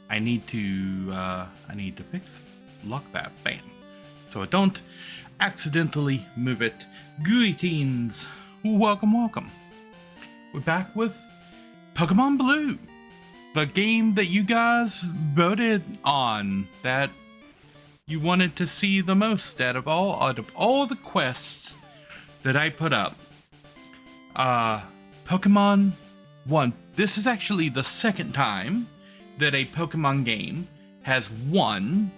I need to fix lock that. Bam. So I don't accidentally move it. Greetings. Welcome, welcome. We're back with Pokemon Blue, the game that you guys voted on, that you wanted to see the most out of all the quests that I put up. Pokemon 1. This is actually the second time that a Pokemon game has won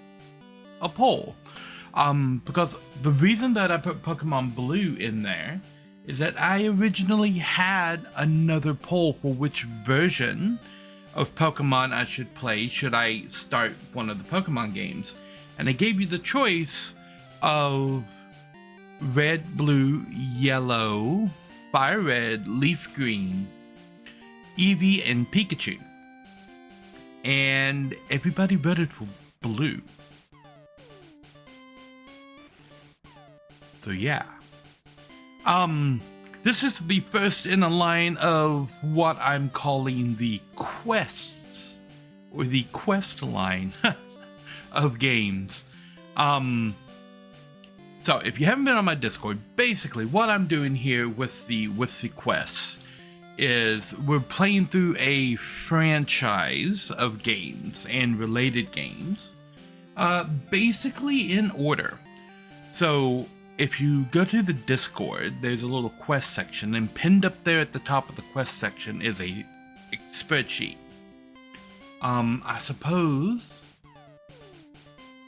a poll. Because the reason that I put Pokemon Blue in there is that I originally had another poll for which version of Pokemon I should play should I start one of the Pokemon games. And I gave you the choice of Red, Blue, Yellow, Fire Red, Leaf Green, Eevee, and Pikachu. And everybody voted for Blue. So yeah. This is the first in a line of what I'm calling the quests, or the quest line of games. So if you haven't been on my Discord, basically what I'm doing here with the quests is we're playing through a franchise of games and related games, basically in order. So if you go to the Discord, there's a little quest section, and pinned up there at the top of the quest section is a spreadsheet. I suppose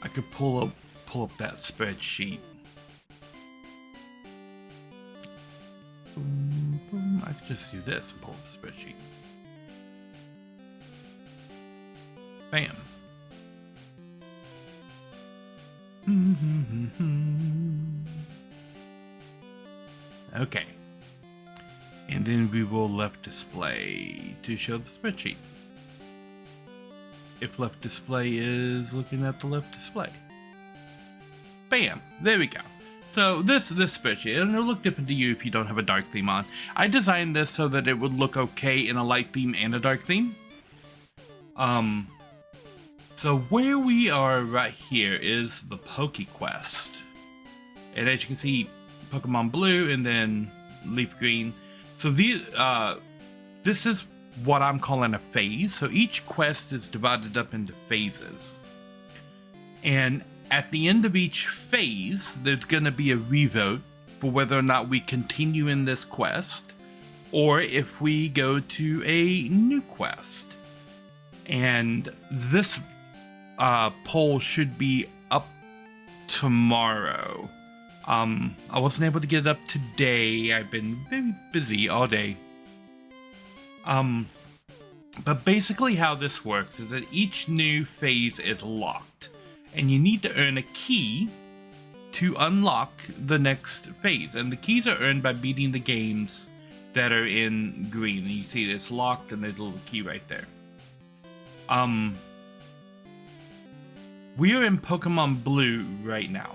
I could pull up that spreadsheet. I could just do this and pull up the spreadsheet. Bam. Okay. And then we will left display to show the spreadsheet. If left display is looking at the left display. Bam. There we go. So this spreadsheet, and it'll look different to you if you don't have a dark theme on. I designed this so that it would look okay in a light theme and a dark theme. So where we are right here is the PokéQuest. And as you can see, Pokemon Blue and then Leaf Green. So this is what I'm calling a phase. So each quest is divided up into phases. And at the end of each phase, there's going to be a revote for whether or not we continue in this quest, or if we go to a new quest. And this poll should be up tomorrow. I wasn't able to get it up today. I've been very busy all day. But basically how this works is that each new phase is locked, and you need to earn a key to unlock the next phase. And the keys are earned by beating the games that are in green. And you see it's locked and there's a little key right there. We are in Pokemon Blue right now.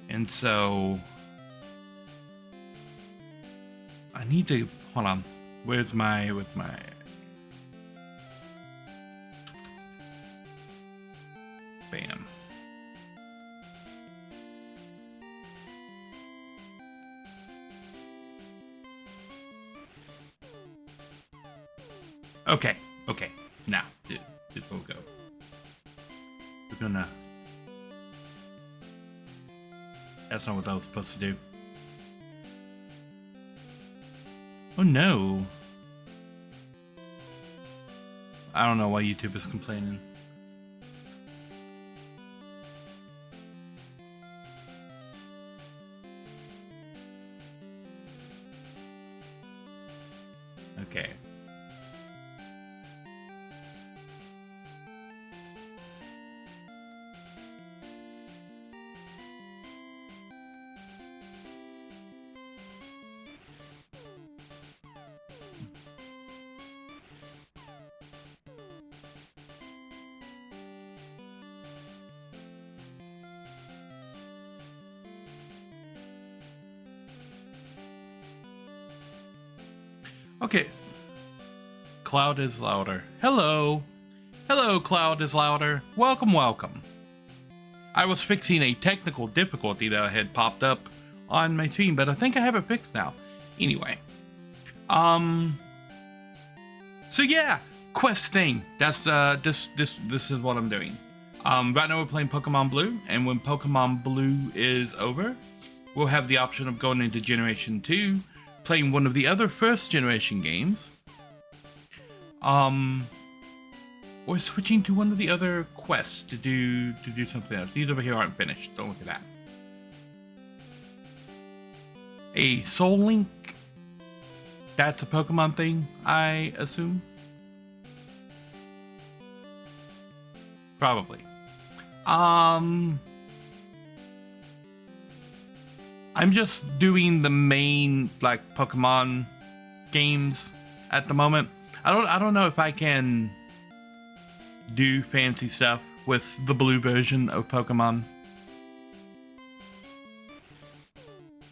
And so I need to, hold on. Where's my bam. Okay. Now, this will go. We're gonna. That's not what I was supposed to do. Oh no. I don't know why YouTube is complaining. Okay. Okay. Cloud is louder. Hello. Hello, Cloud is louder. Welcome, welcome. I was fixing a technical difficulty that had popped up on my stream, but I think I have it fixed now. Anyway, so yeah, quest thing. That's this is what I'm doing. Right now we're playing Pokemon Blue, and when Pokemon Blue is over, we'll have the option of going into Generation 2, playing one of the other first generation games. Or switching to one of the other quests to do something else. These over here aren't finished. Don't look at that. A Soul Link. That's a Pokemon thing, I assume. Probably. I'm just doing the main like Pokemon games at the moment. I don't know if I can do fancy stuff with the blue version of Pokemon.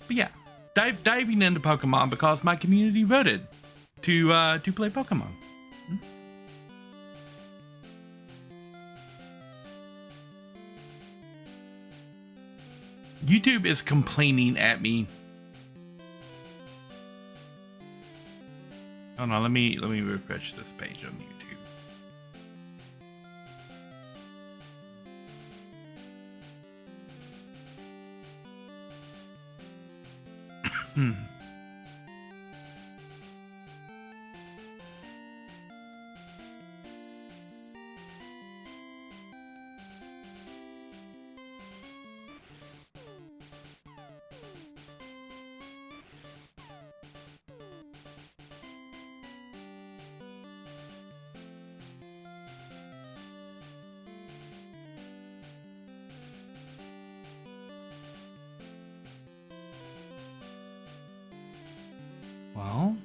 But yeah, diving into Pokemon because my community voted to play Pokemon. YouTube is complaining at me. Oh no, let me refresh this page on YouTube. Well,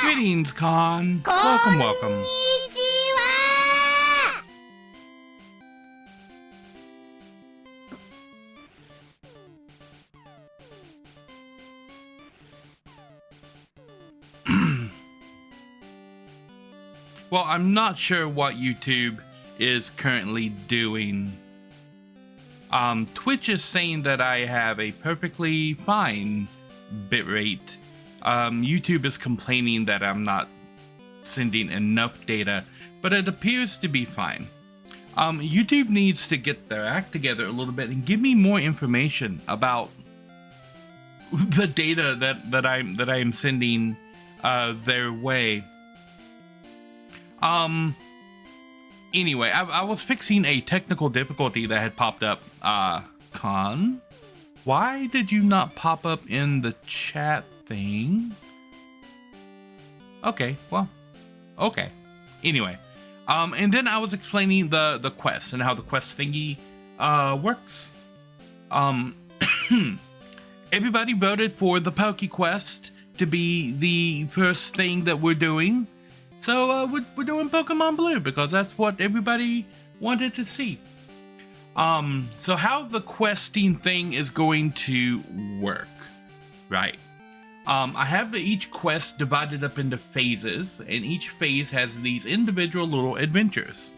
greetings, Con. Welcome, welcome. Well, I'm not sure what YouTube is currently doing. Twitch is saying that I have a perfectly fine bitrate. YouTube is complaining that I'm not sending enough data, but it appears to be fine. YouTube needs to get their act together a little bit and give me more information about the data that I am sending their way. Anyway, I was fixing a technical difficulty that had popped up. Con, why did you not pop up in the chat thing? Okay, well, okay. Anyway, and then I was explaining the quest and how the quest thingy works. Everybody voted for the PokéQuest to be the first thing that we're doing. So we're doing Pokemon Blue because that's what everybody wanted to see. So how the questing thing is going to work, right? I have each quest divided up into phases, and each phase has these individual little adventures.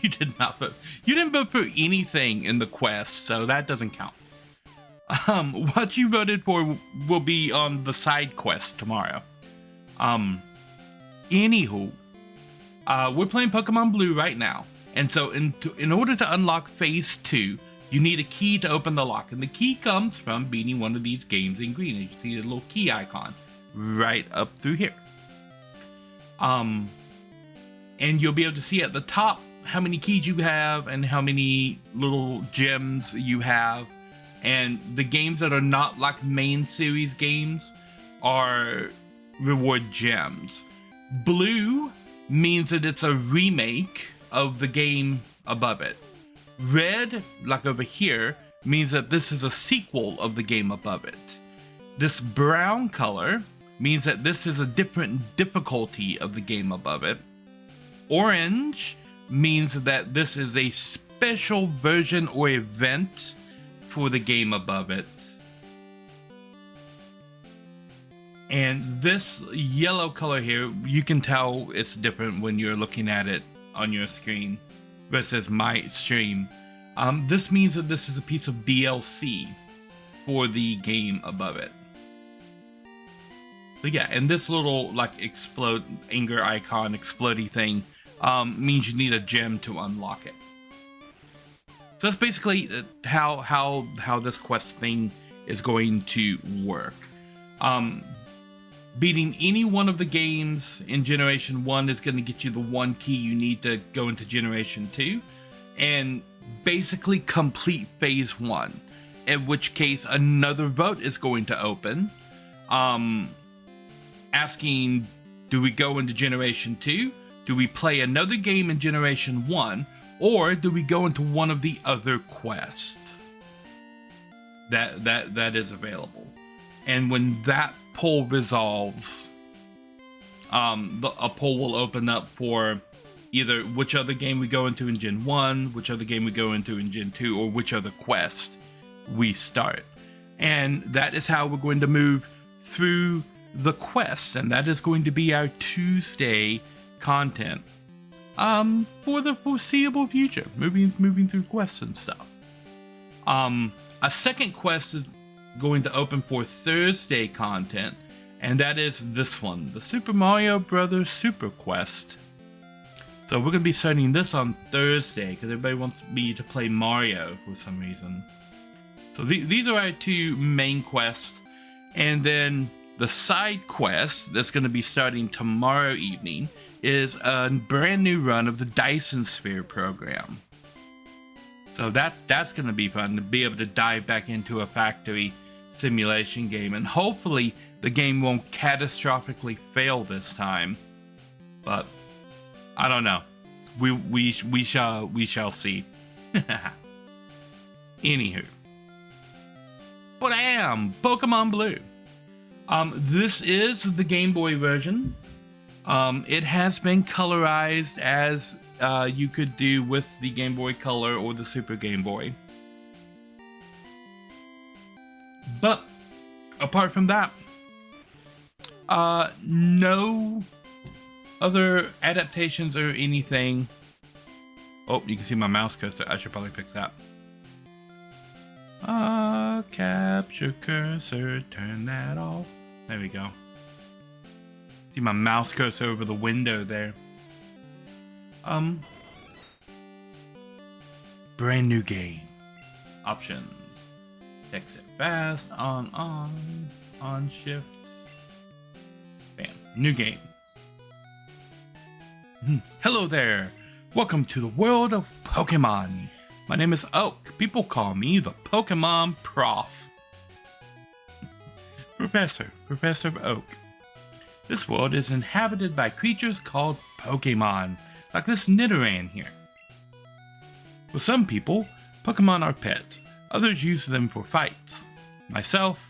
You did not vote. You didn't vote for anything in the quest, so that doesn't count. What you voted for will be on the side quest tomorrow. Anywho, we're playing Pokemon Blue right now, and so in order to unlock Phase 2, you need a key to open the lock, and the key comes from beating one of these games in green. You see the little key icon right up through here. And you'll be able to see at the top how many keys you have and how many little gems you have, and the games that are not like main series games are reward gems. Blue means that it's a remake of the game above it. Red, like over here, means that this is a sequel of the game above it. This brown color means that this is a different difficulty of the game above it. Orange means that this is a special version or event for the game above it. And this yellow color here, you can tell it's different when you're looking at it on your screen versus my stream. This means that this is a piece of DLC for the game above it. So yeah, and this little like explode anger icon, explodey thing, means you need a gem to unlock it. So that's basically how this quest thing is going to work. Beating any one of the games in Generation 1 is going to get you the one key you need to go into Generation 2 and basically complete Phase 1, in which case another vote is going to open, asking, do we go into Generation 2? Do we play another game in Generation 1? Or do we go into one of the other quests that is available? And when that poll resolves, a poll will open up for either which other game we go into in Gen 1, which other game we go into in Gen 2, or which other quest we start. And that is how we're going to move through the quests, and that is going to be our Tuesday content for the foreseeable future, moving through quests and stuff. A second quest is going to open for Thursday content, and that is this one, the Super Mario Brothers Super Quest. So we're going to be starting this on Thursday because everybody wants me to play Mario for some reason. So these are our two main quests, and then the side quest that's going to be starting tomorrow evening is a brand new run of the Dyson Sphere program. So that's going to be fun to be able to dive back into a factory simulation game, and hopefully the game won't catastrophically fail this time. But I don't know. We shall see. Anywho, bam! Pokemon Blue. This is the Game Boy version. It has been colorized as you could do with the Game Boy Color or the Super Game Boy. But apart from that, no other adaptations or anything. Oh, you can see my mouse cursor. I should probably fix that. Capture cursor, turn that off. There we go. See my mouse cursor over the window there. Brand new game. Options. Exit fast, on shift. Bam. New game. Hello there. Welcome to the world of Pokemon. My name is Oak. People call me the Pokemon Prof. Professor Oak. This world is inhabited by creatures called Pokemon, like this Nidoran here. For some people, Pokemon are pets. Others use them for fights. Myself,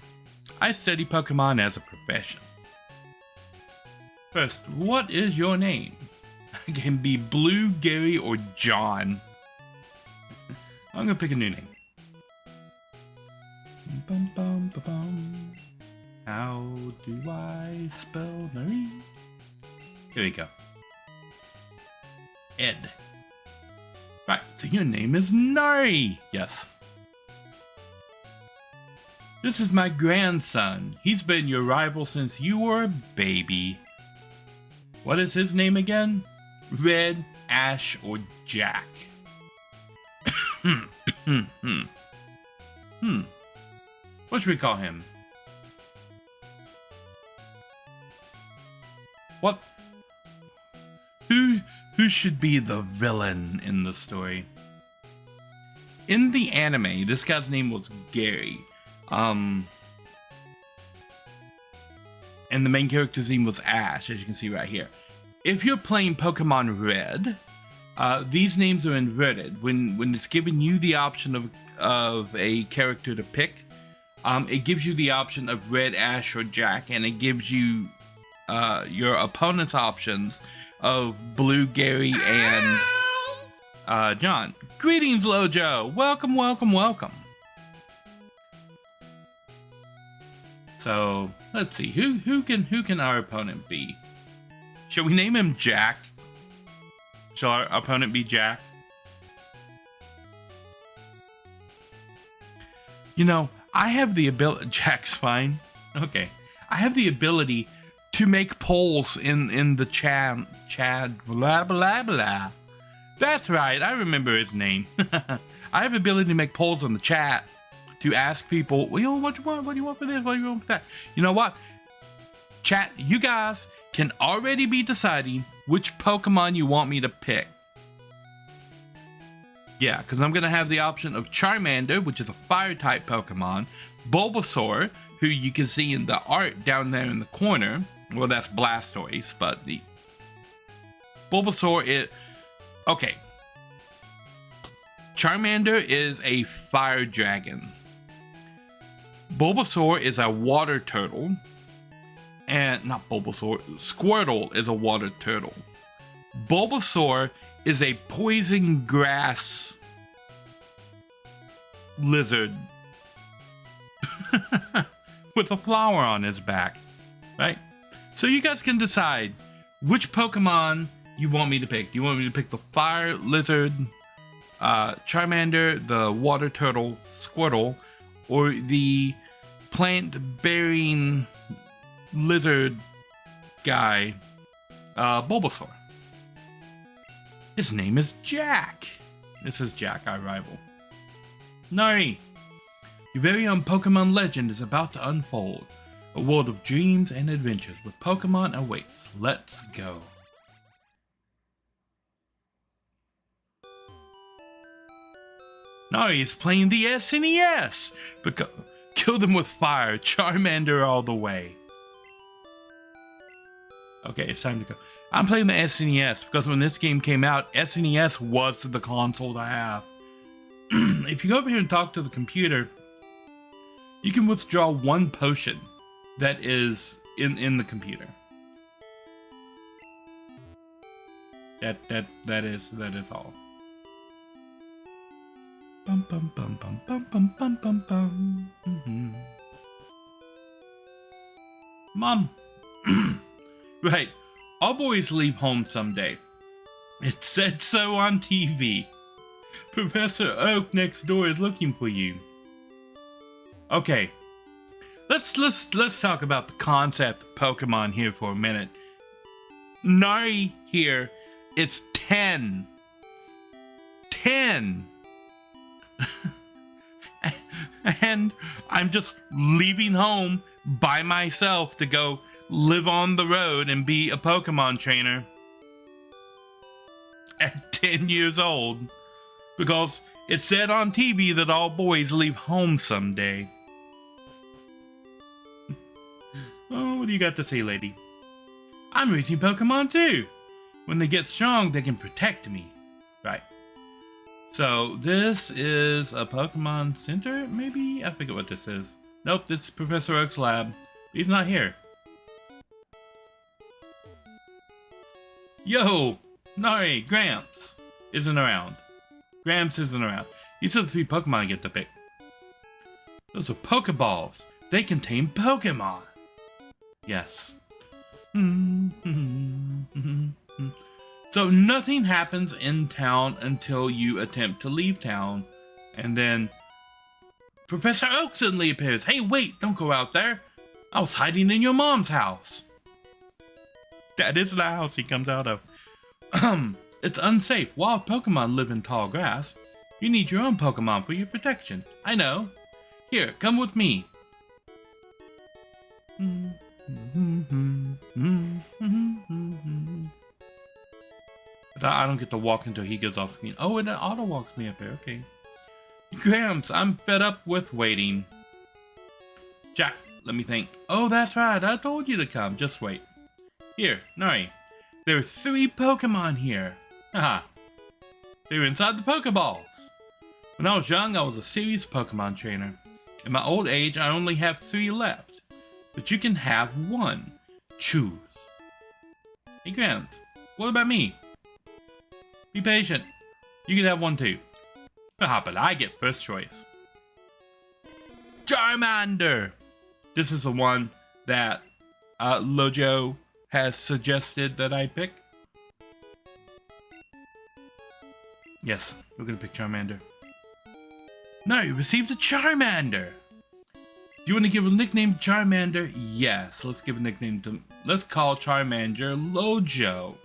I study Pokemon as a profession. First, what is your name? It can be Blue, Gary, or John. I'm gonna pick a new name. Bum, bum, bum, bum. How do I spell Nari? Here we go. Ed. Right, so your name is Nari. Yes. This is my grandson. He's been your rival since you were a baby. What is his name again? Red, Ash, or Jack? What should we call him? What? Who should be the villain in the story? In the anime, this guy's name was Gary. And the main character's name was Ash, as you can see right here. If you're playing Pokemon Red, these names are inverted. When it's giving you the option of a character to pick, it gives you the option of Red, Ash, or Jack, and it gives you your opponent's options of Blue, Gary, and John. Greetings, Lojo. Welcome, welcome, welcome. So let's see, who can our opponent be? Shall we name him Jack? Shall our opponent be Jack? You know, I have the ability. Jack's fine. Okay, I have the ability to make polls in the Chad blah blah blah. That's right, I remember his name. I have the ability to make polls in the chat to ask people, well, what do you want? What do you want for this? What do you want for that? You know what? Chat, you guys can already be deciding which Pokemon you want me to pick. Yeah, because I'm going to have the option of Charmander, which is a fire-type Pokemon, Bulbasaur, who you can see in the art down there in the corner. Well, that's Blastoise, but the Bulbasaur is... Okay. Charmander is a fire dragon. Bulbasaur is a water turtle. And not Bulbasaur, Squirtle is a water turtle. Bulbasaur is a poison grass lizard with a flower on his back, right? So you guys can decide which Pokemon you want me to pick. Do you want me to pick the fire lizard, Charmander, the water turtle, Squirtle, or the plant-bearing lizard guy, Bulbasaur? His name is Jack. This is Jack, our rival. Nari, your very own Pokemon legend is about to unfold. A world of dreams and adventures with Pokemon awaits. Let's go. Nari is playing the SNES. Kill them with fire. Charmander all the way. Okay, it's time to go. I'm playing the SNES because when this game came out, SNES was the console to have. If you go over here and talk to the computer, you can withdraw one potion that is in the computer. That is all. Bum bum bum bum bum bum bum bum bum. Mom. Right. All boys leave home someday. It said so on TV. Professor Oak next door is looking for you. Okay. Let's talk about the concept of Pokemon here for a minute. Nari here is 10. 10. And I'm just leaving home by myself to go live on the road and be a Pokemon trainer at 10 years old because it said on TV that all boys leave home someday. Oh, what do you got to say, lady? I'm raising Pokemon too. When they get strong, they can protect me. Right. So this is a Pokemon Center, maybe? I forget what this is. Nope, this is Professor Oak's lab. He's not here. Yo! Nari, Gramps isn't around. Gramps isn't around. These are the 3 Pokemon I get to pick. Those are Pokeballs. They contain Pokemon. Yes. So nothing happens in town until you attempt to leave town. And then Professor Oak suddenly appears. Hey, wait, don't go out there. I was hiding in your mom's house. That is the house he comes out of. It's unsafe. Wild Pokemon live in tall grass. You need your own Pokemon for your protection. I know. Here, come with me. But I don't get to walk until he goes off screen. Oh, and it auto walks me up there. Okay. Gramps, I'm fed up with waiting. Jack, let me think. Oh, that's right. I told you to come. Just wait. Here, Nari. There are 3 Pokemon here. Haha. They were inside the Pokeballs. When I was young, I was a serious Pokemon trainer. In my old age, I only have 3 left. But you can have 1. Choose. Hey, Gramps. What about me? Be patient. You can have one too. Haha, but I get first choice. Charmander! This is the one that Lojo has suggested that I pick. Yes, we're gonna pick Charmander. No, you received a Charmander! Do you want to give a nickname to Charmander? Yes, let's give a nickname to... Let's call Charmander Lojo.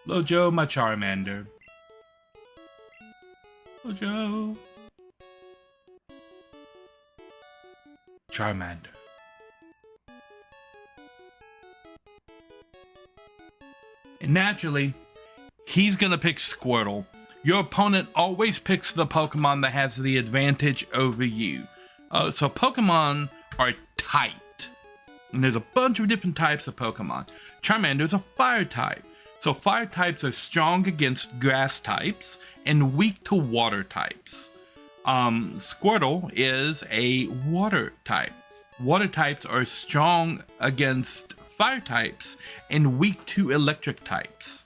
Lojo, my Charmander. Lojo. Charmander. And naturally, he's gonna pick Squirtle. Your opponent always picks the Pokemon that has the advantage over you. So Pokemon are typed. And there's a bunch of different types of Pokemon. Charmander is a fire type. So fire types are strong against grass types and weak to water types. Squirtle is a water type. Water types are strong against fire types and weak to electric types.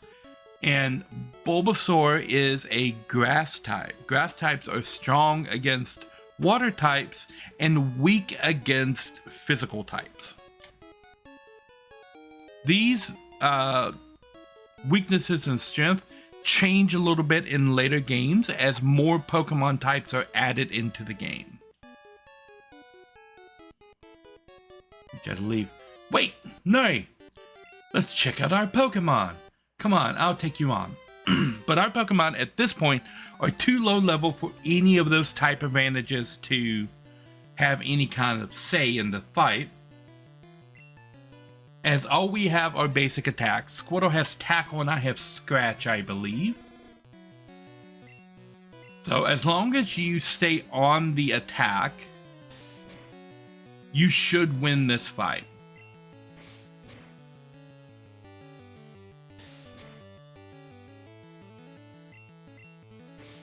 And Bulbasaur is a grass type. Grass types are strong against water types and weak against physical types. These weaknesses and strength change a little bit in later games as more Pokemon types are added into the game. Gotta leave. Wait, no! Let's check out our Pokemon. Come on, I'll take you on. But our Pokemon at this point are too low level for any of those type advantages to have any kind of say in the fight. As all we have are basic attacks. Squirtle has Tackle and I have Scratch, I believe. So as long as you stay on the attack, you should win this fight.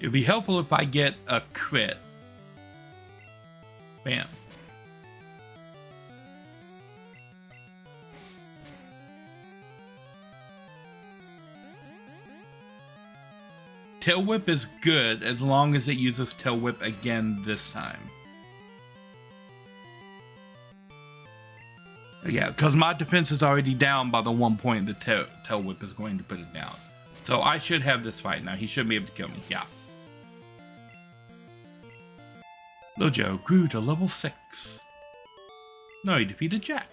It would be helpful if I get a crit. Bam. Tail Whip is good as long as it uses Tail Whip again this time. Yeah, because my defense is already down by the 1 point the Tail Whip is going to put it down. So I should have this fight now. He should be able to kill me. Yeah. Lojo grew to level 6. No, he defeated Jack.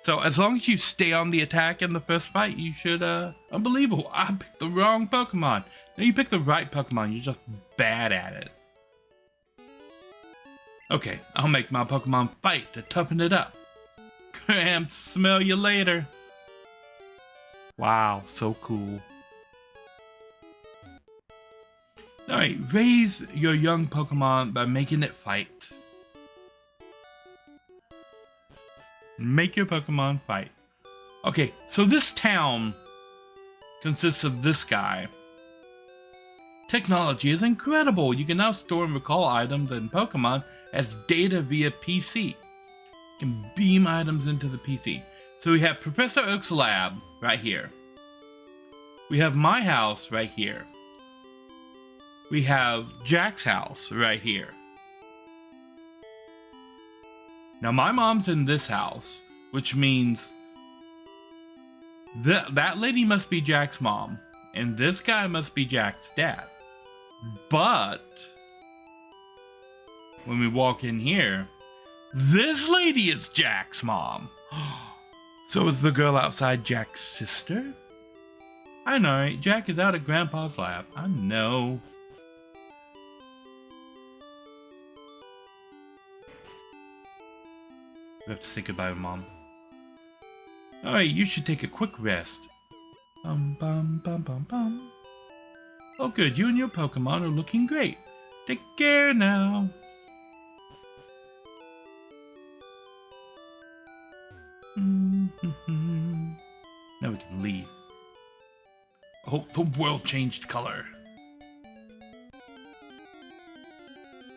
So as long as you stay on the attack in the first fight, you should, unbelievable. I picked the wrong Pokemon. No, you picked the right Pokemon. You're just bad at it. Okay, I'll make my Pokemon fight to toughen it up. Cramp, smell you later. Wow, so cool. Alright, raise your young Pokemon by making it fight. Make your Pokemon fight. Okay, so this town consists of this guy. Technology is incredible. You can now store and recall items and Pokemon as data via PC. You can beam items into the PC. So we have Professor Oak's lab right here. We have my house right here. We have Jack's house right here. Now my mom's in this house, which means that lady must be Jack's mom, and this guy must be Jack's dad. But when we walk in here, this lady is Jack's mom. So is the girl outside Jack's sister? I know, Jack is out at Grandpa's lab. I know. We have to say goodbye to Mom. Alright, you should take a quick rest. Bum bum bum bum. Oh good, you and your Pokemon are looking great. Take care now. Now we can leave. Oh, the world changed color.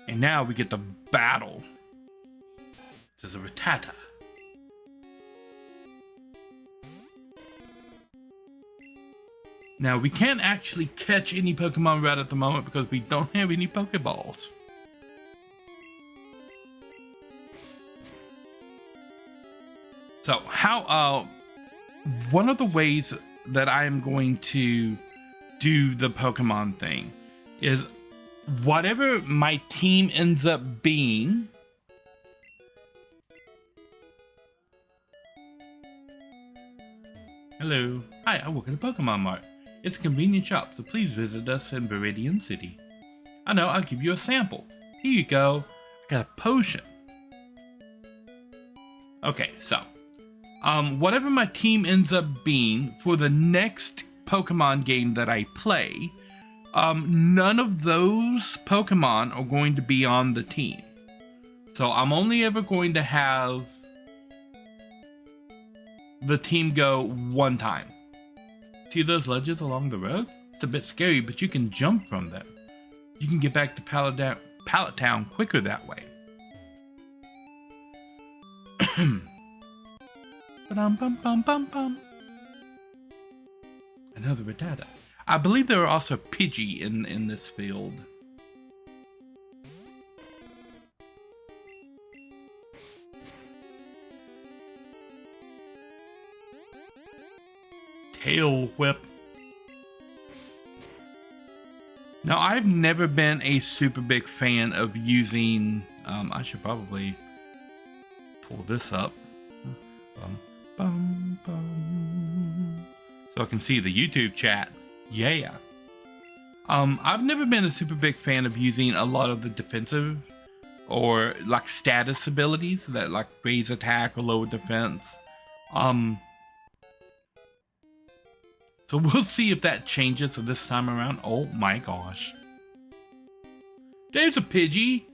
And now we get the battle. There's a Rattata. Now, we can't actually catch any Pokemon right at the moment because we don't have any Pokeballs. So, one of the ways that I am going to do the Pokemon thing is whatever my team ends up being, hello. Hi, I work at a Pokemon Mart. It's a convenient shop, so please visit us in Viridian City. I know, I'll give you a sample. Here you go. I got a potion. Okay, so, whatever my team ends up being for the next Pokemon game that I play, none of those Pokemon are going to be on the team. So I'm only ever going to have the team go one time. See those ledges along the road? It's a bit scary, but you can jump from them. You can get back to Pallet Town quicker that way. Ba-dum-bum-bum-bum-bum. Another Rattata. I believe there are also Pidgey in this field. Tail Whip. Now, I've never been a super big fan of using, I should probably pull this up. So I can see the YouTube chat. Yeah. I've never been a super big fan of using a lot of the defensive or like status abilities that like raise attack or lower defense. So we'll see if that changes this time around. Oh my gosh. There's a Pidgey.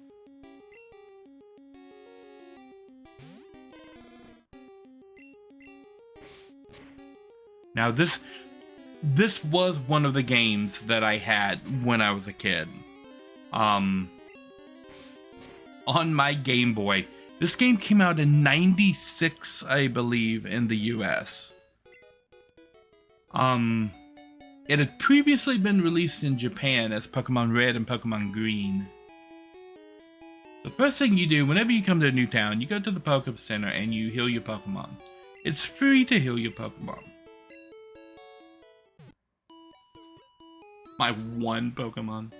Now this was one of the games that I had when I was a kid. On my Game Boy. This game came out in '96, I believe, in the US. It had previously been released in Japan as Pokemon Red and Pokemon Green. The first thing you do whenever you come to a new town, you go to the Poké Center and you heal your Pokemon. It's free to heal your Pokemon. My one Pokemon.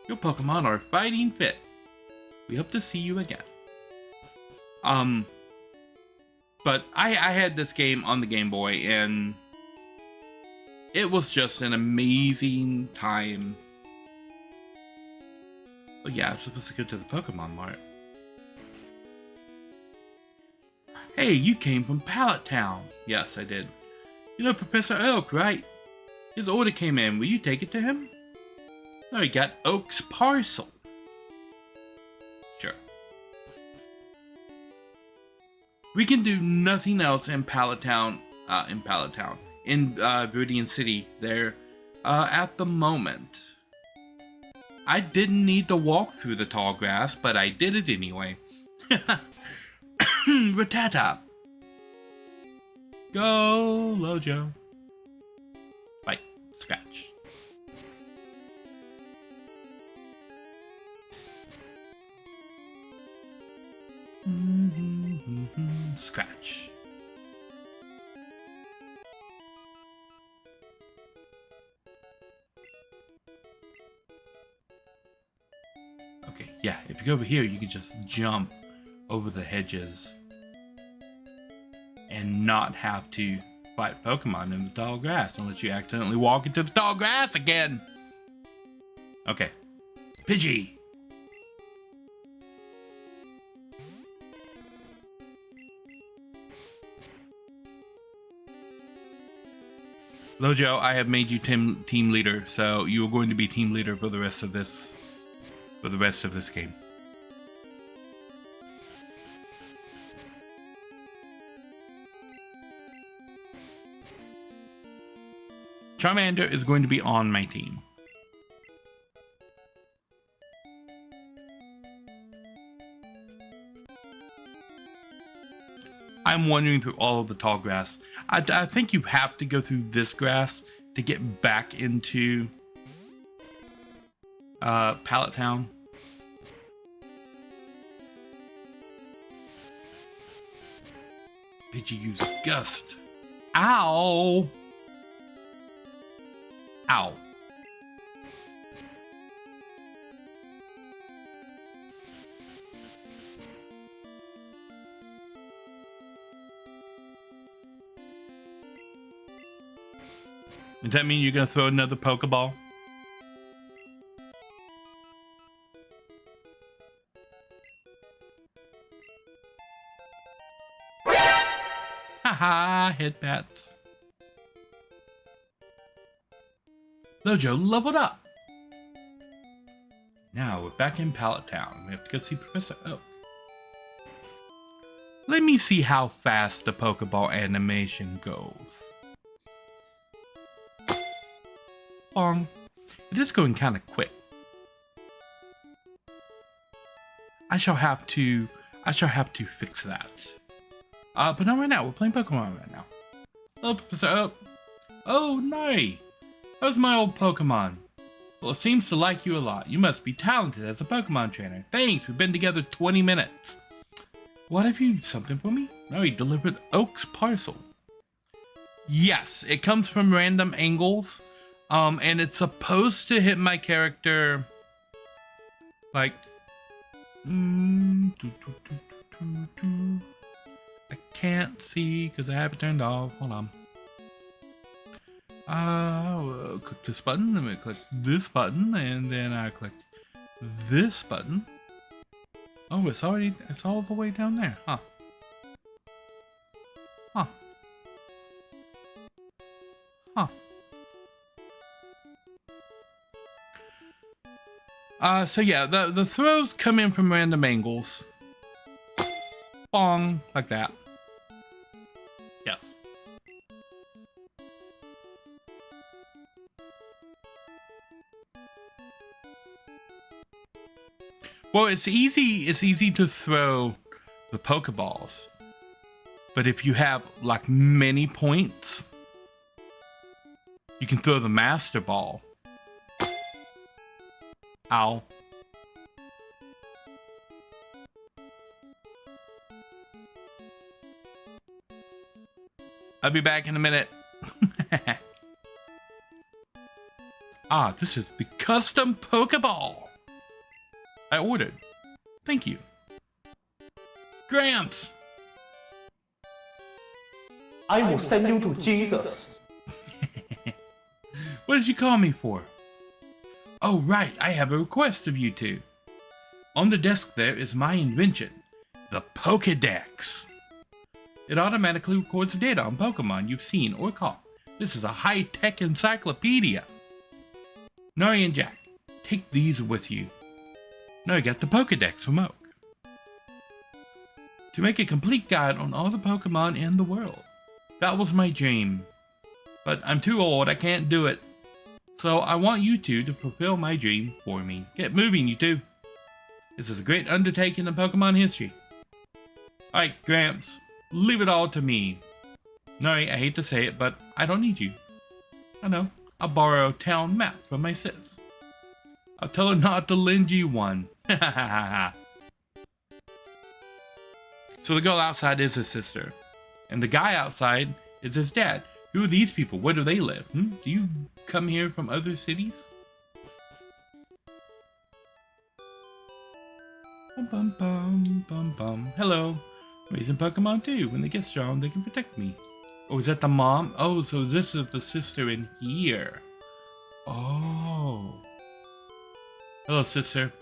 Your Pokemon are fighting fit. We hope to see you again. But I had this game on the Game Boy and it was just an amazing time. Oh yeah, I'm supposed to go to the Pokemon Mart. Hey, you came from Pallet Town. Yes, I did. You know Professor Oak, right? His order came in. Will you take it to him? No, he got Oak's parcel. Sure. We can do nothing else in Pallet Town. In Viridian City there at the moment. I didn't need to walk through the tall grass, but I did it anyway. Rattata. Go, Lojo. Bite. Scratch. Scratch. Okay, yeah, if you go over here, you can just jump over the hedges and not have to fight Pokemon in the tall grass unless you accidentally walk into the tall grass again. Okay. Pidgey. Lojo, I have made you team leader, so you are going to be team leader for the rest of this game. Charmander is going to be on my team. I'm wandering through all of the tall grass. I think you have to go through this grass to get back into Pallet Town. Did you use Gust? Ow! Ow. Does that mean you're gonna throw another Pokeball? Haha, headbats. Lojo leveled up. Now we're back in Pallet Town. We have to go see Professor Oak. Let me see how fast the Pokeball animation goes. Bong. It is going kind of quick. I shall have to fix that. But not right now. We're playing Pokemon right now. Hello, Professor Oak. Oh, Nari. That was my old Pokemon. Well, it seems to like you a lot. You must be talented as a Pokemon trainer. Thanks. We've been together 20 minutes. What, have you something for me? Nari delivered Oak's parcel. Yes, it comes from random angles. And it's supposed to hit my character like I can't see because I have it turned off. Hold on. I'll click this button, and I click this button, and then I click this button. Oh, it's all the way down there, huh? Huh. Huh. So yeah, the throws come in from random angles. Bong, like that. Yes. Well, it's easy to throw the Pokeballs. But if you have like many points, you can throw the Master Ball. Ow. I'll be back in a minute. Ah, this is the custom Pokeball I ordered. Thank you. Gramps! I will send you to Jesus. What did you call me for? Oh, right, I have a request of you two. On the desk there is my invention, the Pokédex. It automatically records data on Pokemon you've seen or caught. This is a high-tech encyclopedia. Nari and Jack, take these with you. Nari got the Pokédex from Oak to make a complete guide on all the Pokemon in the world. That was my dream, but I'm too old, I can't do it. So I want you two to fulfill my dream for me. Get moving, you two. This is a great undertaking in Pokemon history. Alright, Gramps, leave it all to me. Nari, I hate to say it, but I don't need you. I know. I'll borrow a town map from my sis. I'll tell her not to lend you one. So the girl outside is his sister. And the guy outside is his dad. Who are these people? Where do they live? Do you come here from other cities? Bum bum bum bum bum. Hello. I'm raising Pokemon too. When they get strong, they can protect me. Oh, is that the mom? Oh, so this is the sister in here. Oh. Hello, sister.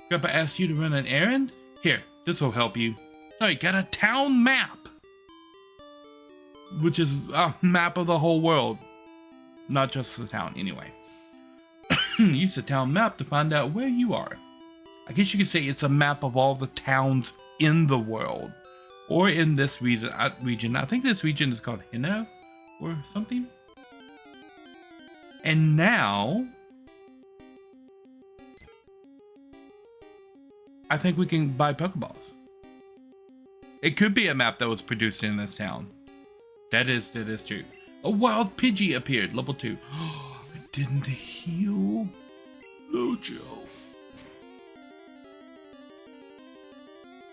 Grandpa asked you to run an errand? Here, this will help you. Oh, you got a town map. Which is a map of the whole world. Not just the town, anyway. Use the town map to find out where you are. I guess you could say it's a map of all the towns in the world. Or in this region. I think this region is called Hino or something. And now I think we can buy Pokeballs. It could be a map that was produced in this town. That is true. A wild Pidgey appeared, level 2. I didn't heal Lojo.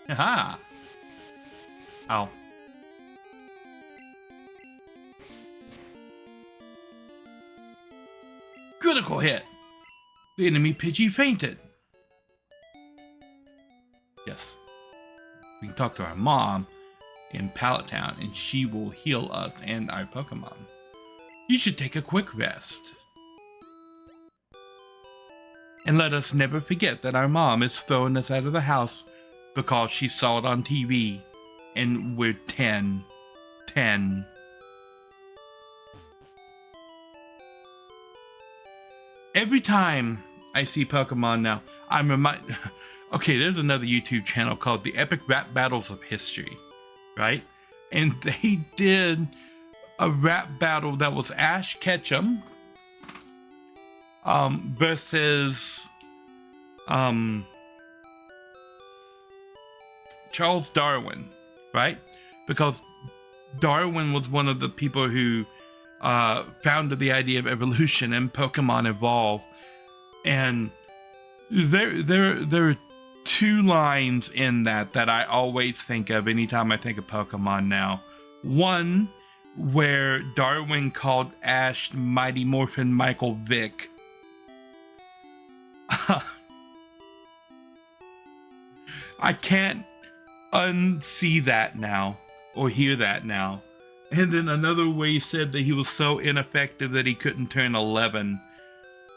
Aha! Ow. Critical hit! The enemy Pidgey fainted. Yes. We can talk to our mom in Pallet Town and she will heal us and our Pokemon. You should take a quick rest. And let us never forget that our mom is throwing us out of the house because she saw it on TV and we're 10. Every time I see Pokemon now, I'm reminded... Okay, there's another YouTube channel called The Epic Rap Battles of History, right? And they did a rap battle that was Ash Ketchum versus Charles Darwin, right? Because Darwin was one of the people who founded the idea of evolution and Pokemon evolve. And there are two lines in that I always think of anytime I think of Pokemon now. One, where Darwin called Ash Mighty Morphin Michael Vick. I can't unsee that now, or hear that now. And then another way he said that he was so ineffective that he couldn't turn 11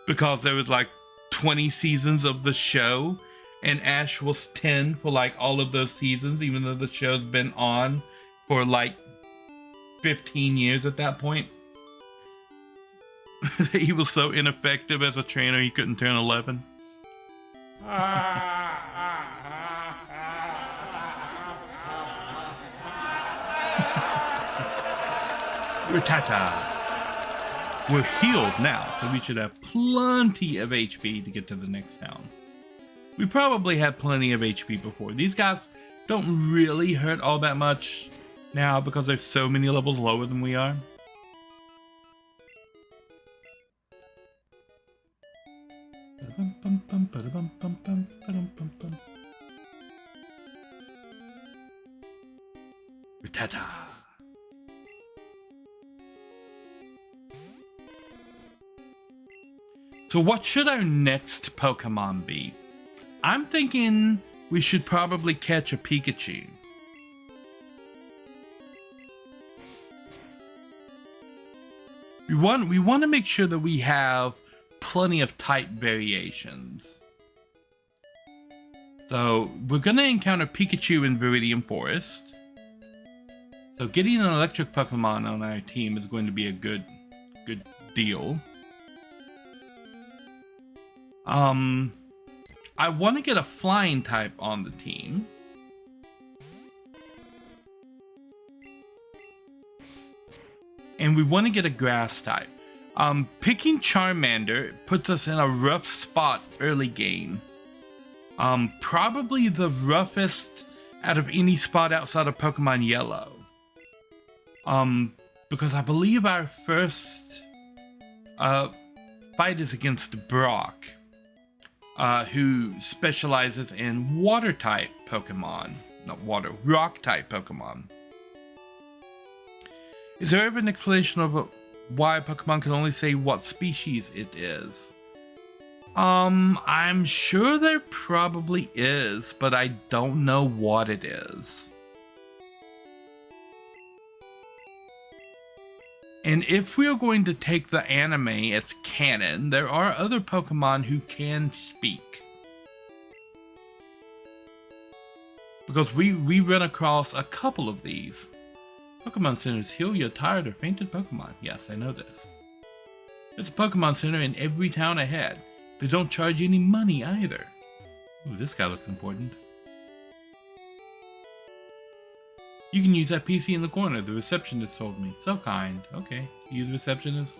because there was like 20 seasons of the show and Ash was 10 for like all of those seasons, even though the show's been on for like 15 years at that point. He was so ineffective as a trainer he couldn't turn 11. Rattata. We're healed now, so we should have plenty of HP to get to the next town. We probably had plenty of HP before. These guys don't really hurt all that much now because there's so many levels lower than we are. Rattata. So what should our next Pokemon be? I'm thinking we should probably catch a Pikachu. We want to make sure that we have plenty of type variations. So we're going to encounter Pikachu in Viridian Forest. So getting an electric Pokemon on our team is going to be a good deal. I want to get a flying type on the team. And we want to get a grass type. Picking Charmander puts us in a rough spot early game. Probably the roughest out of any spot outside of Pokemon Yellow. Because I believe our first fight is against Brock. Who specializes in water type Pokemon. Not water, rock type Pokemon. Is there ever an explanation of why Pokemon can only say what species it is? I'm sure there probably is, but I don't know what it is. And if we are going to take the anime as canon, there are other Pokemon who can speak. Because we run across a couple of these. Pokemon centers heal your tired or fainted Pokemon. Yes, I know this. There's a Pokemon center in every town ahead. They don't charge any money either. Ooh, this guy looks important. You can use that PC in the corner, the receptionist told me. So kind. Okay, you the receptionist.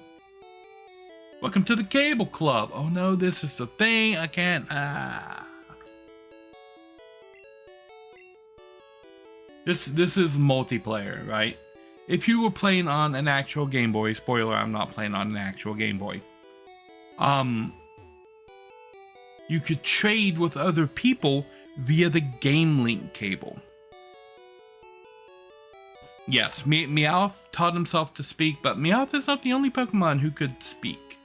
Welcome to the Cable Club. Oh no, this is the thing. I can't. This is multiplayer, right? If you were playing on an actual Game Boy, spoiler, I'm not playing on an actual Game Boy. You could trade with other people via the Game Link cable. Yes, Meowth taught himself to speak, but Meowth is not the only Pokemon who could speak.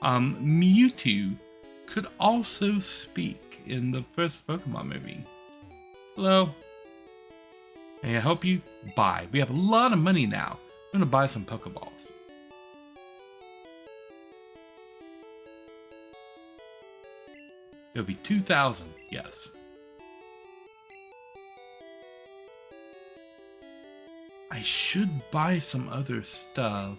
Mewtwo could also speak in the first Pokemon movie. Hello. Hey, I hope you buy. We have a lot of money now. I'm gonna buy some Pokeballs. It'll be 2,000, yes. I should buy some other stuff.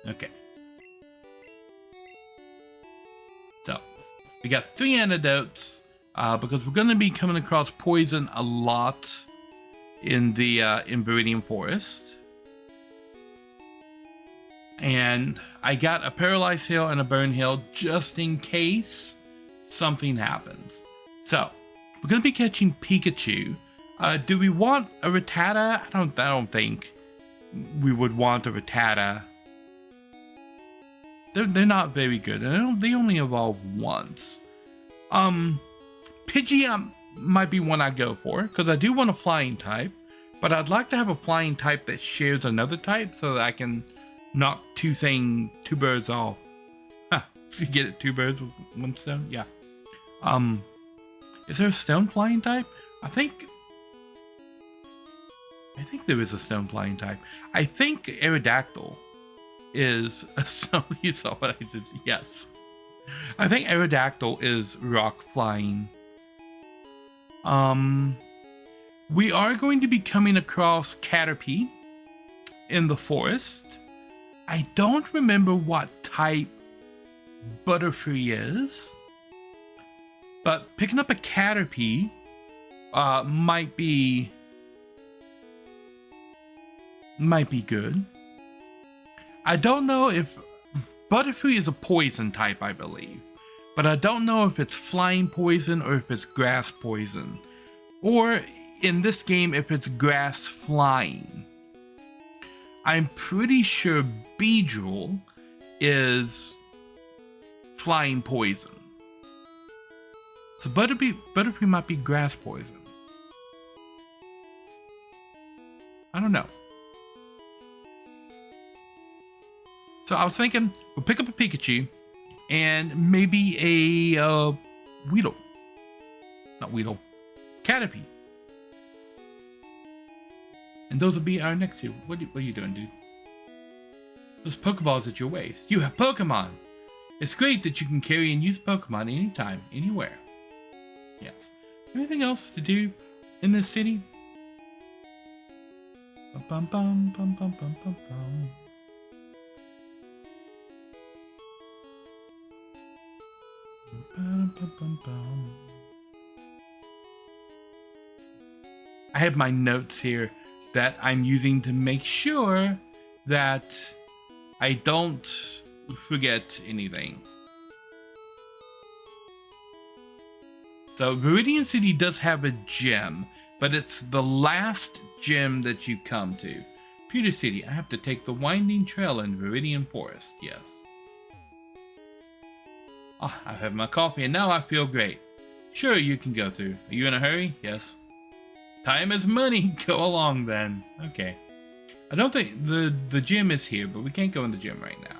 Okay. So, we got 3 antidotes, because we're going to be coming across poison a lot in the in Viridian Forest. And I got a Paralyzed Hail and a Burn Hail just in case something happens. So, we're going to be catching Pikachu. Do we want a Rattata? I don't think we would want a Rattata. They're not very good, and they only evolve once. Pidgeot might be one I'd go for, because I do want a flying type, but I'd like to have a flying type that shares another type so that I can knock two birds off. Huh, you get it, 2 birds with 1 stone? Yeah. Is there a stone flying type? I think there is a stone flying type. I think Aerodactyl is a stone. You saw what I did. Yes. I think Aerodactyl is rock flying. We are going to be coming across Caterpie in the forest. I don't remember what type Butterfree is, but picking up a Caterpie might be good. I don't know if Butterfree is a poison type, I believe, but I don't know if it's flying poison or if it's grass poison, or in this game if it's grass flying. I'm pretty sure Beedrill is flying poison, so Butterfree might be grass poison. I don't know. So I was thinking we'll pick up a Pikachu and maybe a Weedle. Not Weedle. Caterpie. And those will be our next 2. What are you doing, dude? Those Pokeballs at your waist. You have Pokemon! It's great that you can carry and use Pokemon anytime, anywhere. Yes. Anything else to do in this city? Bum bum bum bum bum bum bum. I have my notes here that I'm using to make sure that I don't forget anything. So Viridian City does have a gym, but it's the last gym that you come to. Pewter City, I have to take the winding trail in Viridian Forest, yes. Oh, I've had my coffee and now I feel great. Sure, you can go through. Are you in a hurry? Yes. Time is money. Go along then. Okay. I don't think the gym is here, but we can't go in the gym right now.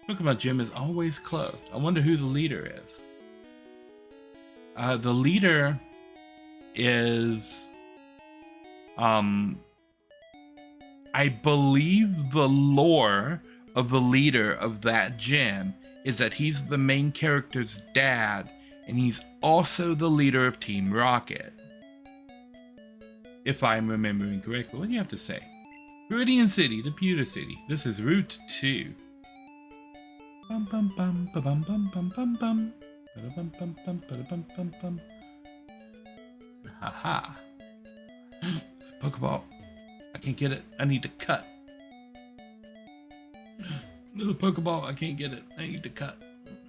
Pokemon gym is always closed. I wonder who the leader is. The leader is I believe the lore of the leader of that gym is that he's the main character's dad, and he's also the leader of Team Rocket. If I'm remembering correctly. What do you have to say? Viridian City, the Pewter City. This is Route 2. Bum bum bum bum bum bum bum bum. Ba-da-bum-bum-bum. Haha. Pokeball. I can't get it. I need to cut. Little Pokeball. I can't get it. I need to cut.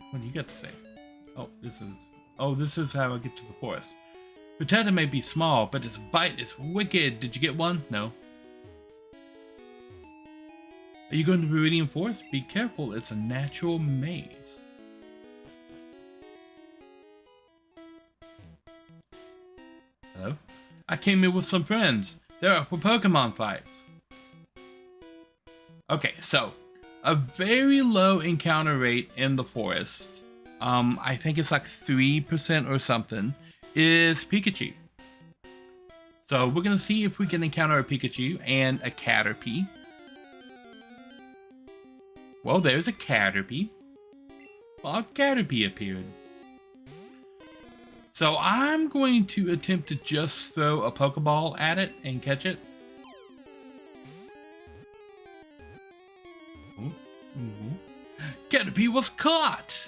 What do you got to say? This is how I get to the forest. Potato may be small, but its bite is wicked. Did you get one? No. Are you going to Viridian Forest? Be careful, it's a natural maze. Hello? I came here with some friends. They're up for Pokemon fights. Okay, so a very low encounter rate in the forest, I think it's like 3% or something, is Pikachu. So we're gonna see if we can encounter a Pikachu and a Caterpie. Well, there's a Caterpie. Well, a Caterpie appeared. So I'm going to attempt to just throw a Pokeball at it and catch it. Caterpie was caught!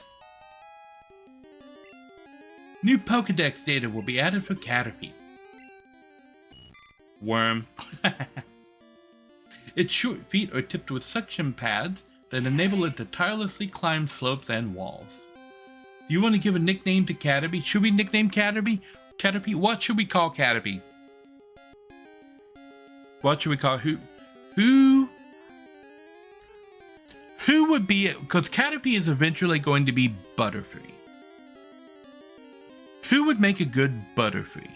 New Pokedex data will be added for Caterpie. Worm. Its short feet are tipped with suction pads that enable it to tirelessly climb slopes and walls. Do you want to give a nickname to Caterpie? Should we nickname Caterpie? Caterpie? What should we call Caterpie? What should we call who would be it? Because Caterpie is eventually going to be Butterfree. Who would make a good Butterfree?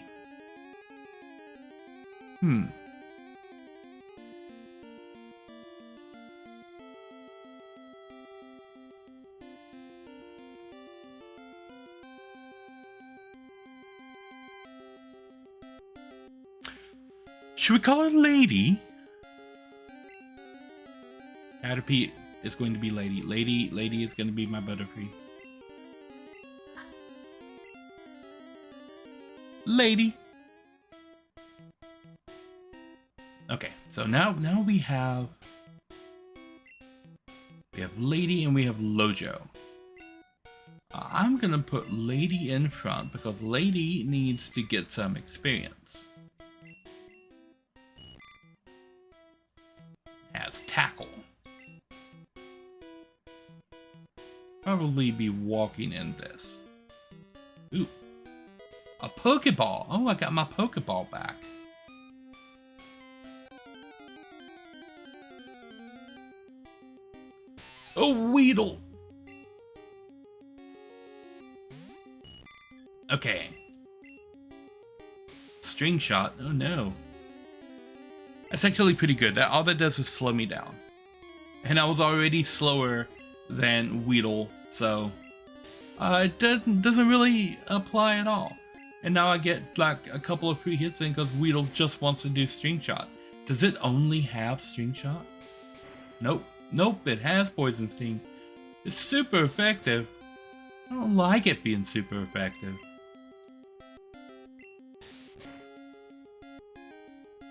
Should we call her Lady? Caterpie is going to be Lady. Lady is going to be my Butterfree. Lady. Okay, so now we have Lady and we have Lojo. I'm gonna put Lady in front because Lady needs to get some experience. Has tackle. Probably be walking in this. Ooh. A Pokeball! Oh, I got my Pokeball back. Oh, Weedle! Okay. String shot. Oh no. That's actually pretty good. All that does is slow me down. And I was already slower than Weedle, so it doesn't really apply at all. And now I get like a couple of free hits in because Weedle just wants to do String Shot. Does it only have String Shot? Nope. Nope, it has Poison Sting. It's super effective. I don't like it being super effective.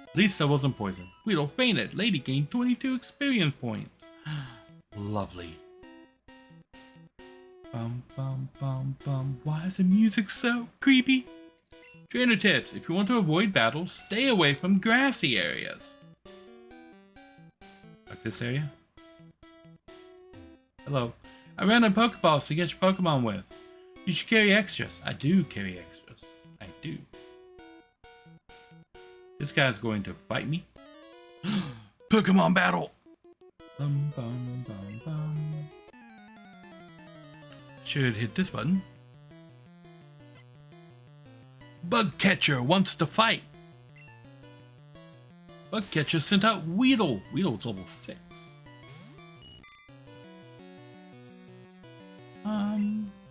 At least I wasn't poisoned. Weedle fainted. Lady gained 22 experience points. Lovely. Bum bum bum bum. Why is the music so creepy? Trainer tips. If you want to avoid battles, stay away from grassy areas. Like this area? Hello. I ran on Pokeballs to get your Pokemon with. You should carry extras. I do carry extras. I do. This guy's going to fight me. Pokemon battle! Bum, bum, bum, bum. Should hit this button. Bug Catcher wants to fight. Bug Catcher sent out Weedle. Weedle's level 6.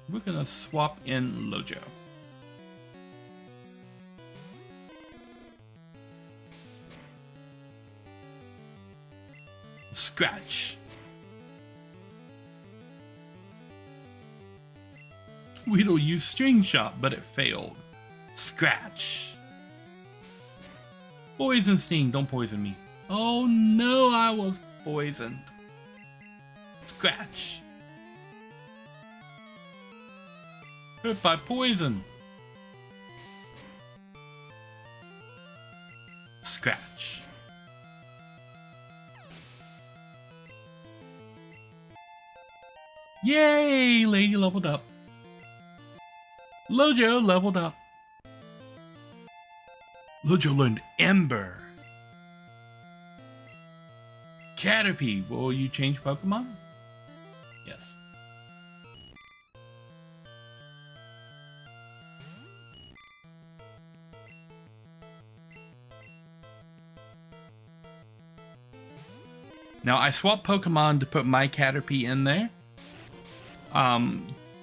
We're gonna swap in Lojo. Scratch. Weedle used String Shot, but it failed. Scratch. Poison Sting, don't poison me. Oh no, I was poisoned. Scratch. Hurt by poison. Scratch. Yay! Lady leveled up. Lojo leveled up. Lojo learned Ember. Caterpie, will you change Pokemon? Yes. Now I swapped Pokemon to put my Caterpie in there.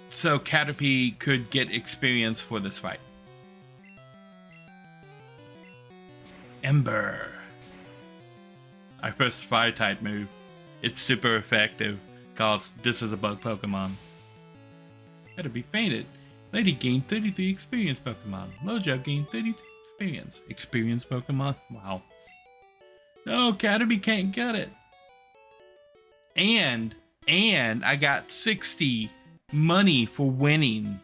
So Caterpie could get experience for this fight. Ember. Our first fire type move. It's super effective because this is a bug Pokemon. Caterpie fainted. Lady gained 33 experience Pokemon. Lojo gained 32 experience. Experience Pokemon? Wow. No, Caterpie can't get it. And I got 60 money for winning.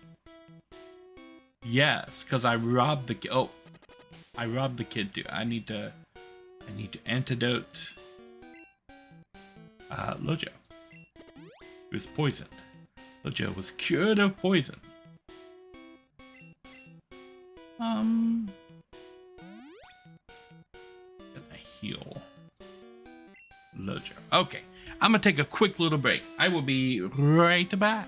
Yes, because I robbed the kid. Oh, I robbed the kid too. I need to antidote Lojo. He was poisoned. Lojo was cured of poison. Can I heal Lojo? Okay. I'm gonna take a quick little break. I will be right back.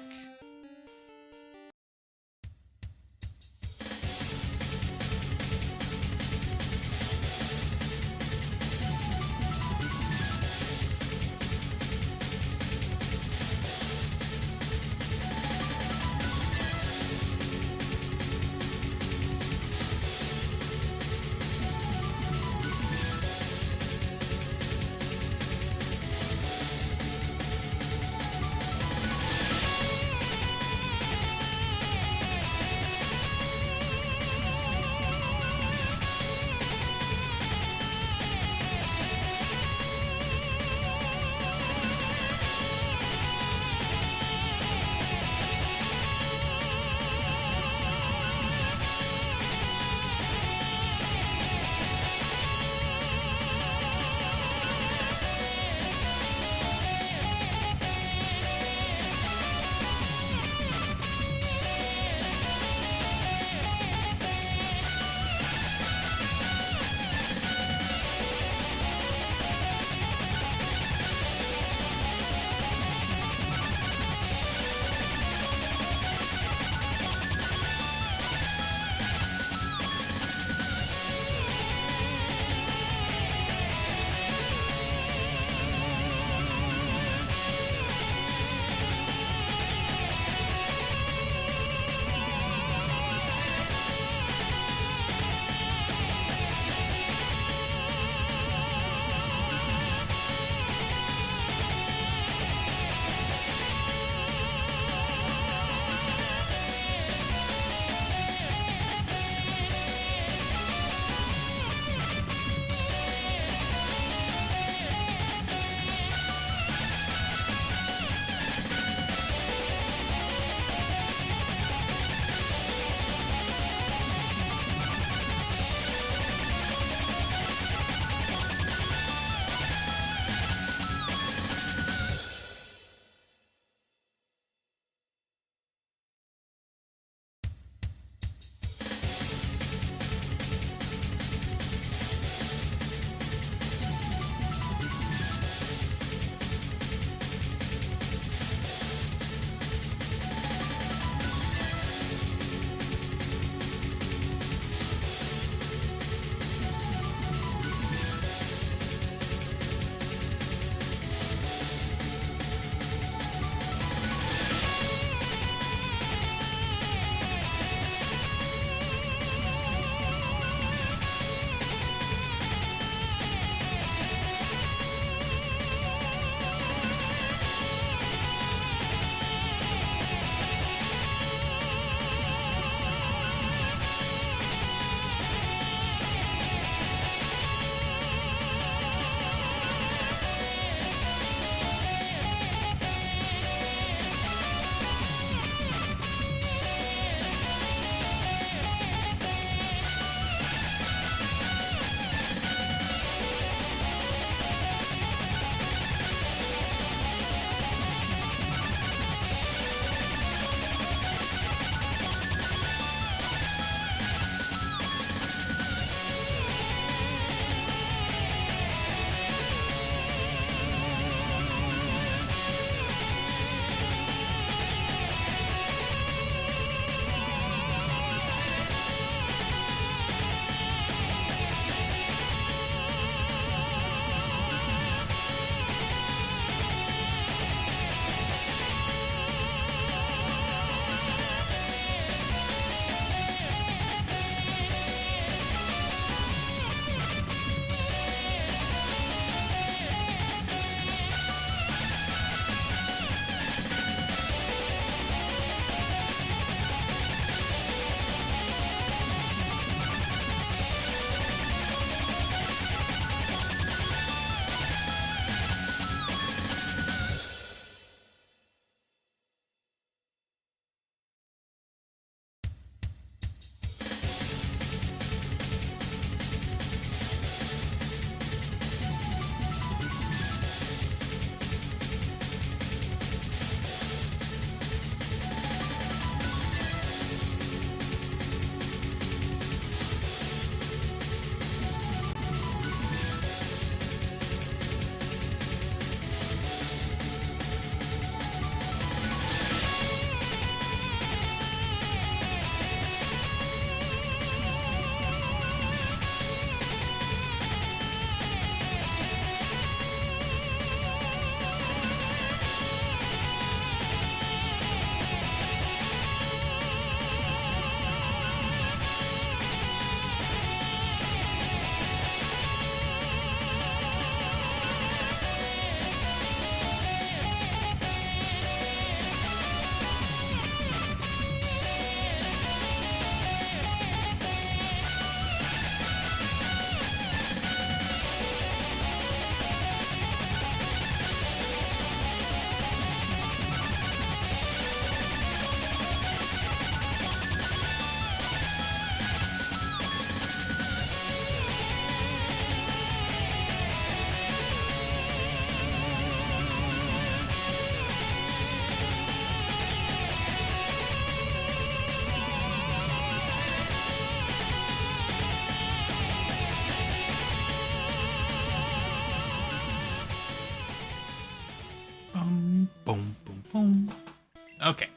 Okay.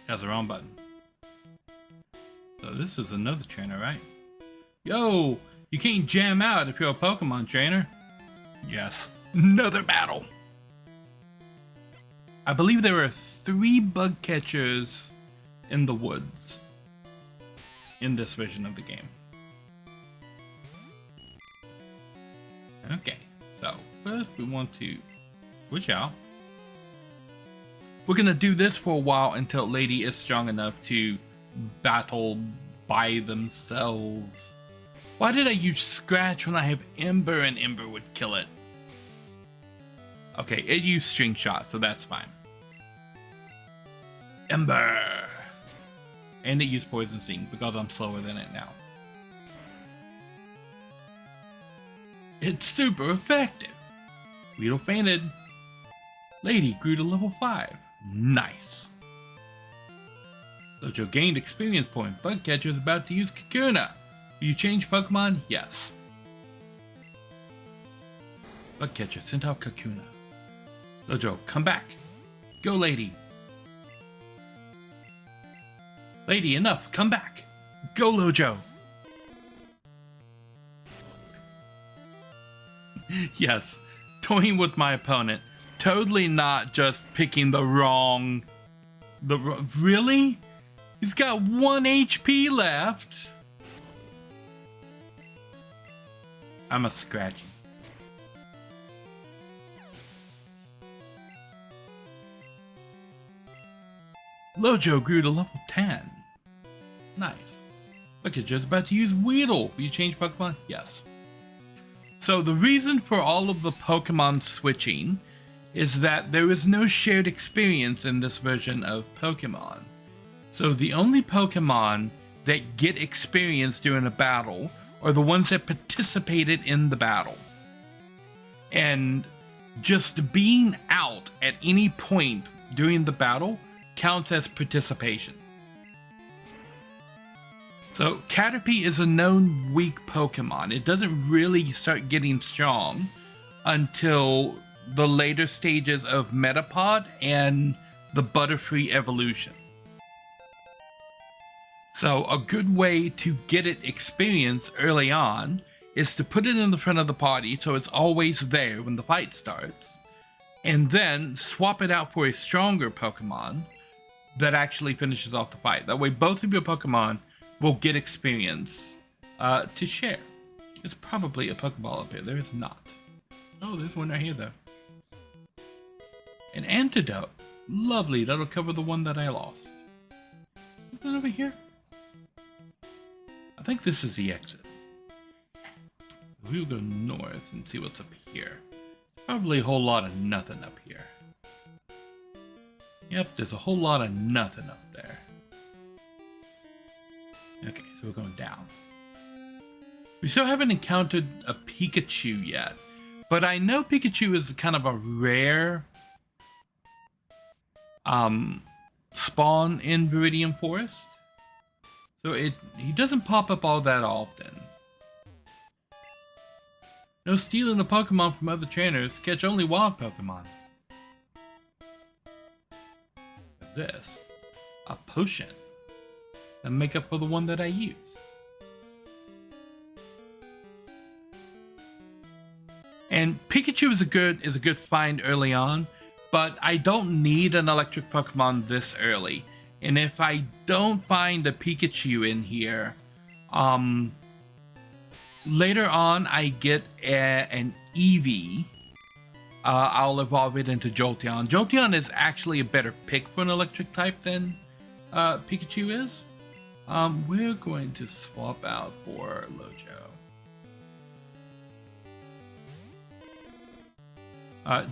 That's the wrong button. So this is another trainer, right? Yo, you can't jam out if you're a Pokemon trainer. Yes, another battle. I believe there are 3 bug catchers in the woods in this version of the game. Okay, so first we want to switch out. We're gonna do this for a while until Lady is strong enough to battle by themselves. Why did I use Scratch when I have Ember and Ember would kill it? Okay, it used String Shot, so that's fine. Ember! And it used Poison Sting because I'm slower than it now. It's super effective. Weedle fainted. Lady grew to level 5. Nice. Lojo gained experience point. Bugcatcher is about to use Kakuna. Will you change Pokemon? Yes. Bugcatcher sent out Kakuna. Lojo, come back. Go, Lady. Lady, enough. Come back. Go, Lojo. Yes, toying with my opponent. Totally not just picking the wrong... Really? He's got 1 HP left. I'm a scratchy. Lojo grew to level 10. Nice. Look, it's just about to use Weedle. Will you change Pokemon? Yes. So the reason for all of the Pokemon switching is that there is no shared experience in this version of Pokemon. So the only Pokemon that get experience during a battle are the ones that participated in the battle. And just being out at any point during the battle counts as participation. So Caterpie is a known weak Pokemon. It doesn't really start getting strong until the later stages of Metapod and the Butterfree evolution. So a good way to get it experience early on is to put it in the front of the party so it's always there when the fight starts, and then swap it out for a stronger Pokemon that actually finishes off the fight. That way both of your Pokemon will get experience to share. There's probably a Pokeball up here. There is not. Oh, there's one right here though. An antidote. Lovely. That'll cover the one that I lost. Something over here? I think this is the exit. We'll go north and see what's up here. Probably a whole lot of nothing up here. Yep, there's a whole lot of nothing up there. Okay, so we're going down. We still haven't encountered a Pikachu yet, but I know Pikachu is kind of a rare spawn in Viridian Forest. So he doesn't pop up all that often. No stealing a Pokemon from other trainers. Catch only wild Pokemon. This. A potion. And make up for the one that I use. And Pikachu is a good find early on, but I don't need an electric Pokemon this early. And if I don't find a Pikachu in here, later on I get an Eevee. I'll evolve it into Jolteon. Jolteon is actually a better pick for an electric type than Pikachu is. We're going to swap out for Lojo.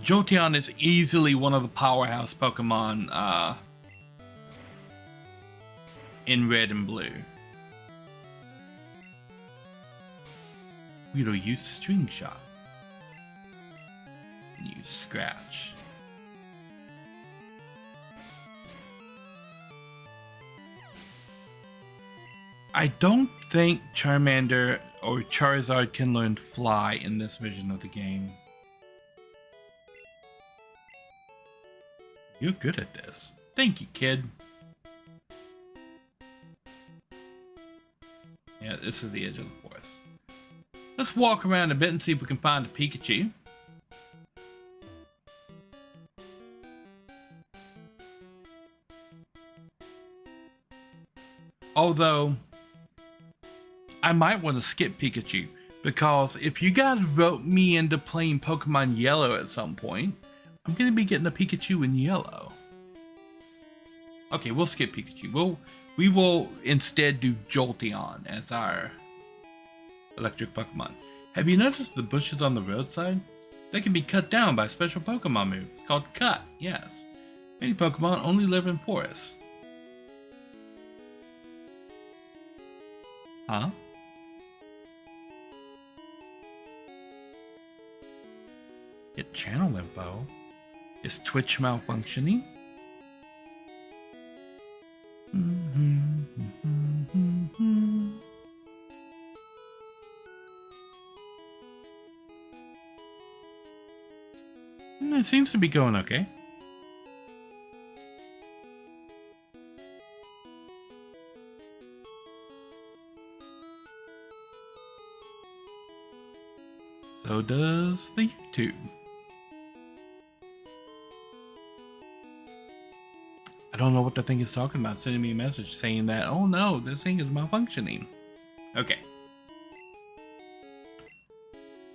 Jolteon is easily one of the powerhouse Pokemon in red and blue. We'll use String Shot. And use Scratch. I don't think Charmander or Charizard can learn Fly in this version of the game. You're good at this. Thank you, kid. Yeah, this is the edge of the forest. Let's walk around a bit and see if we can find a Pikachu. Although, I might want to skip Pikachu, because if you guys vote me into playing Pokemon Yellow at some point, I'm going to be getting a Pikachu in Yellow. Okay, we'll skip Pikachu. We will instead do Jolteon as our electric Pokemon. Have you noticed the bushes on the roadside? They can be cut down by a special Pokemon move. It's called Cut, yes. Many Pokemon only live in forests. Huh? Get channel info. Is Twitch malfunctioning? It seems to be going okay. So does the YouTube. I don't know what the thing is talking about, sending me a message saying that, oh no, this thing is malfunctioning. Okay.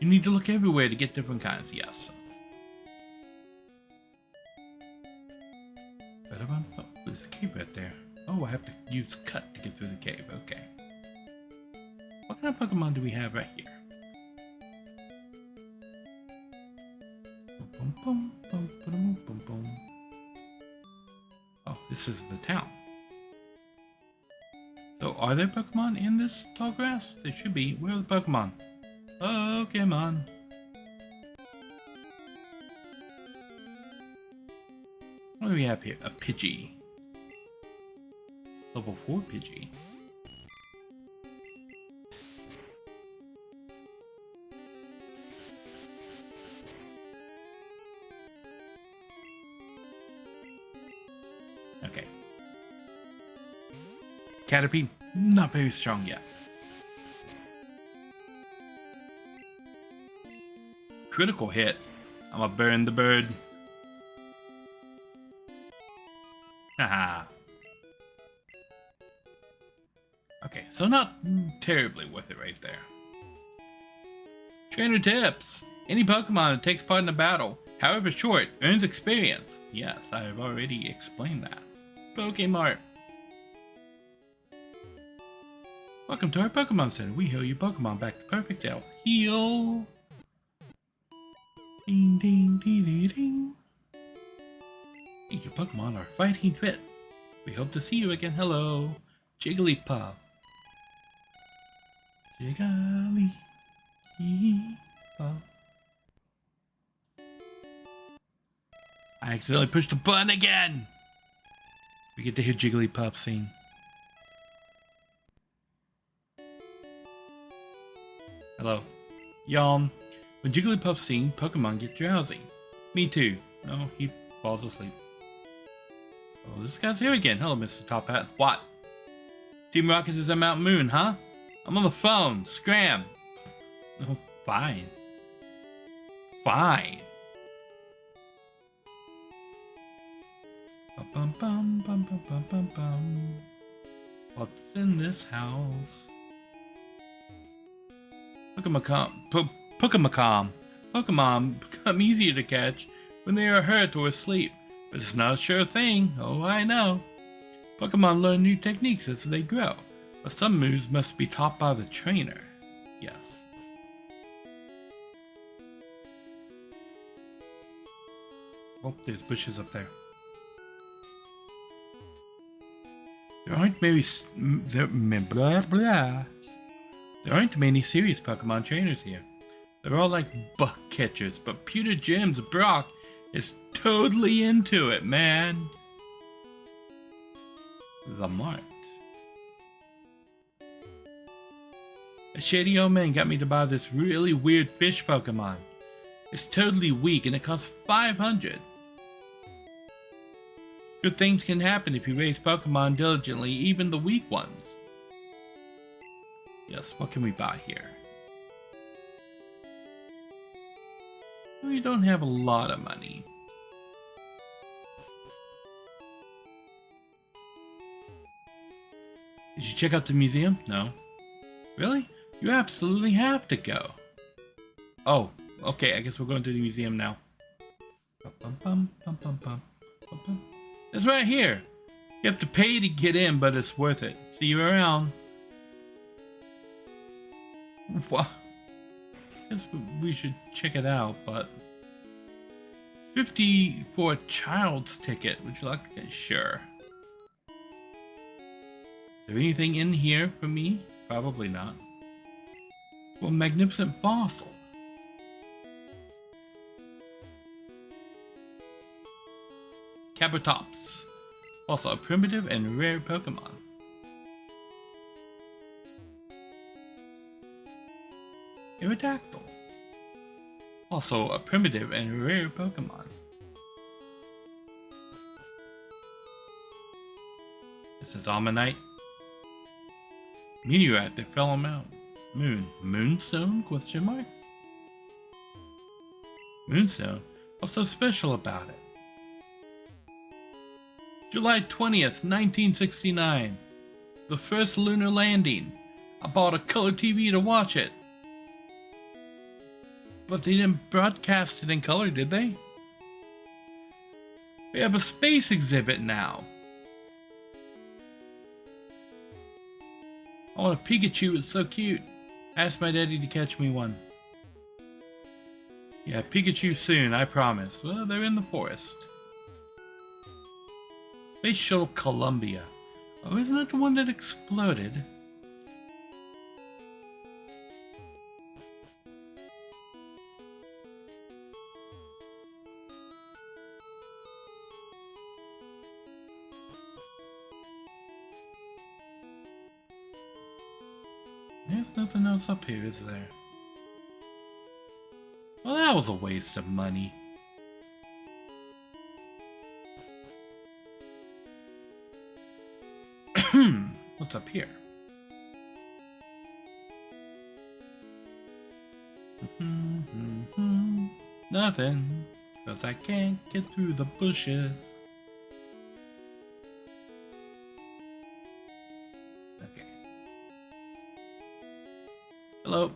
You need to look everywhere to get different kinds, yes. Oh, there's a cave right there. Oh, I have to use Cut to get through the cave, okay. What kind of Pokemon do we have right here? Boom, boom, boom, boom, boom, boom. Oh, this is the town. So, are there Pokemon in this tall grass? There should be. Where are the Pokemon? Pokemon. What do we have here? A Pidgey. Level 4 Pidgey. Okay. Caterpie, not very strong yet. Critical hit. I'm gonna burn the bird. Haha. Okay, so not terribly worth it right there. Trainer tips. Any Pokemon that takes part in a battle, however short, earns experience. Yes, I have already explained that. Pokemart. Welcome to our Pokemon Center. We heal your Pokemon back to perfect health. Heal. Ding ding ding ding ding. Hey, your Pokemon are fighting fit. We hope to see you again. Hello, Jigglypuff. Jigglypuff. I accidentally pushed the button again. We get to hear Jigglypuff sing. Hello. Yawn. When Jigglypuff sings, Pokemon get drowsy. Me too. No, he falls asleep. Oh, this guy's here again. Hello, Mr. Top Hat. What? Team Rocket is at Mount Moon, huh? I'm on the phone. Scram. Oh, fine. Fine. Bum, bum, bum, bum, bum, bum, bum. What's in this house? Pokemon become easier to catch when they are hurt or asleep, but it's not a sure thing. Oh, I know. Pokemon learn new techniques as they grow, but some moves must be taught by the trainer. Yes. Oh, there's bushes up there. There aren't many serious Pokemon trainers here. They're all like buck catchers, but Pewter Jim's Brock is totally into it, man. The Mart. A shady old man got me to buy this really weird fish Pokemon. It's totally weak and it costs 500. Good things can happen if you raise Pokemon diligently, even the weak ones. Yes, what can we buy here? We don't have a lot of money. Did you check out the museum? No. Really? You absolutely have to go. Oh, okay, I guess we're going to the museum now. It's right here. You have to pay to get in, but it's worth it. See you around. What? I guess we should check it out, but 50 for a child's ticket. Would you like it? Sure. Is there anything in here for me? Probably not. Well, magnificent fossil. Cabritops. Also a primitive and rare Pokemon. Aerodactyl. Also a primitive and rare Pokemon. This is Ammonite. Meteorite that fell on Mount Moon. Moonstone? Question mark? Moonstone? What's so special about it? July 20th, 1969. The first lunar landing. I bought a color TV to watch it. But they didn't broadcast it in color, did they? We have a space exhibit now. I want a Pikachu, it's so cute. Ask my daddy to catch me one. Yeah, Pikachu soon, I promise. Well, they're in the forest. Space Shuttle Columbia. Oh, isn't that the one that exploded? There's nothing else up here, is there? Well, that was a waste of money. What's up here? Nothing, because I can't get through the bushes. Okay. Hello.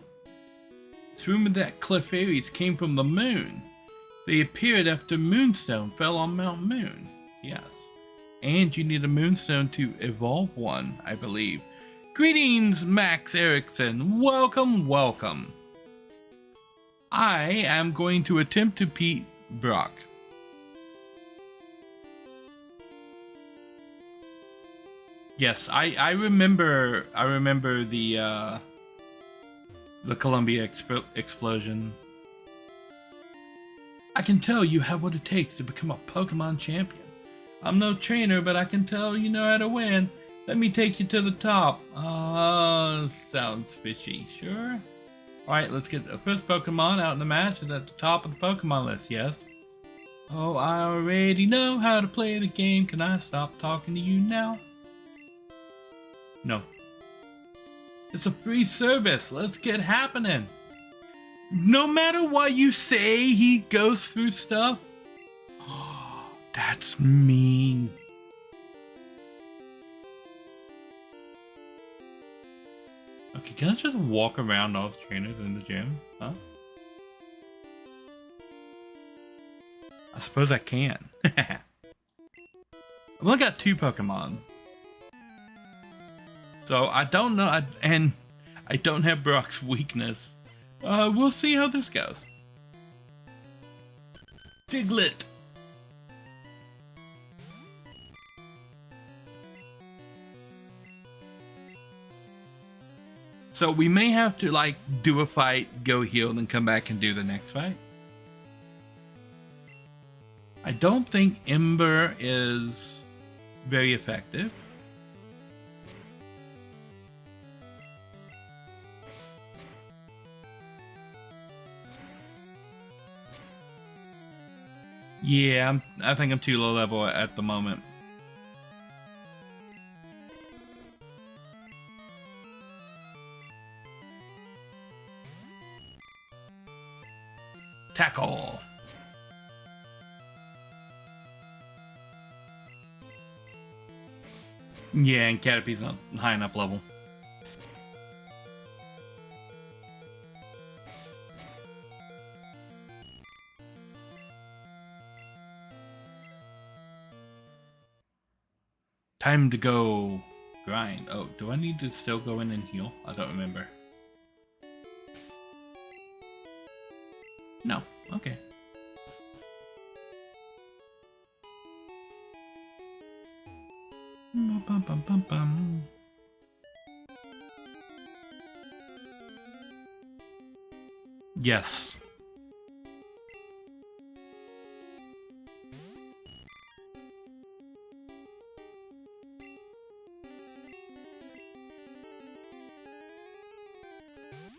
It's rumored that Clefairies came from the moon. They appeared after Moonstone fell on Mount Moon. Yes. And you need a Moonstone to evolve one, I believe. Greetings, Max Erickson. Welcome, welcome. I am going to attempt to beat Brock. Yes, I remember the Columbia explosion. I can tell you have what it takes to become a Pokemon champion. I'm no trainer, but I can tell you know how to win. Let me take you to the top. Sounds fishy. Sure? Alright, let's get the first Pokemon out in the match. It's at the top of the Pokemon list, yes? Oh, I already know how to play the game. Can I stop talking to you now? No. It's a free service. Let's get happening. No matter what you say, he goes through stuff. That's mean. Okay, can I just walk around all the trainers in the gym? Huh? I suppose I can. I've only got 2 Pokemon. So I don't know, and I don't have Brock's weakness. We'll see how this goes. Diglett. So we may have to like do a fight, go heal, then come back and do the next fight. I don't think Ember is very effective. Yeah, I think I'm too low level at the moment. Tackle. Yeah, and Caterpie's not high enough level. Time to go grind. Oh, do I need to still go in and heal? I don't remember. No. Okay. Bum, bum, bum, bum. Yes.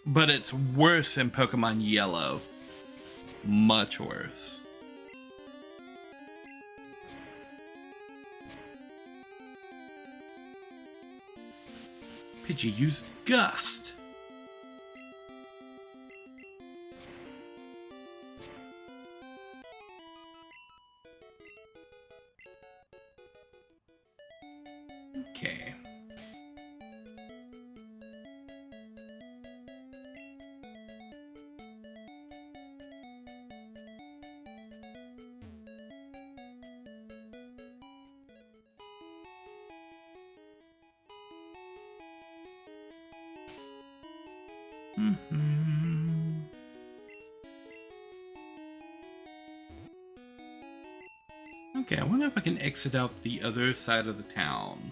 But it's worse in Pokemon Yellow. Much worse. Pidgey used Gust. Okay. Okay, I wonder if I can exit out the other side of the town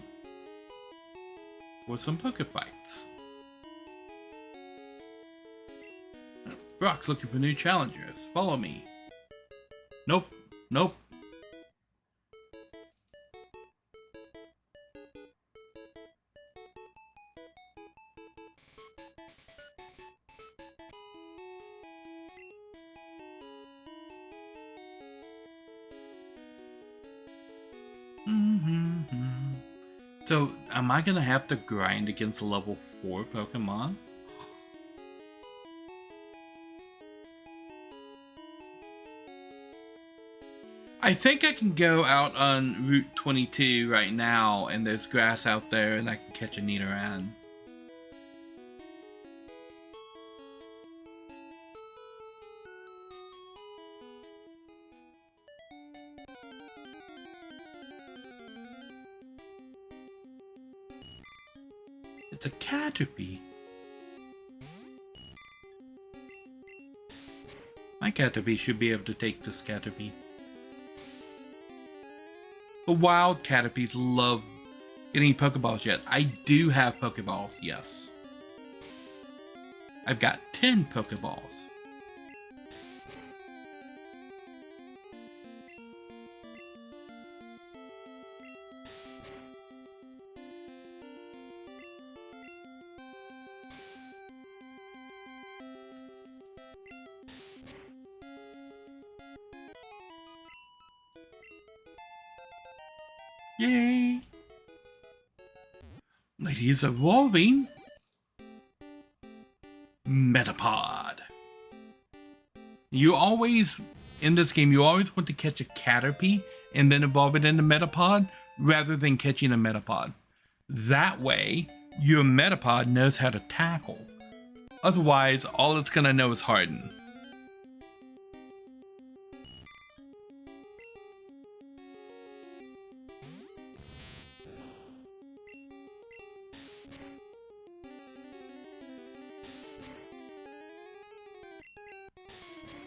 for some Poké fights. Brock's looking for new challengers. Follow me. Nope. Nope. So, am I gonna have to grind against level 4 Pokemon? I think I can go out on Route 22 right now, and there's grass out there, and I can catch a Nidoran. It's a Caterpie. My Caterpie should be able to take this Caterpie. The wild Caterpies love getting Pokeballs yet. I do have Pokeballs, yes. I've got 10 Pokeballs. Yay! Lady is evolving. Metapod. You always, in this game, you always want to catch a Caterpie and then evolve it into Metapod rather than catching a Metapod. That way, your Metapod knows how to tackle. Otherwise, all it's gonna know is Harden.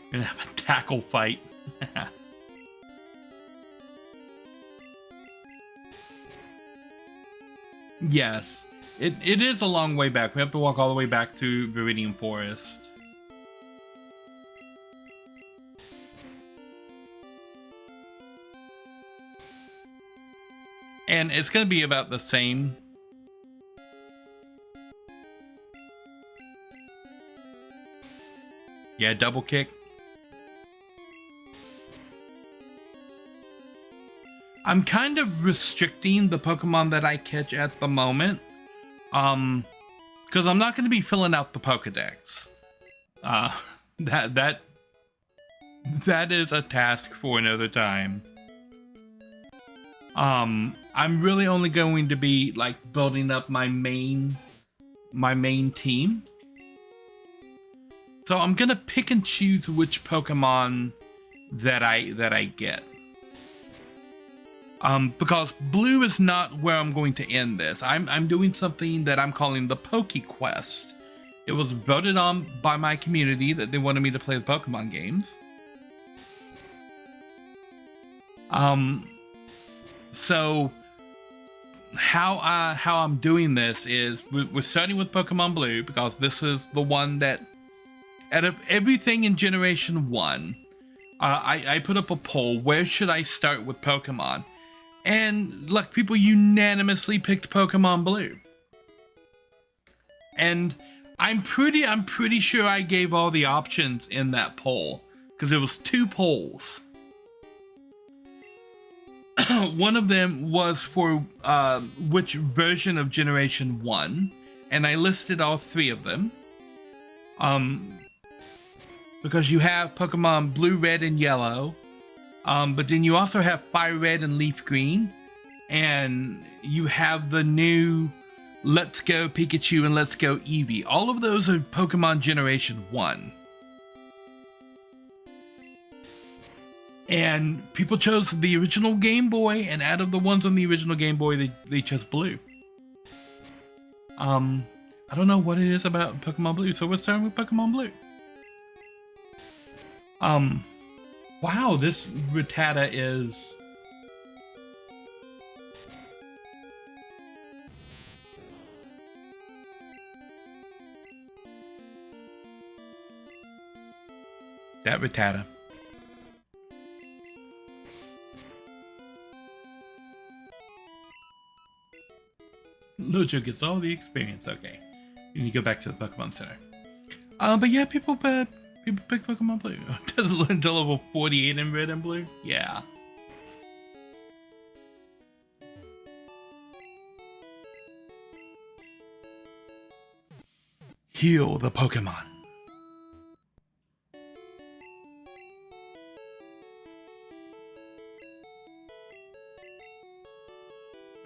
Gonna have a tackle fight. Yes, it is a long way back. We have to walk all the way back to Viridian Forest. And it's gonna be about the same. Yeah, double kick. I'm kind of restricting the Pokemon that I catch at the moment. Because I'm not going to be filling out the Pokedex. That that is a task for another time. I'm really only going to be like building up my main team. So I'm gonna pick and choose which Pokemon that I get. Because blue is not where I'm going to end this. I'm doing something that I'm calling the PokéQuest. It was voted on by my community that they wanted me to play the Pokemon games. So how I'm doing this is we're starting with Pokemon Blue because this is the one that, out of everything in Generation 1, I put up a poll, where should I start with Pokemon? And look, people unanimously picked Pokemon Blue. And I'm pretty sure I gave all the options in that poll, because it was 2 polls. One of them was for which version of Generation 1, and I listed all 3 of them. Because you have Pokemon Blue, Red, and Yellow, but then you also have Fire Red and Leaf Green, and you have the new Let's Go Pikachu and Let's Go Eevee. All of those are Pokemon Generation 1. And people chose the original Game Boy, and out of the ones on the original Game Boy, they chose Blue. I don't know what it is about Pokemon Blue, so we're starting with Pokemon Blue. Wow, this Rattata is... that Rattata. Lujo gets all the experience, okay. You need to go back to the Pokemon Center. But yeah, people pick Pokemon Blue. Does it until level 48 in Red and Blue? Yeah. Heal the Pokemon.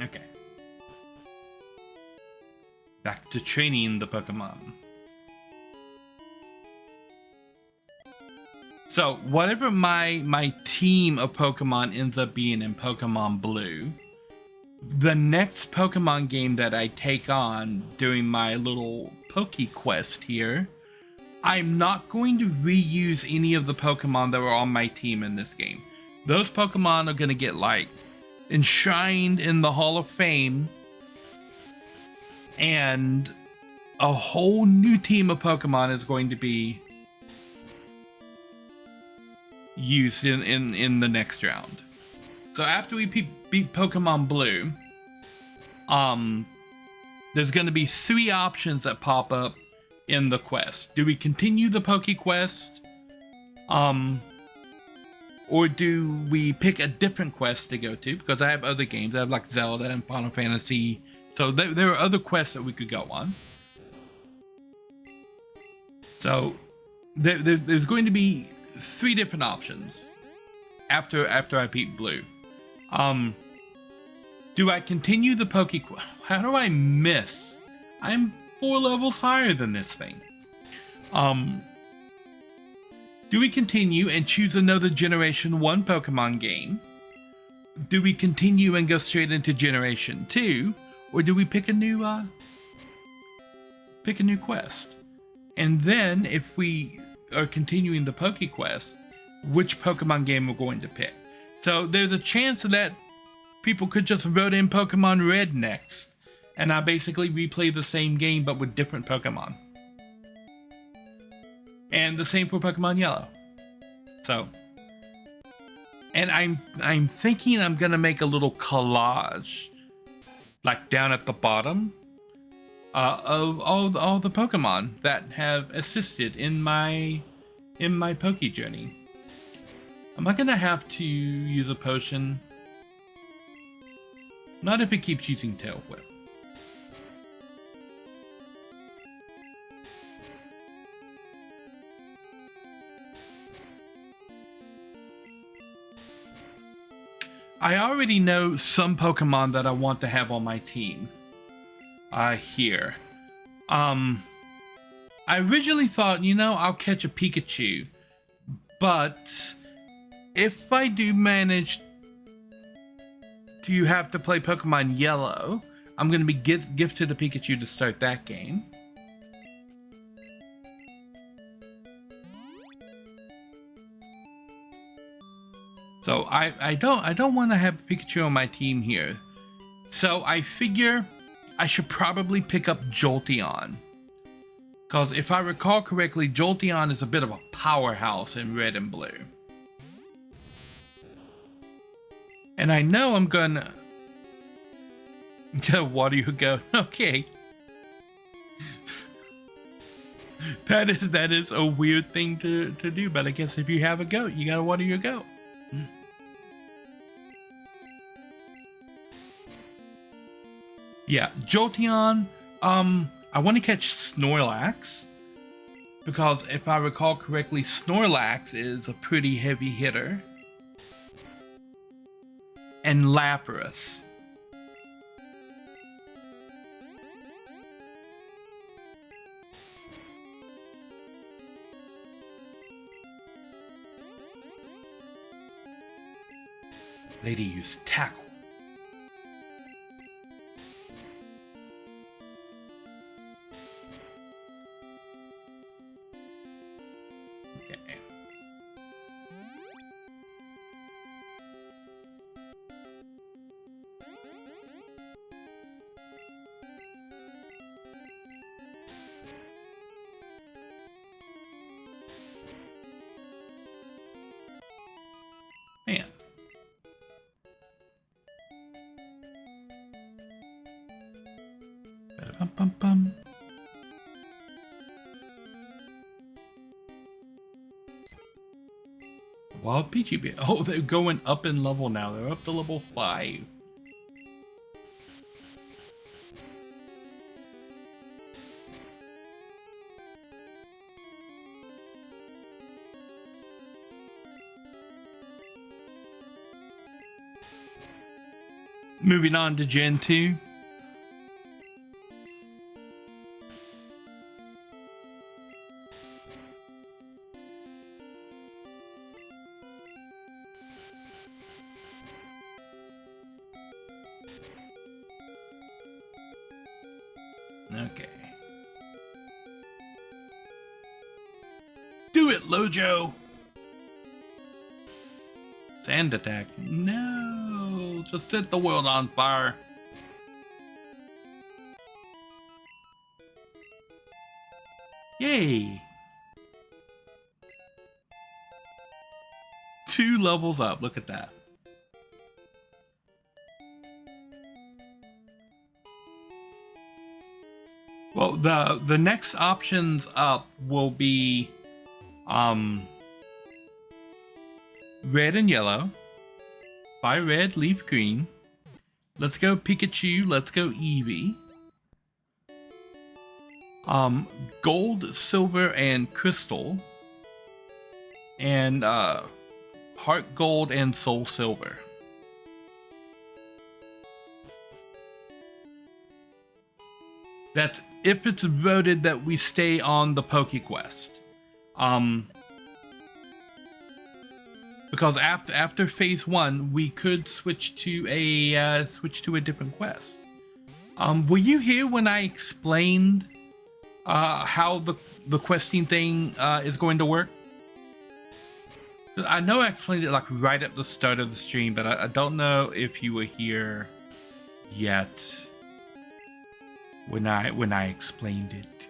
Okay. Back to training the Pokemon. So, whatever my team of Pokemon ends up being in Pokemon Blue, the next Pokemon game that I take on during my little PokéQuest here, I'm not going to reuse any of the Pokemon that were on my team in this game. Those Pokemon are going to get, like, enshrined in the Hall of Fame, and a whole new team of Pokemon is going to be used in the next round. So after we beat Pokemon Blue, there's going to be 3 options that pop up in the quest. Do we continue the PokéQuest? Or do we pick a different quest to go to? Because I have other games. I have like Zelda and Final Fantasy. So there are other quests that we could go on. So there's going to be 3 different options after I beat Blue. Do I continue the PokéQuest? How do I miss? I'm 4 levels higher than this thing. Do we continue and choose another Generation 1 Pokemon game? Do we continue and go straight into Generation 2? Or do we pick a new quest? And then, if we are continuing the PokéQuest, which Pokemon game we're going to pick. So there's a chance that people could just vote in Pokemon Red next, and I basically replay the same game but with different Pokemon. And the same for Pokemon Yellow. So, and I'm thinking I'm gonna make a little collage, like down at the bottom, of all the Pokemon that have assisted in my Poke journey. Am I gonna have to use a potion? Not if it keeps using Tail Whip. I already know some Pokemon that I want to have on my team. Here. I originally thought, you know, I'll catch a Pikachu. But if I do manage to have to play Pokemon Yellow, I'm going to be gifted a Pikachu to start that game. So I don't want to have Pikachu on my team here. So I figure I should probably pick up Jolteon. Because if I recall correctly, Jolteon is a bit of a powerhouse in Red and Blue. And I know I'm gonna water you go. Okay. That is a weird thing to do, but I guess if you have a goat, you gotta water your goat. Yeah, Jolteon, I want to catch Snorlax, because if I recall correctly, Snorlax is a pretty heavy hitter. And Lapras. Lady used tackle. Okay. Man. Bum. Wild Peachy Bear. Oh, they're going up in level now. They're up to level 5. Moving on to Gen 2. Okay. Do it, Lojo! Sand attack. No! Just set the world on fire. Yay! 2 levels up. Look at that. Well, the next options up will be red and yellow. Fire red, leaf green. Let's go Pikachu, let's go Eevee. Gold, silver, and crystal. And heart gold and soul silver. That's if it's voted that we stay on the PokéQuest. Because after phase 1, we could switch to a different quest. Were you here when I explained how the questing thing is going to work? I know I explained it like right at the start of the stream, but I don't know if you were here yet when I explained it.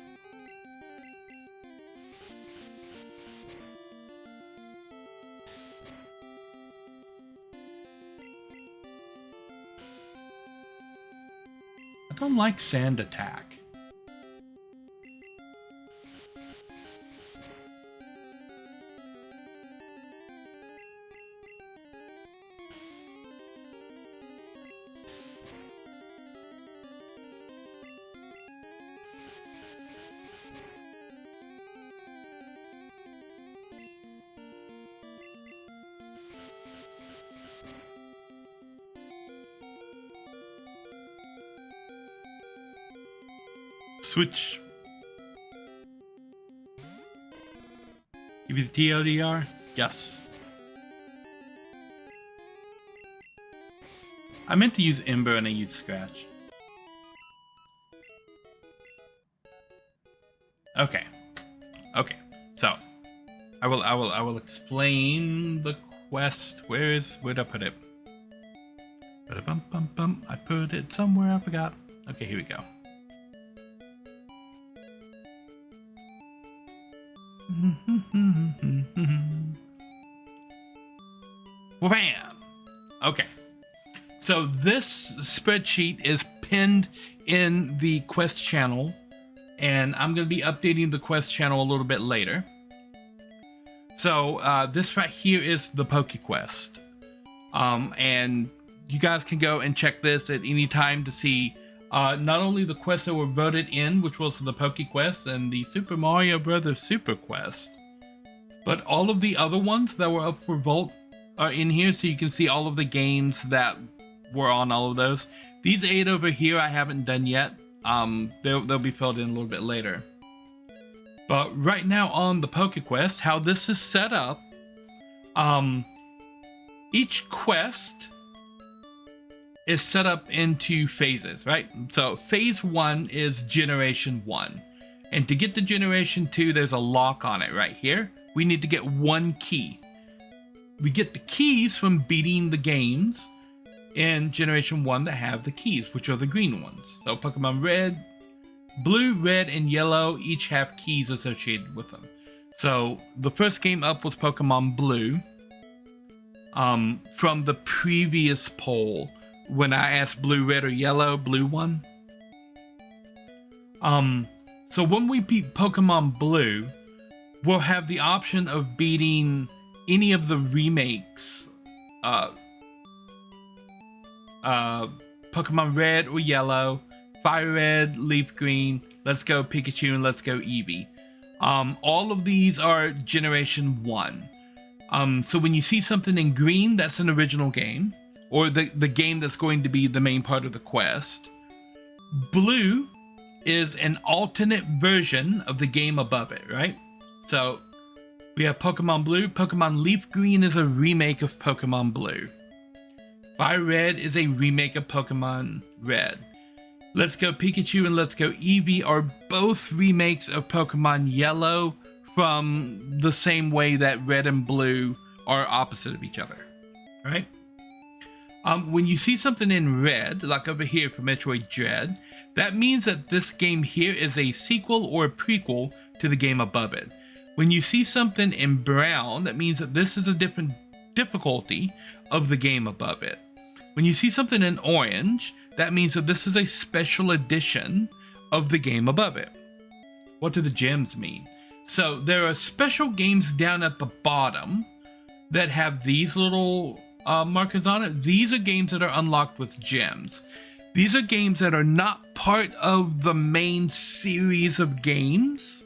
I don't like sand attack. Switch. Give you the TLDR? Yes. I meant to use Ember and I used Scratch. Okay. Okay. So I will explain the quest. Where'd I put it? Ba-da-bum-bum-bum. I put it somewhere, I forgot. Okay, here we go. Bam! Okay. So this spreadsheet is pinned in the quest channel, and I'm going to be updating the quest channel a little bit later. So this right here is the PokéQuest. And you guys can go and check this at any time to see not only the quests that were voted in, which was the PokéQuest and the Super Mario Brothers Super Quest, but all of the other ones that were up for vote are in here, so you can see all of the games that were on all of those. These 8 over here I haven't done yet. They'll be filled in a little bit later. But right now on the PokéQuest, how this is set up, each quest is set up into phases, right? So phase 1 is generation 1. And to get to generation 2, there's a lock on it right here. We need to get 1 key. We get the keys from beating the games in generation 1 that have the keys, which are the green ones. So Pokemon Red, Blue, Red, and Yellow each have keys associated with them. So the first game up was Pokemon Blue. From the previous poll, when I asked Blue, Red, or Yellow, Blue won. So when we beat Pokemon Blue, we'll have the option of beating any of the remakes. Pokemon Red or Yellow, Fire Red, Leaf Green, Let's Go Pikachu, and Let's Go Eevee. All of these are Generation 1. So when you see something in green, that's an original game, or the game that's going to be the main part of the quest. Blue is an alternate version of the game above it, right? So we have Pokemon Blue. Pokemon Leaf Green is a remake of Pokemon Blue. Fire Red is a remake of Pokemon Red. Let's Go Pikachu and Let's Go Eevee are both remakes of Pokemon Yellow from the same way that Red and Blue are opposite of each other, right? When you see something in red, like over here for Metroid Dread, that means that this game here is a sequel or a prequel to the game above it. When you see something in brown, that means that this is a different difficulty of the game above it. When you see something in orange, that means that this is a special edition of the game above it. What do the gems mean? So there are special games down at the bottom that have these little markers on it. These are games that are unlocked with gems. These are games that are not part of the main series of games,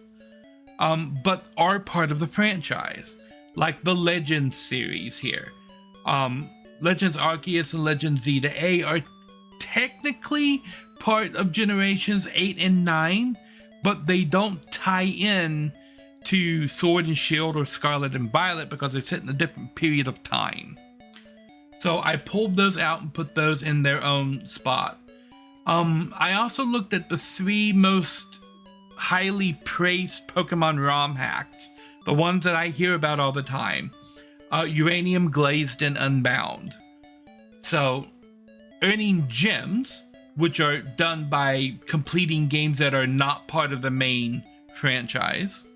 but are part of the franchise, like the Legends series here. Legends Arceus and Legends Zeta A are technically part of Generations 8 and 9, but they don't tie in to Sword and Shield or Scarlet and Violet because they're set in a different period of time. So I pulled those out and put those in their own spot. I also looked at the 3 most highly praised Pokemon ROM hacks, the ones that I hear about all the time. Uranium, Glazed, and Unbound. So earning gems, which are done by completing games that are not part of the main franchise,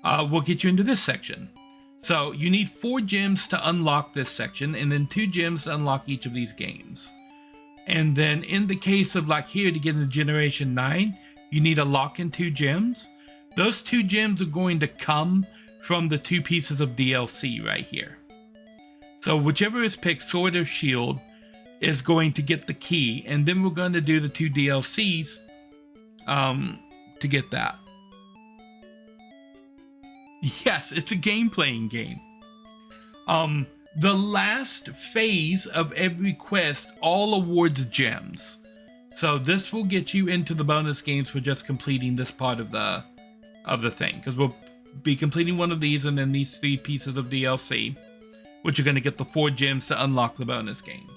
will get you into this section. So you need 4 gems to unlock this section, and then 2 gems to unlock each of these games. And then in the case of like here, to get into Generation 9, you need to lock in 2 gems. Those 2 gems are going to come from the 2 pieces of DLC right here. So whichever is picked, Sword or Shield, is going to get the key, and then we're going to do the 2 DLCs to get that. Yes, it's a game-playing game. The last phase of every quest all awards gems. So this will get you into the bonus games for just completing this part of the thing, because we'll be completing one of these and then these 3 pieces of DLC, which are going to get the 4 gems to unlock the bonus games.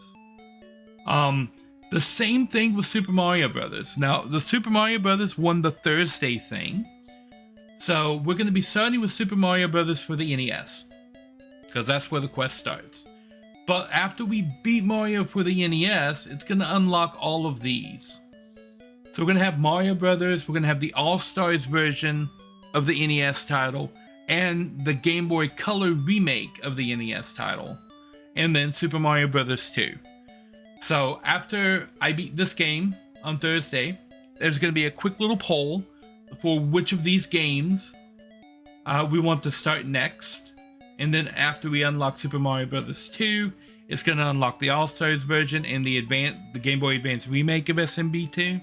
The same thing with Super Mario Brothers. Now, the Super Mario Brothers won the Thursday thing, so we're going to be starting with Super Mario Brothers for the NES, because that's where the quest starts. But after we beat Mario for the NES, it's going to unlock all of these. So we're going to have Mario Brothers, we're going to have the All-Stars version of the NES title, and the Game Boy Color remake of the NES title, and then Super Mario Brothers 2. So after I beat this game on Thursday, there's going to be a quick little poll for which of these games we want to start next. And then after we unlock Super Mario Bros. 2, it's going to unlock the All-Stars version and the Game Boy Advance remake of SMB2.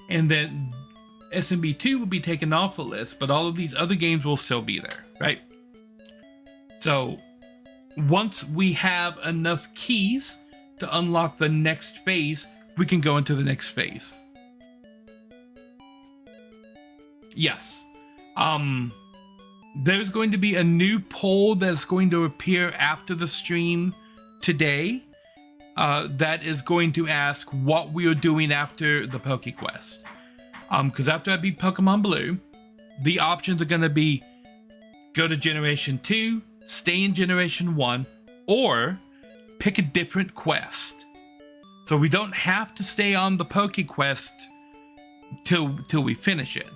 And then SMB2 will be taken off the list, but all of these other games will still be there, right? So once we have enough keys to unlock the next phase, we can go into the next phase. Yes. There's going to be a new poll that's going to appear after the stream today that is going to ask what we are doing after the PokéQuest. Because after I beat Pokemon Blue, the options are going to be go to Generation 2, stay in Generation 1, or pick a different quest. So we don't have to stay on the PokéQuest till we finish it.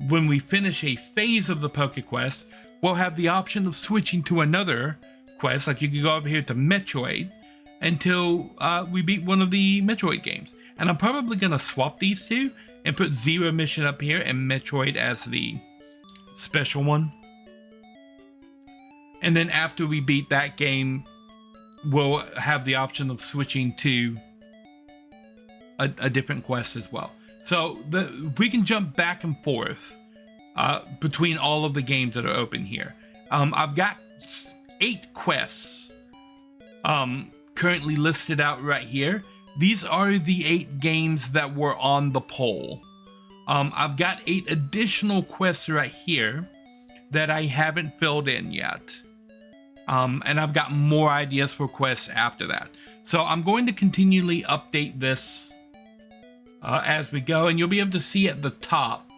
When we finish a phase of the PokéQuest, we'll have the option of switching to another quest, like you can go over here to Metroid, until we beat one of the Metroid games. And I'm probably going to swap these two and put Zero Mission up here and Metroid as the special one. And then after we beat that game, we'll have the option of switching to a different quest as well. So we can jump back and forth between all of the games that are open here. I've got 8 quests currently listed out right here. These are the 8 games that were on the poll. I've got 8 additional quests right here that I haven't filled in yet. And I've got more ideas for quests after that. So I'm going to continually update this as we go, and you'll be able to see at the top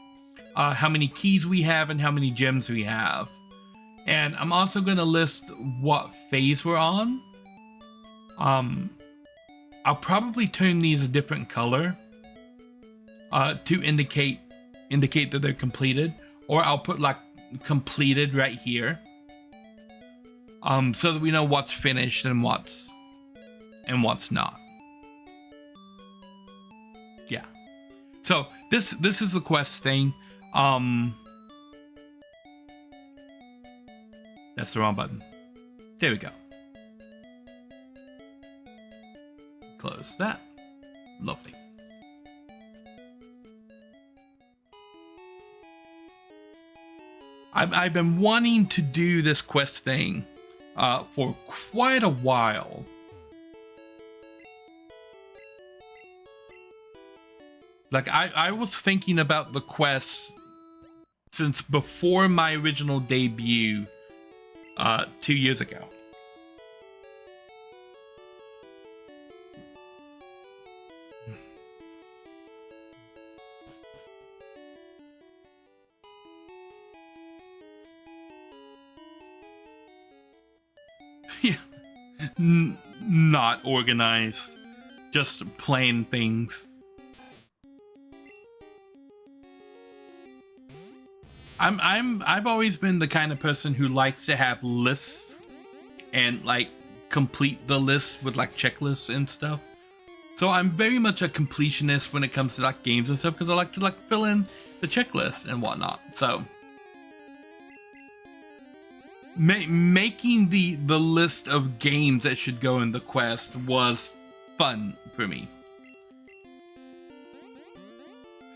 how many keys we have and how many gems we have. And I'm also going to list what phase we're on. I'll probably turn these a different color to indicate that they're completed, or I'll put like completed right here, so that we know what's finished and what's not. Yeah. So this is the quest thing. That's the wrong button. There we go. Close that. Lovely. I've been wanting to do this quest thing for quite a while. Like, I was thinking about the quests since before my original debut 2 years ago. Yeah, not organized, just plain things. I've always been the kind of person who likes to have lists and like complete the list with like checklists and stuff. So I'm very much a completionist when it comes to like games and stuff, because I like to like fill in the checklist and whatnot. So making the list of games that should go in the quest was fun for me.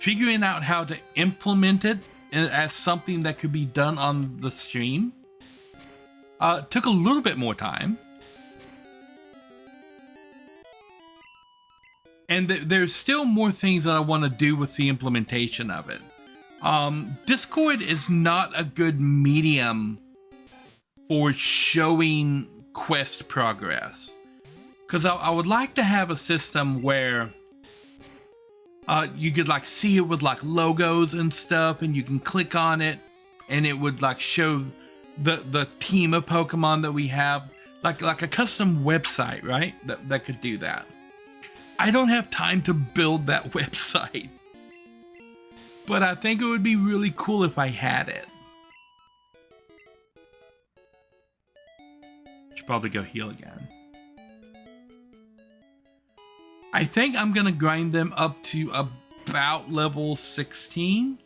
Figuring out how to implement it as something that could be done on the stream took a little bit more time. and there's still more things that I want to do with the implementation of it. Discord is not a good medium for showing quest progress, because I would like to have a system where you could like see it with like logos and stuff, and you can click on it and it would like show the team of Pokemon that we have, like a custom website, right? That could do that. I don't have time to build that website, but I think it would be really cool if I had it. Should probably go heal again. I think I'm gonna grind them up to about level 16.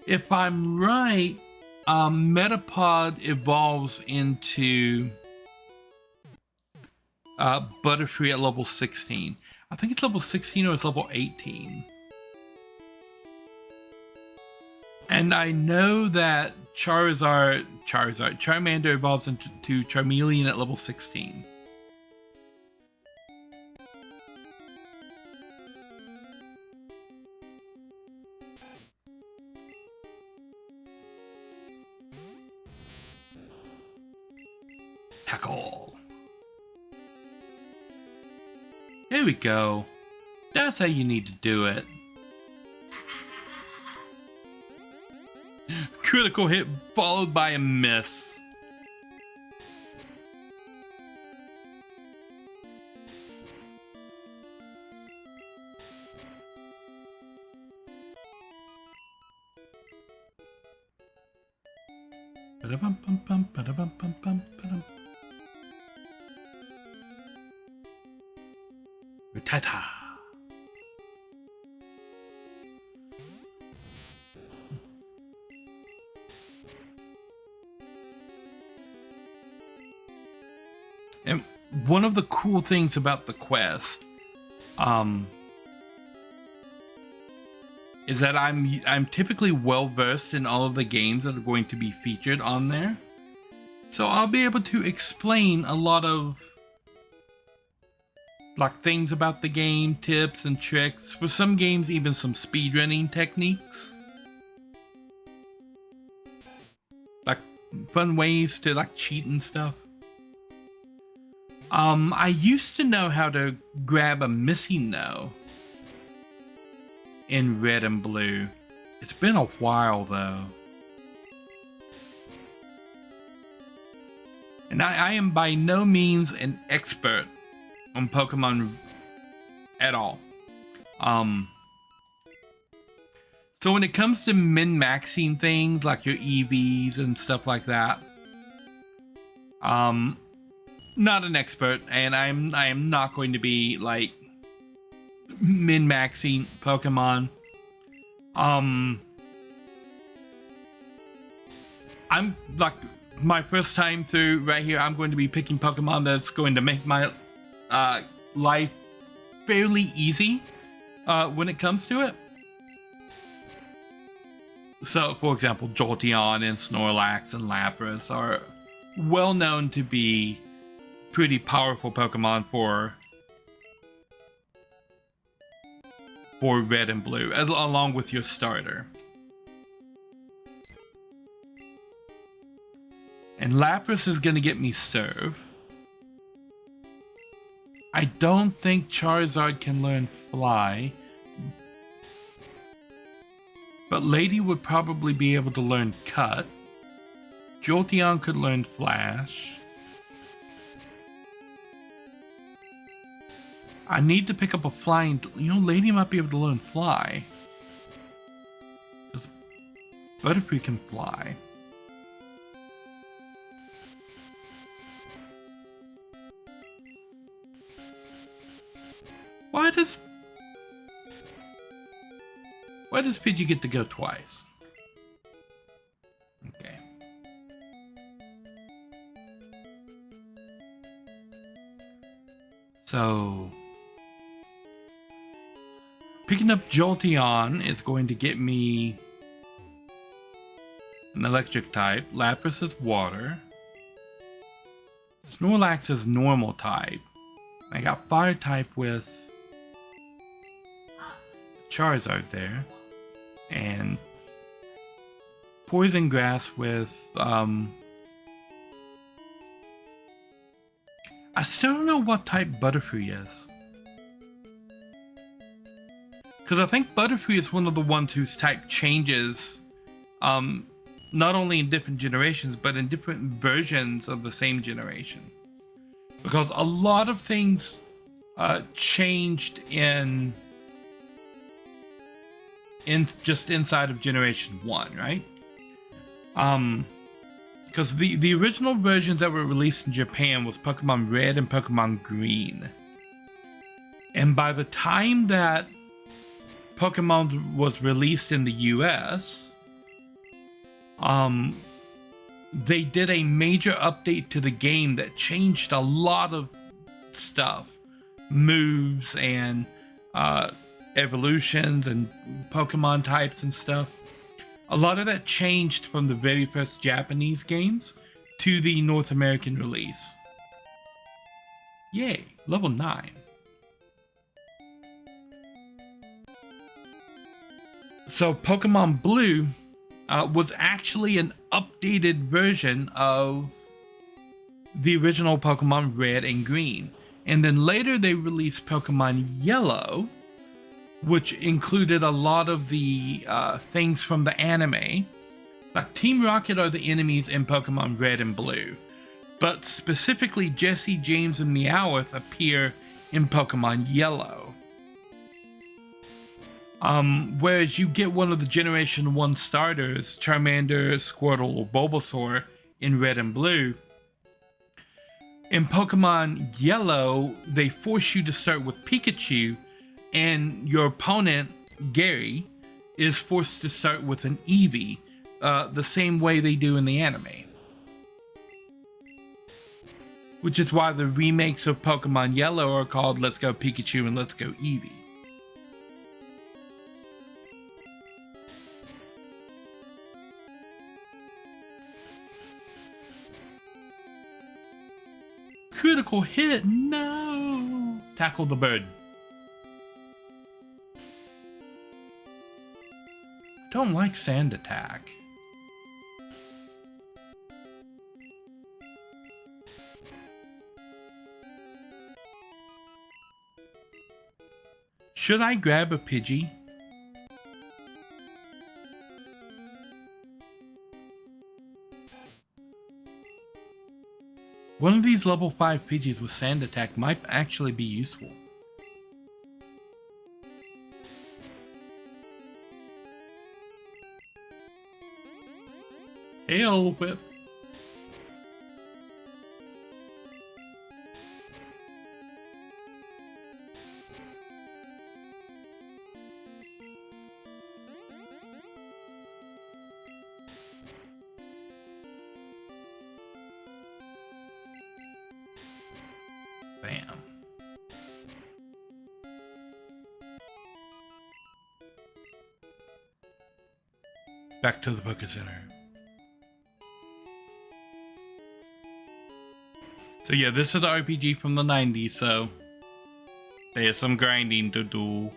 If I'm right, Metapod evolves into Butterfree at level 16. I think it's level 16 or it's level 18. And I know that Charmander evolves into Charmeleon at level 16. Tackle. There we go. That's how you need to do it. Critical hit followed by a miss. Tata. And one of the cool things about the quest, is that I'm typically well versed in all of the games that are going to be featured on there, so I'll be able to explain a lot of like things about the game, tips and tricks. For some games, even some speedrunning techniques, like fun ways to like cheat and stuff. I used to know how to grab a missing no in red and blue. It's been a while though. And I am by no means an expert on Pokemon at all. So when it comes to min-maxing things like your EVs and stuff like that, not an expert, and I am not going to be like min-maxing Pokemon. I'm like my first time through right here, I'm going to be picking Pokemon that's going to make my life fairly easy when it comes to it. So, for example, Jolteon and Snorlax and Lapras are well known to be pretty powerful Pokemon for red and blue, along with your starter. And Lapras is going to get me Serve. I don't think Charizard can learn Fly, but Lady would probably be able to learn Cut. Jolteon could learn Flash. I need to pick up a flying... You know, Lady might be able to learn Fly. Butterfree can fly. Why does Pidgey get to go twice? Okay. So picking up Jolteon is going to get me an electric type. Lapras is water. Snorlax is normal type. I got fire type with Charizard there. And Poison Grass with, I still don't know what type Butterfree is. Because I think Butterfree is one of the ones whose type changes, not only in different generations, but in different versions of the same generation. Because a lot of things changed in just inside of Generation 1, right? Because the original versions that were released in Japan was Pokemon Red and Pokemon Green. And by the time that Pokemon was released in the US, they did a major update to the game that changed a lot of stuff. Moves and evolutions and Pokemon types and stuff. A lot of that changed from the very first Japanese games to the North American release. Yay, level 9. So Pokemon Blue was actually an updated version of the original Pokemon Red and Green. And then later they released Pokemon Yellow, which included a lot of the things from the anime. Like Team Rocket are the enemies in Pokemon Red and Blue, but specifically Jesse, James, and Meowth appear in Pokemon Yellow. Whereas you get one of the Generation 1 starters, Charmander, Squirtle, or Bulbasaur in Red and Blue. In Pokemon Yellow, they force you to start with Pikachu, and your opponent, Gary, is forced to start with an Eevee, the same way they do in the anime. Which is why the remakes of Pokemon Yellow are called Let's Go Pikachu and Let's Go Eevee. Critical hit, no! Tackle the bird. Don't like sand attack. Should I grab a Pidgey? One of these level 5 Pidgeys with sand attack might actually be useful. Hail Whip. Bam. Back to the Poké Center. So yeah, this is an RPG from the 90s, so there's some grinding to do.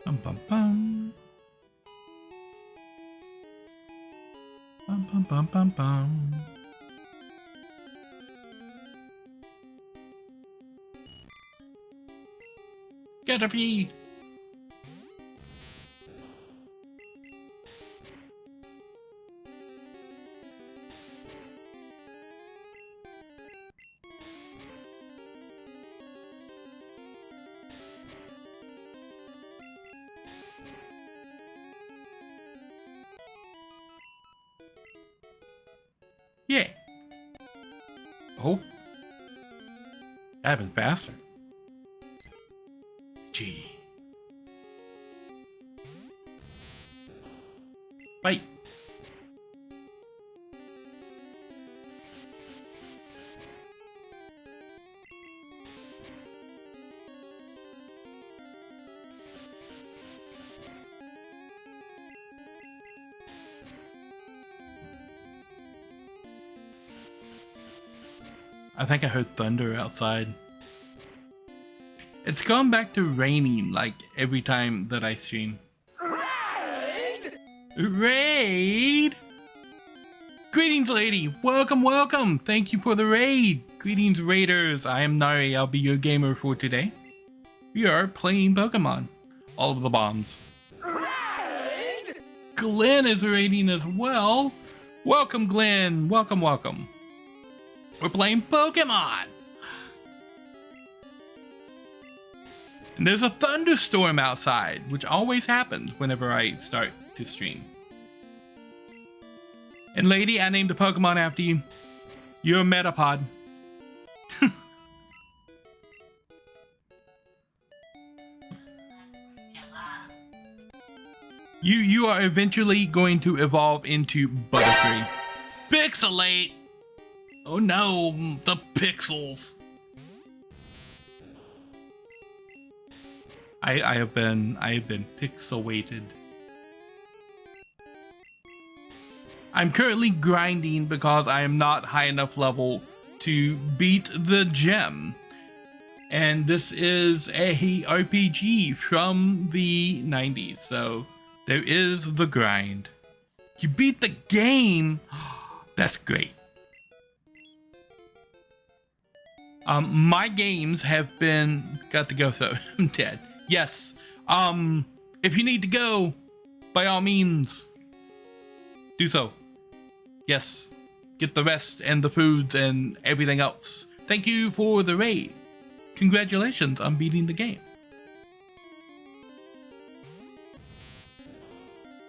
Bum bum bum. Bum bum bum bum bum. Caterpie! Yeah. Oh. That happened faster. Gee. Bye. I think I heard thunder outside. It's gone back to raining like every time that I stream. Raid! Greetings, lady. Welcome, welcome. Thank you for the raid. Greetings, raiders. I am Nari. I'll be your gamer for today. We are playing Pokemon. All of the bombs. Raid! Glenn is raiding as well. Welcome, Glenn. Welcome, welcome. We're playing Pokemon. And there's a thunderstorm outside, which always happens whenever I start to stream. And lady, I named the Pokemon after you. You're a Metapod. You are eventually going to evolve into Butterfree. Pixelate! Oh no, the pixels. I have been pixelated. I'm currently grinding because I am not high enough level to beat the gem. And this is a RPG from the 90s, so there is the grind. You beat the game. That's great. My games have been got to go, so I'm dead. Yes. If you need to go, by all means, do so. Yes. Get the rest and the foods and everything else. Thank you for the raid. Congratulations on beating the game.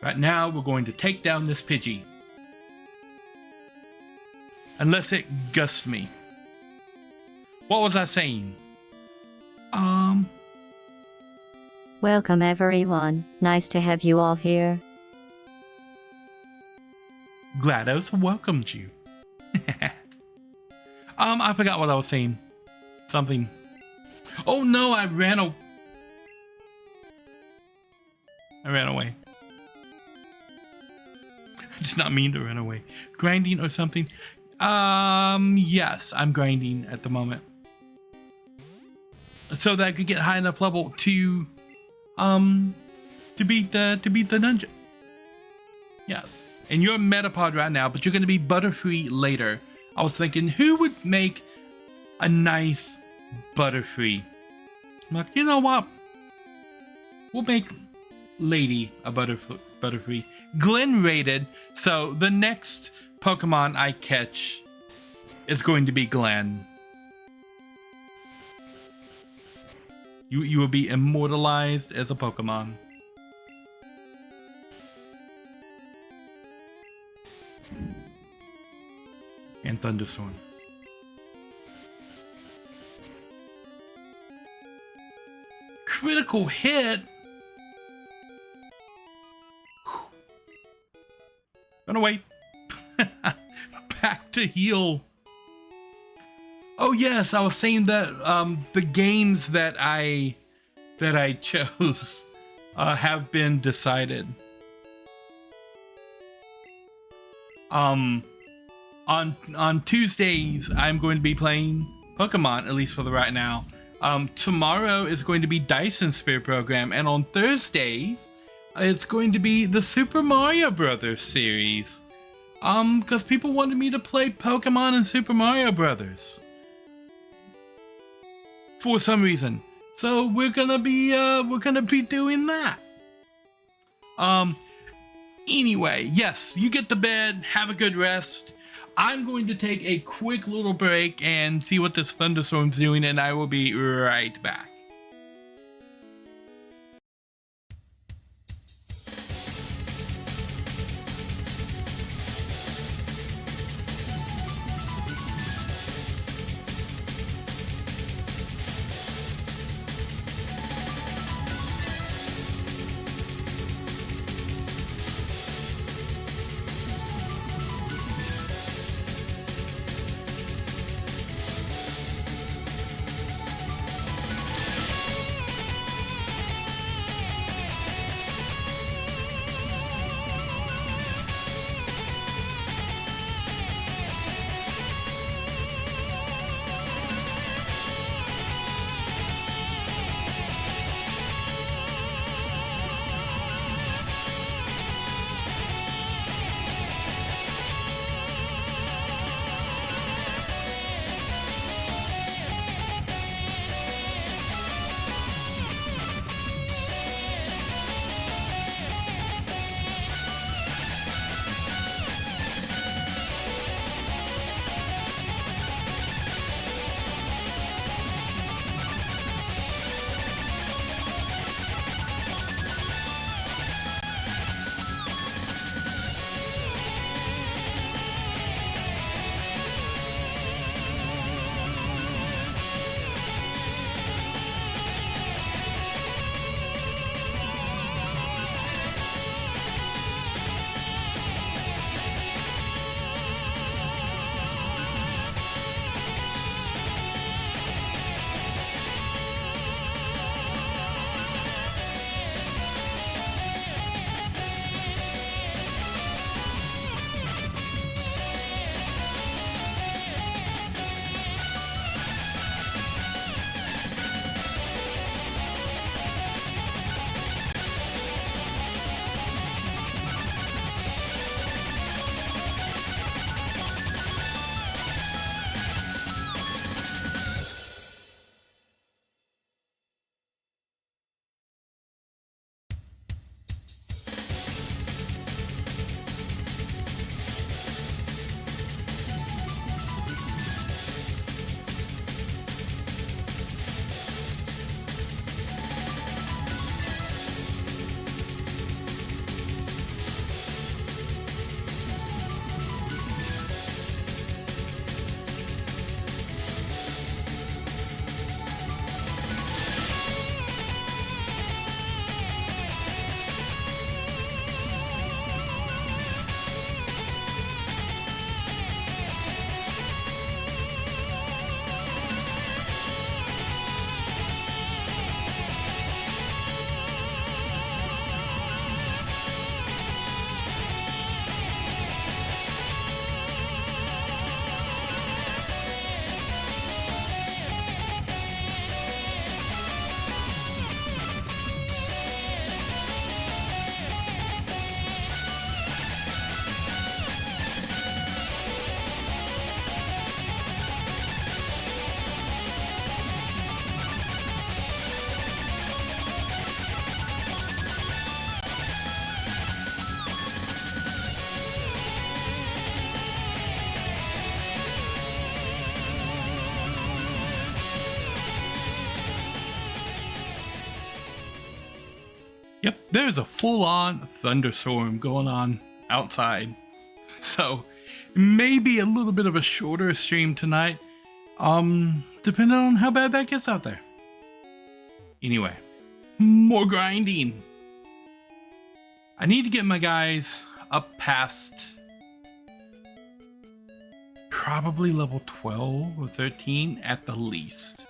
Right now, we're going to take down this Pidgey. Unless it gusts me. What was I saying? Welcome everyone. Nice to have you all here. GLaDOS welcomed you. I forgot what I was saying. Something. Oh no, I ran away. I did not mean to run away. Grinding or something. Yes, I'm grinding at the moment. So that I could get high enough level to beat the dungeon. Yes. And you're a Metapod right now, but you're gonna be Butterfree later. I was thinking, who would make a nice Butterfree? I'm like, you know what? We'll make Lady a Butterfree. Glenn rated, so the next Pokemon I catch is going to be Glenn. You will be immortalized as a Pokemon. And Thunderstorm. Critical hit? Run away. Back to heal. Oh yes, I was saying that the games that I chose have been decided. On Tuesdays, I'm going to be playing Pokemon, at least for the right now. Tomorrow is going to be Dyson Sphere Program, and on Thursdays, it's going to be the Super Mario Brothers series. Because people wanted me to play Pokemon and Super Mario Brothers. For some reason. So we're gonna be doing that. Anyway, yes, you get to bed, have a good rest. I'm going to take a quick little break and see what this thunderstorm's doing, and I will be right back. there's a full-on thunderstorm going on outside. So maybe a little bit of a shorter stream tonight. Depending on how bad that gets out there. Anyway, more grinding. I need to get my guys up past probably level 12 or 13 at the least.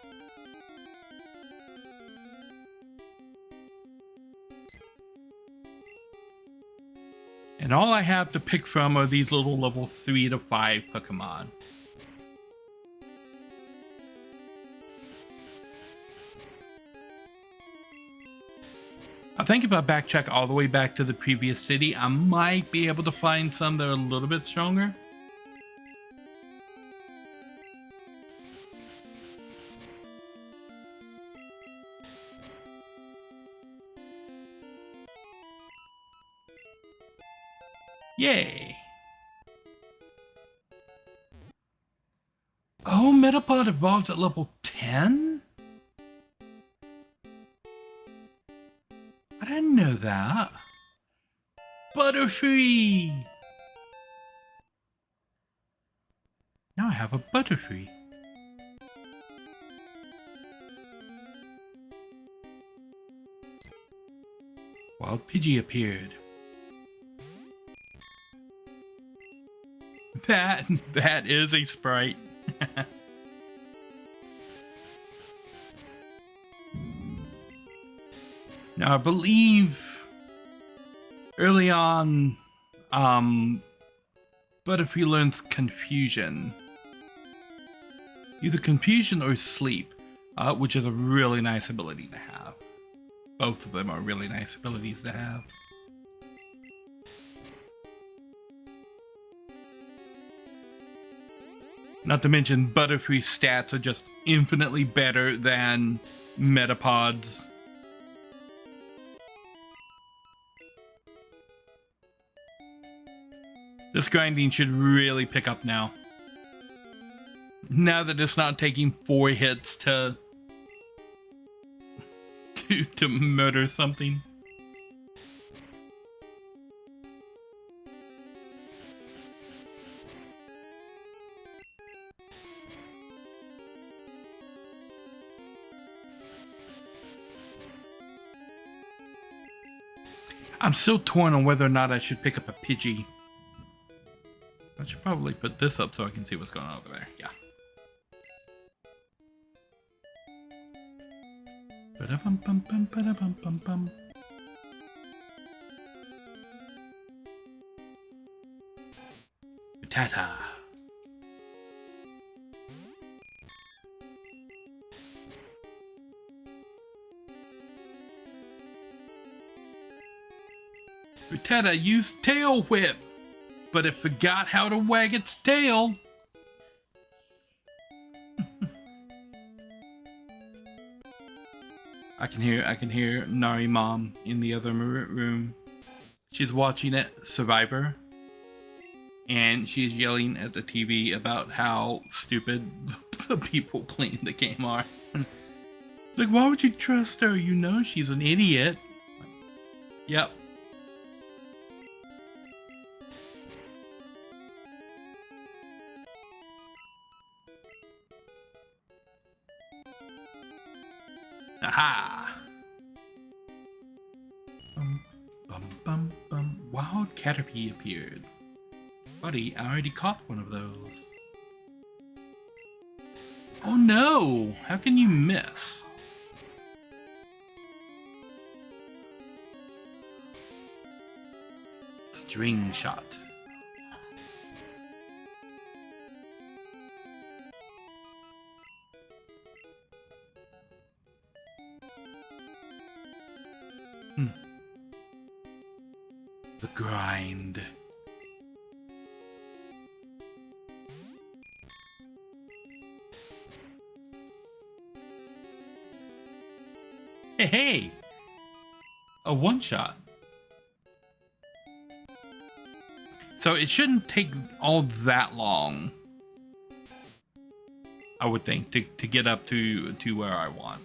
And all I have to pick from are these little level 3 to 5 Pokemon. I think if I backtrack all the way back to the previous city, I might be able to find some that are a little bit stronger. Yay! Oh, Metapod evolves at level 10? I didn't know that. Butterfree! Now I have a Butterfree. Wild Pidgey appeared. That is a sprite. Now I believe early on, Butterfree learns Confusion. Either Confusion or Sleep, which is a really nice ability to have. Both of them are really nice abilities to have. Not to mention, Butterfree's stats are just infinitely better than Metapod's. This grinding should really pick up now. Now that it's not taking 4 hits to murder something. I'm still torn on whether or not I should pick up a Pidgey. I should probably put this up so I can see what's going on over there. Yeah. Ba-da-bum-bum-bum, ba-da-bum-bum-bum. Tata. Rattata used Tail Whip, but it forgot how to wag its tail. I can hear Nari Mom in the other room. She's watching it, Survivor, and she's yelling at the TV about how stupid the people playing the game are. Like, why would you trust her? You know she's an idiot. Yep. Aha! Bum. Wild Caterpie appeared. Buddy, I already caught one of those. Oh no! How can you miss? String shot. The grind. Hey! A one-shot. So it shouldn't take all that long, I would think, to get up to where I want.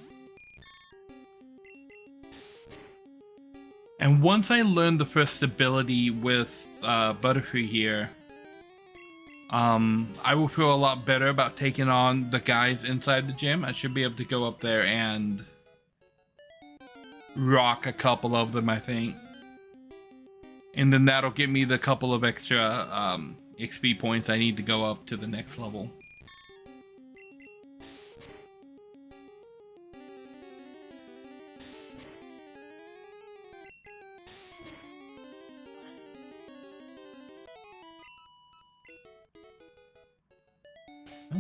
And once I learn the first ability with Butterfree here, I will feel a lot better about taking on the guys inside the gym. I should be able to go up there and rock a couple of them, I think. And then that'll get me the couple of extra XP points I need to go up to the next level.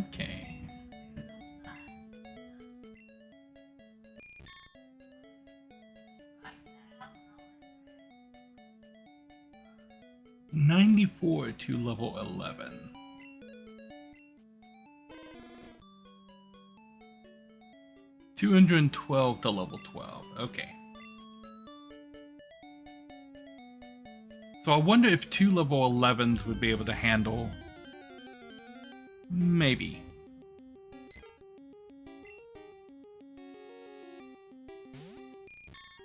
Okay. $94 to level 11. $212 to level 12. Okay. So I wonder if 2 level 11s would be able to handle. Maybe.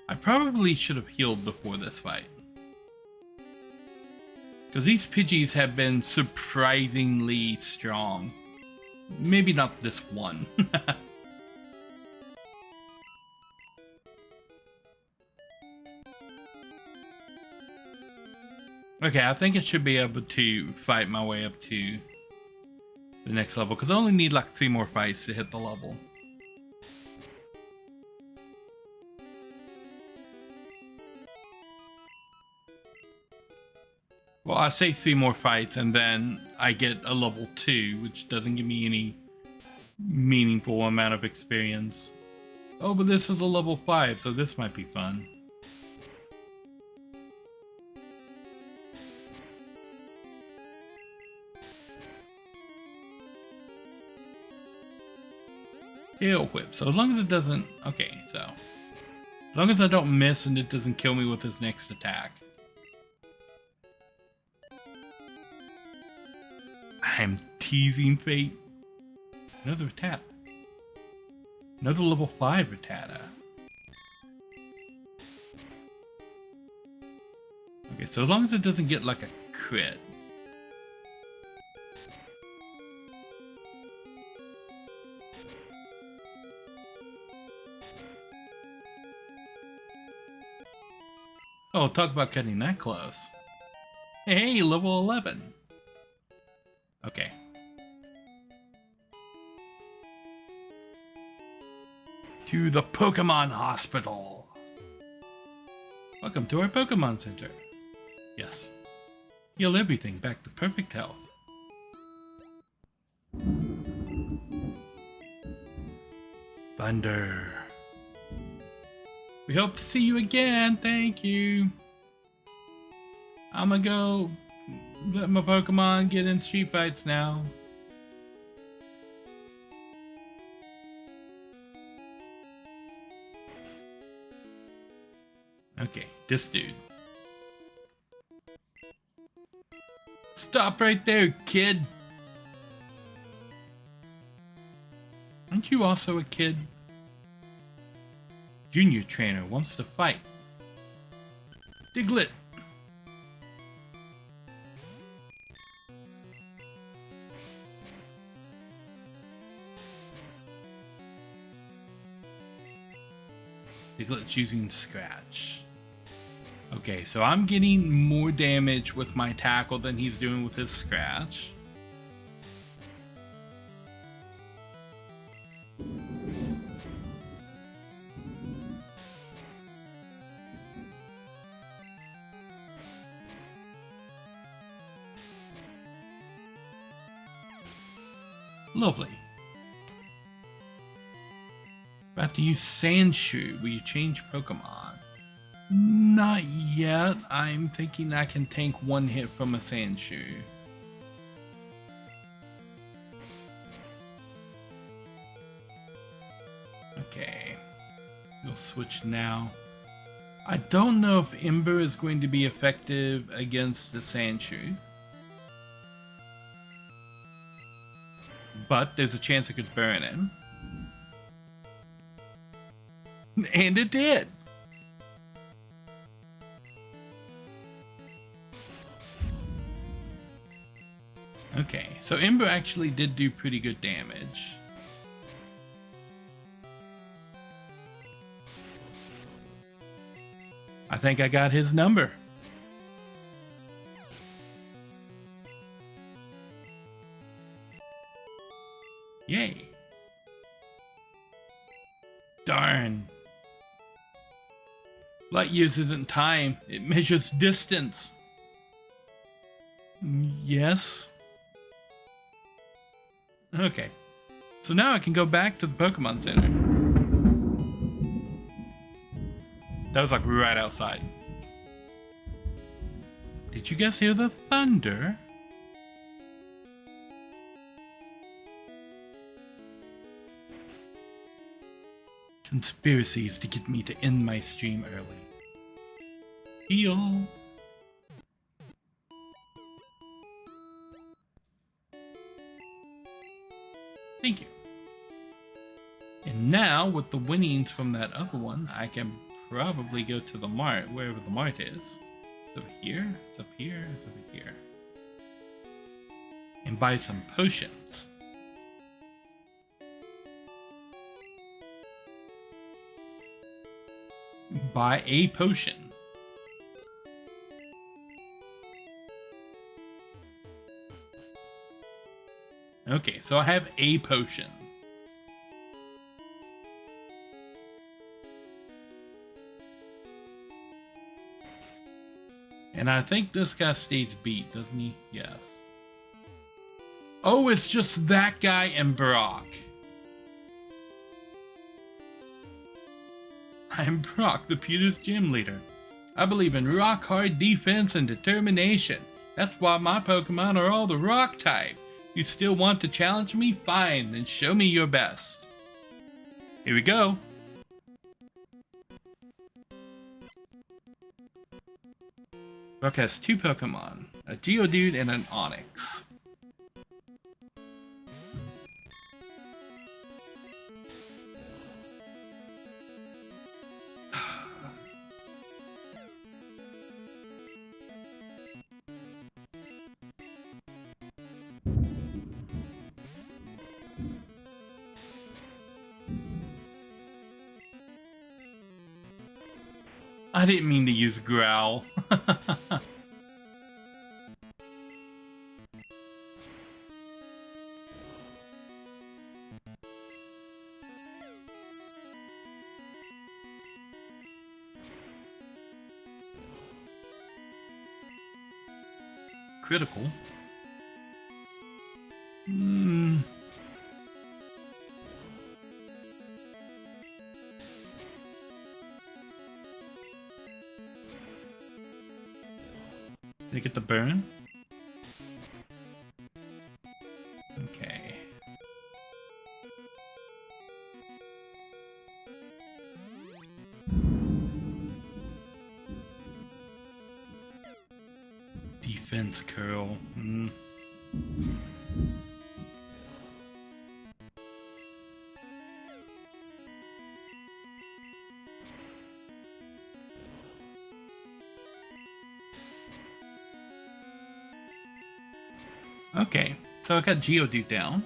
I probably should have healed before this fight. Because these Pidgeys have been surprisingly strong. Maybe not this one. Okay, I think I should be able to fight my way up to the next level. Because I only need like 3 more fights to hit the level. Well, I say 3 more fights and then I get a level 2, which doesn't give me any meaningful amount of experience. Oh, but this is a level 5, so this might be fun. Tail Whip. So as long as it doesn't... Okay, so... As long as I don't miss and it doesn't kill me with his next attack. I'm teasing fate. Another Rattata. Another level 5 Rattata. Okay, so as long as it doesn't get like a crit. Oh, talk about cutting that close. Hey, level 11. Okay. To the Pokemon Hospital. Welcome to our Pokemon Center. Yes. Heal everything back to perfect health. Thunder. We hope to see you again. Thank you. I'm gonna go let my Pokemon get in street fights now. Okay, this dude. Stop right there, kid. Aren't you also a kid? Junior trainer wants to fight. Diglett. Diglett's using Scratch. Okay, so I'm getting more damage with my tackle than he's doing with his Scratch. Lovely. About to use Sandshoe. Will you change Pokemon? Not yet. I'm thinking I can tank one hit from a Sandshoe. Okay. We'll switch now. I don't know if Ember is going to be effective against the Sandshoe. But there's a chance it could burn him. And it did. Okay, so Ember actually did do pretty good damage. I think I got his number. Yay. Darn. Light years isn't time, it measures distance. Yes. Okay. So now I can go back to the Pokemon Center. That was like right outside. Did you guys hear the thunder? Conspiracies to get me to end my stream early. Heal. Thank you. And now, with the winnings from that other one, I can probably go to the mart, wherever the mart is. It's over here, it's up here, it's over here. And buy some potions. Buy a potion. Okay, so I have a potion. And I think this guy stays beat, doesn't he? Yes. Oh, it's just that guy and Brock. I'm Brock, the Pewter's gym leader. I believe in rock-hard defense and determination. That's why my Pokemon are all the rock type. You still want to challenge me? Fine, then show me your best. Here we go. Brock has two Pokemon, a Geodude and an Onix. I didn't mean to use Growl. Critical. Did I get the burn? Okay. Defense curl. Okay, so I got Geodude down.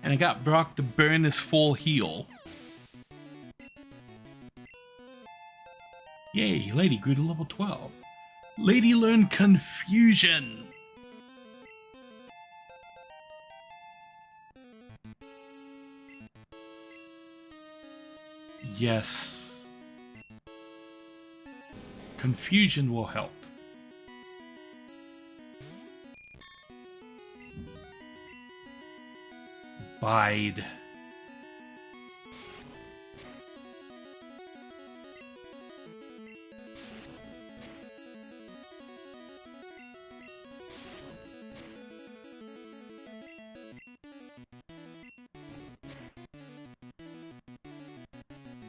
And I got Brock to burn his full heal. Yay, Lady grew to level 12. Lady learned Confusion. Yes. Confusion will help. Bide.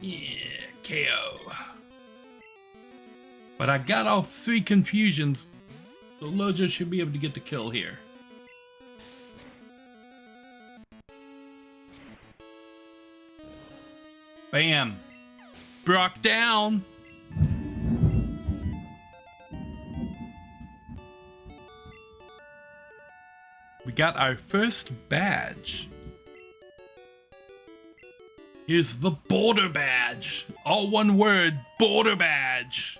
Yeah, KO. But I got all 3 confusions, so Lojo should be able to get the kill here. Bam. Brock down. We got our first badge. Here's the border badge. All one word, border badge.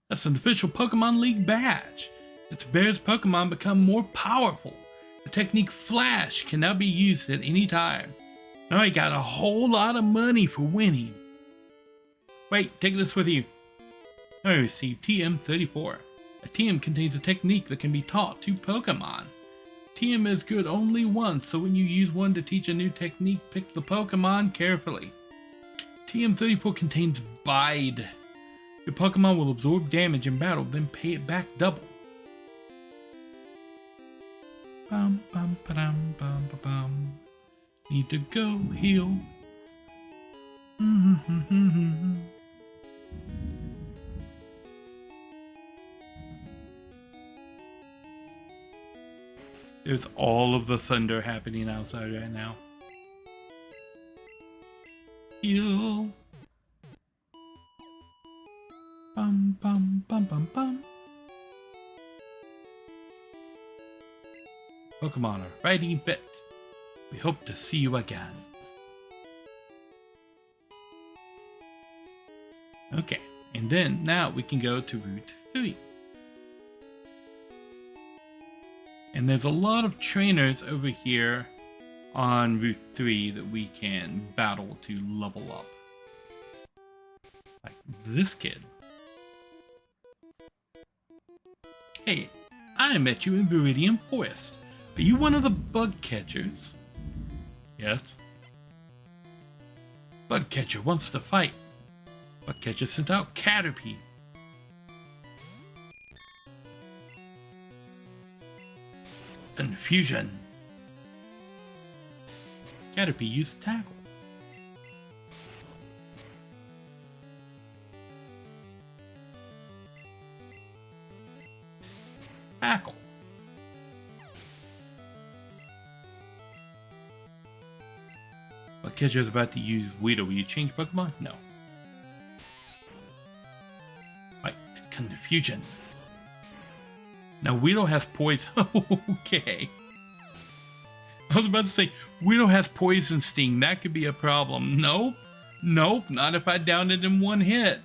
That's an official Pokemon League badge. Its bears Pokemon become more powerful. The technique Flash can now be used at any time. Now I got a whole lot of money for winning. Wait, take this with you. I received TM34. A TM contains a technique that can be taught to Pokemon. TM is good only once, so when you use one to teach a new technique, pick the Pokemon carefully. TM34 contains Bide. Your Pokemon will absorb damage in battle, then pay it back double. Bum bum ba-dum bum ba bum. Need to go heal. There's all of the thunder happening outside right now. Heal. Bum bum bum bum bum. Pokemon are fighting fit. We hope to see you again. Okay, and then now we can go to Route 3. And there's a lot of trainers over here on Route 3 that we can battle to level up. Like this kid. Hey, I met you in Viridian Forest. Are you one of the bug catchers? Yes. Bug catcher wants to fight. Bug catcher sent out Caterpie. Confusion. Caterpie used tackle. Tackle. But Catcher is about to use Weedle. Will you change Pokemon? No. Right. Confusion. Now Weedle has poison. Okay. I was about to say, Weedle has poison sting. That could be a problem. Nope. Nope. Not if I downed it in one hit.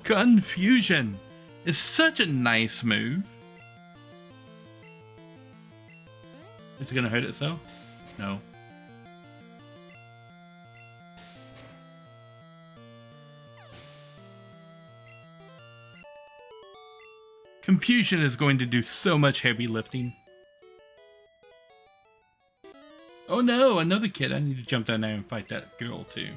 Confusion is such a nice move. Is it gonna hurt itself? No. Confusion is going to do so much heavy lifting. Oh no, another kid. I need to jump down there and fight that girl too.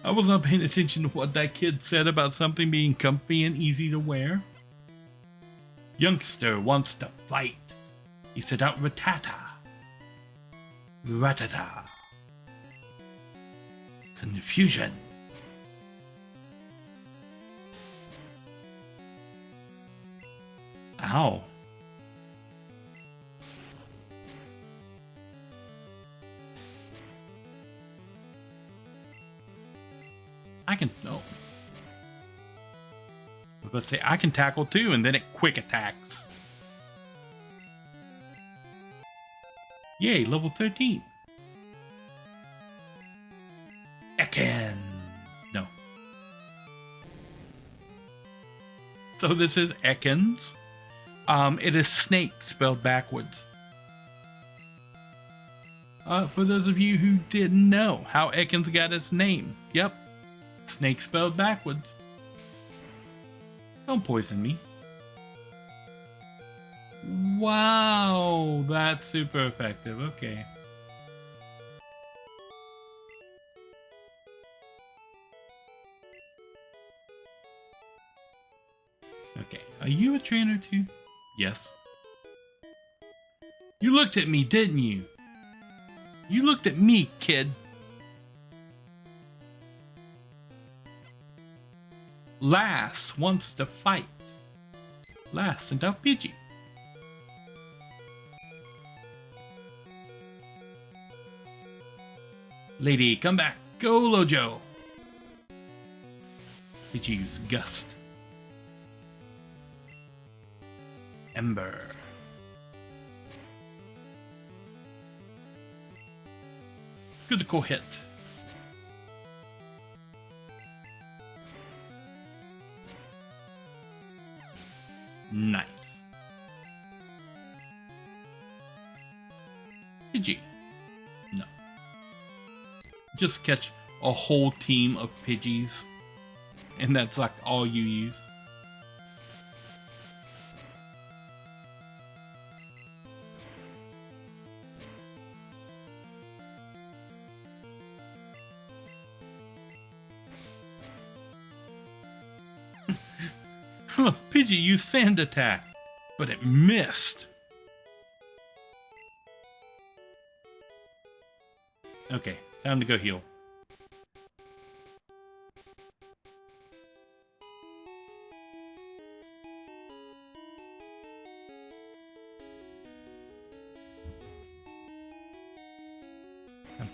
I was not paying attention to what that kid said about something being comfy and easy to wear. Youngster wants to fight. He sent out Rattata. Rattata. Confusion. Ow. I can, no. Let's say I can tackle too, and then it quick attacks. Yay, level 13. Ekin. No. So this is Ekans. It is snake spelled backwards. For those of you who didn't know how Ekans got its name. Yep. Snake spelled backwards. Don't poison me. Wow, that's super effective. Okay. Okay, are you a trainer too? Yes. You looked at me, didn't you? You looked at me, kid. Lass wants to fight. Lass sent out Pidgey. Lady, come back. Go, Lojo. Did you use Gust? Ember. Critical hit. Nice. Pidgey. No. Just catch a whole team of Pidgeys, and that's like all you use. Pidgey used Sand Attack, but it missed. Okay, time to go heal.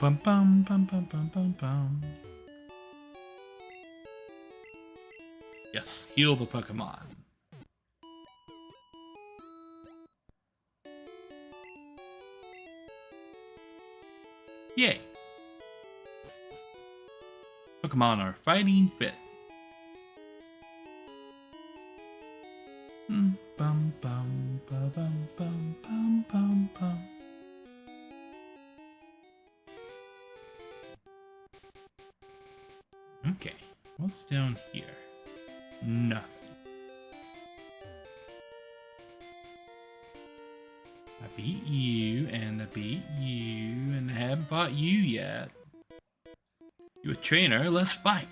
Bum bum bum bum bum bum bum. Yes, heal the Pokemon. Yay! Pokemon are fighting fit. Bum bum bum bum bum bum bum bum. Okay, what's down here? Nothing. I beat you, and I beat you, and I haven't fought you yet. You a trainer? Let's fight.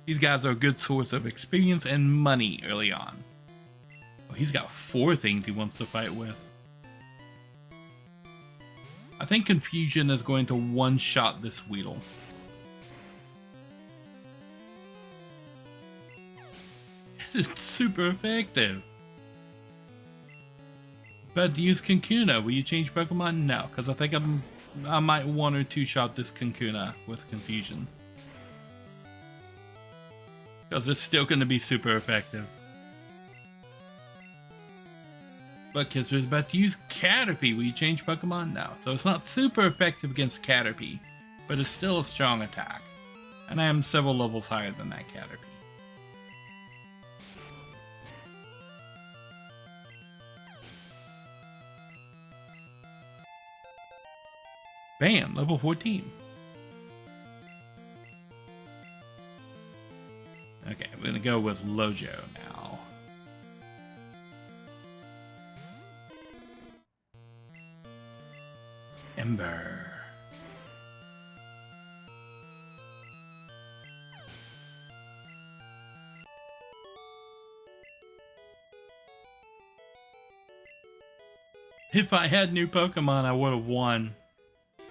These guys are a good source of experience and money early on. Oh, he's got 4 things he wants to fight with. I think Confusion is going to one-shot this Weedle. It's super effective. But to use Kankuna, will you change Pokemon? No, because I think I might 1 or 2 shot this Kankuna with Confusion. Because it's still going to be super effective. But kids are about to use Caterpie. Will you change Pokemon? No. So it's not super effective against Caterpie, but it's still a strong attack. And I am several levels higher than that Caterpie. Bam! Level 14. Okay, we're gonna go with Lojo now. Ember. If I had new Pokemon, I would have won.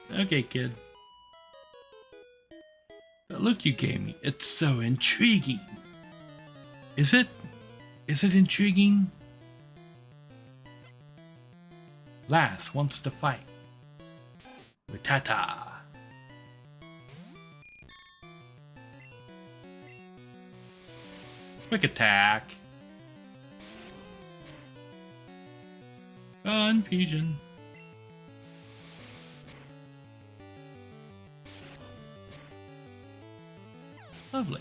Okay, kid. The look you gave me, it's so intriguing. Is it? Is it intriguing? Lass wants to fight. Rattata. Quick attack. Confusion. Lovely.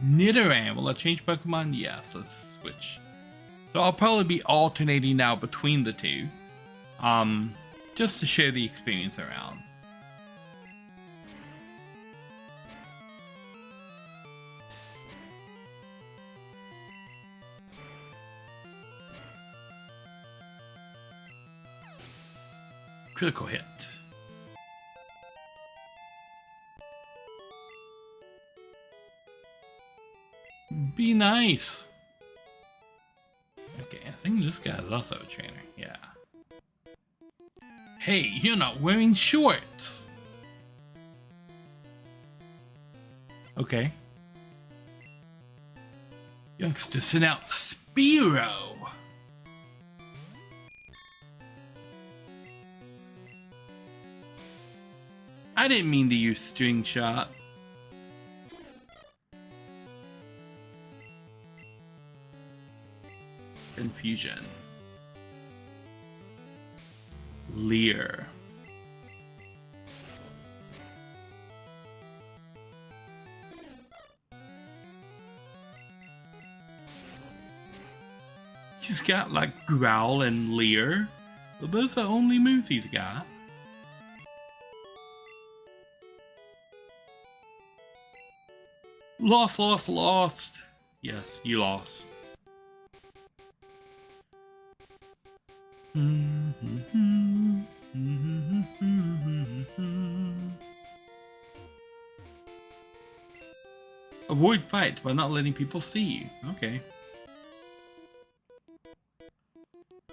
Nidoran. Will I change Pokemon? Yes, let's switch. So I'll probably be alternating now between the two. Just to share the experience around. Critical hit. Be nice. Okay, I think this guy's also a trainer. Yeah. Hey, you're not wearing shorts. Okay. Youngster sent out Spearow. I didn't mean to use string shot. Confusion. Leer. He's got like Growl and Leer. But those are the only moves he's got. Lost, lost, lost. Yes, you lost. Avoid fights by not letting people see you. Okay.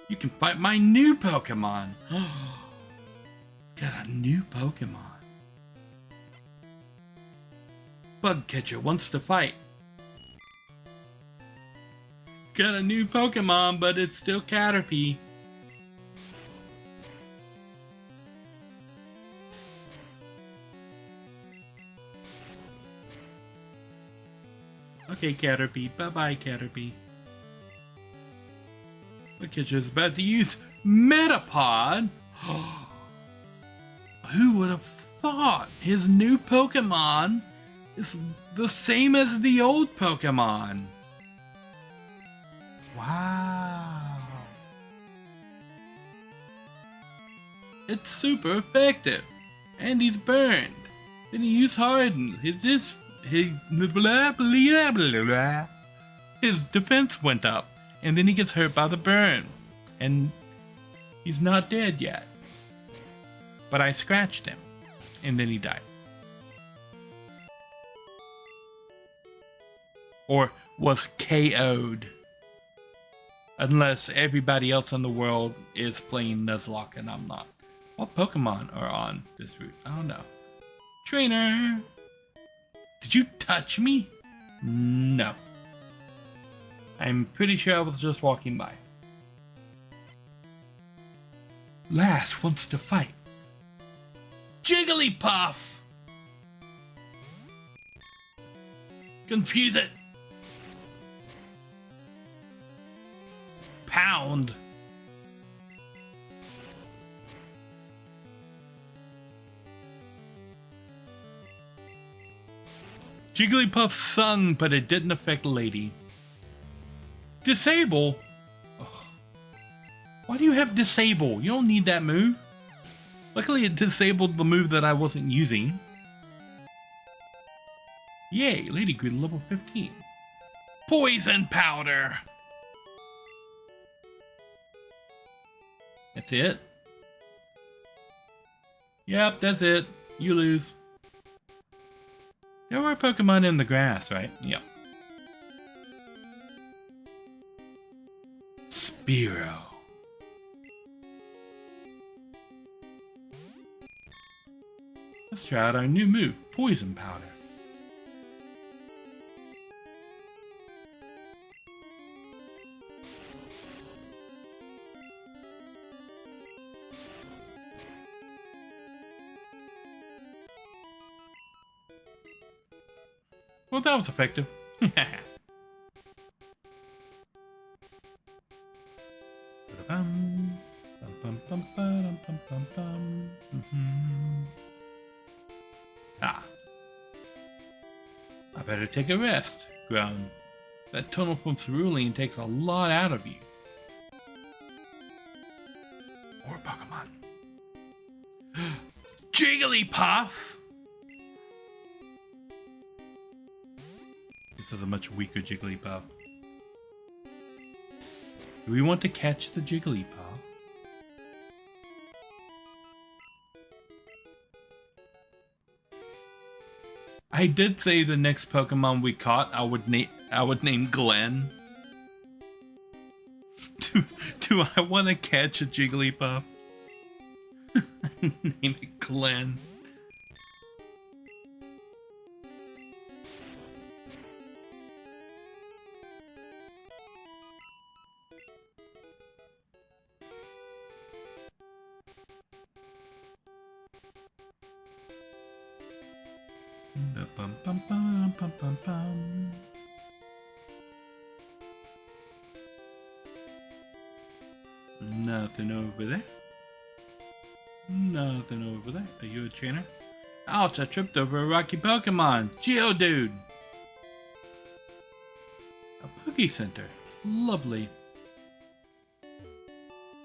You can fight my new Pokemon. Got a new Pokemon. Bug Catcher wants to fight. Got a new Pokemon, but it's still Caterpie. Okay, Caterpie. Bye-bye, Caterpie. Bug Catcher's about to use Metapod. Who would have thought his new Pokemon is the same as the old Pokemon? Wow. It's super effective. And he's burned. Then he used Harden. His blah, blah, blah, blah. His defense went up. And then he gets hurt by the burn. And he's not dead yet. But I scratched him. And then he died. Or was KO'd. Unless everybody else in the world is playing Nuzlocke and I'm not. What Pokemon are on this route? I don't know. Trainer! Did you touch me? No. I'm pretty sure I was just walking by. Lass wants to fight. Jigglypuff! Confuse it! Pound! Jigglypuff sung, but it didn't affect Lady. Disable? Ugh. Why do you have disable? You don't need that move. Luckily it disabled the move that I wasn't using. Yay, Lady grew to level 15. Poison powder! That's it? Yep, that's it. You lose. There were Pokemon in the grass, right? Yep. Spearow. Let's try out our new move, Poison Powder. Well, that was effective. Ah. I better take a rest, Ground. That tunnel from cerulean takes a lot out of you. More Pokemon. Jigglypuff! This is a much weaker Jigglypuff. Do we want to catch the Jigglypuff? I did say the next Pokemon we caught, I would name Glenn. Do I want to catch a Jigglypuff? Name it Glenn. Bum, bum, bum, bum, bum, bum. Nothing over there. Nothing over there. Are you a trainer? Ouch, I tripped over a rocky Pokemon. Geodude. A Poke Center. Lovely.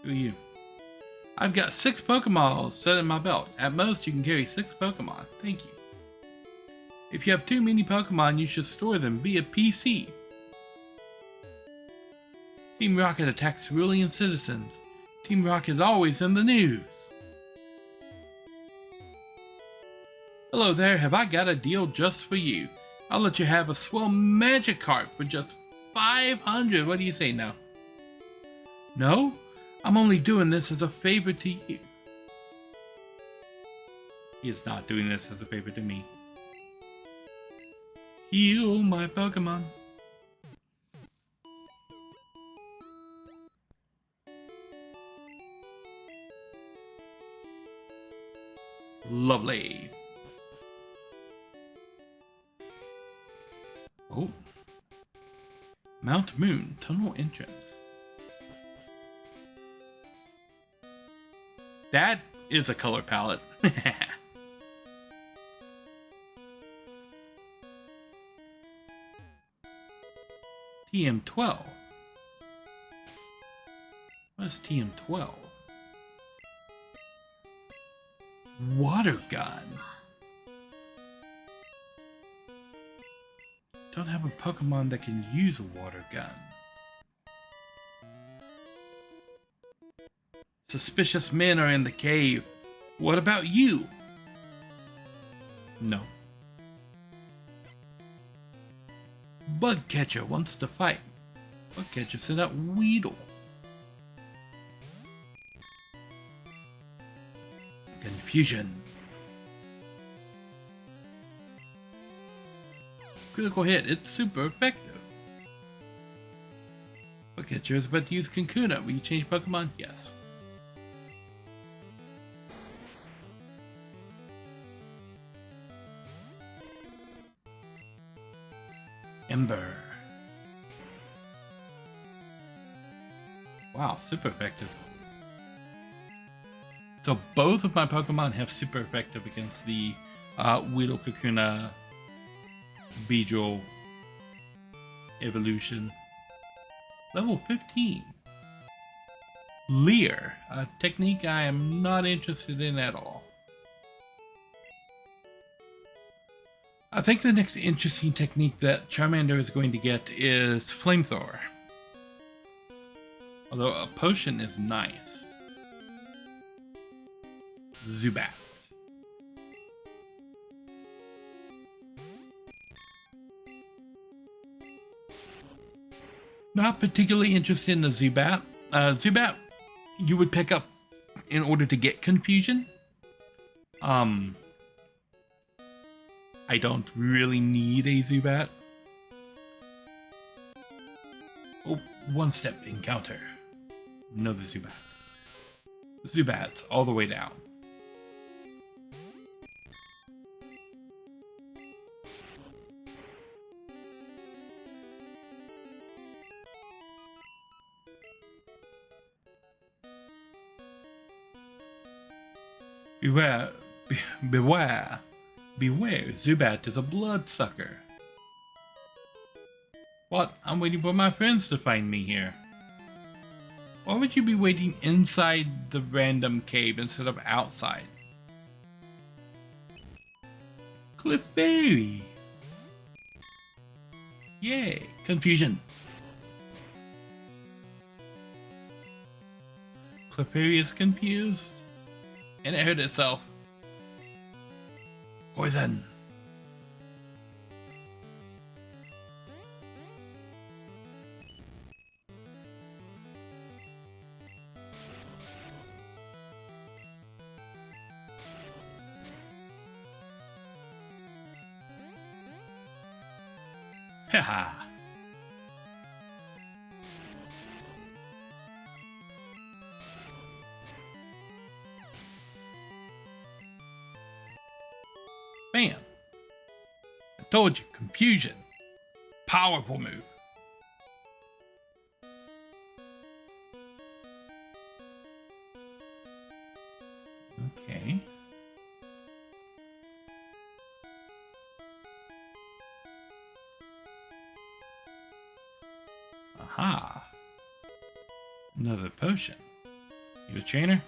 Who are you? I've got 6 Pokemon set in my belt. At most, you can carry 6 Pokemon. Thank you. If you have too many Pokemon, you should store them. Be a PC. Team Rocket attacks civilian citizens. Team Rocket is always in the news. Hello there, have I got a deal just for you? I'll let you have a swell Magikarp for just 500. What do you say now? No? I'm only doing this as a favor to you. He is not doing this as a favor to me. Heal my Pokemon. Lovely. Oh. Mount Moon tunnel entrance. That is a color palette. TM12. What is TM12? Water gun. Don't have a Pokemon that can use a water gun. Suspicious men are in the cave. What about you? No. Bug Catcher wants to fight. Bug Catcher sent out Weedle. Confusion. Critical hit. It's super effective. Bug Catcher is about to use Kankuna. Will you change Pokemon? Yes. Ember. Wow, super effective. So both of my Pokemon have super effective against the Weedle Kakuna Beedrill evolution. Level 15. Leer, a technique I am not interested in at all. I think the next interesting technique that Charmander is going to get is Flamethrower. Although a potion is nice. Zubat. Not particularly interested in the Zubat. Zubat you would pick up in order to get Confusion. I don't really need a Zubat. Oh, one step encounter. Another Zubat. Zubat all the way down. Beware, beware, beware, Zubat is a bloodsucker. What? I'm waiting for my friends to find me here. Why would you be waiting inside the random cave instead of outside? Clefairy! Yay! Confusion! Clefairy is confused. And it hurt itself. Poison. Haha. Bam. Told you, confusion. Powerful move. Okay. Aha. Another potion. You a trainer?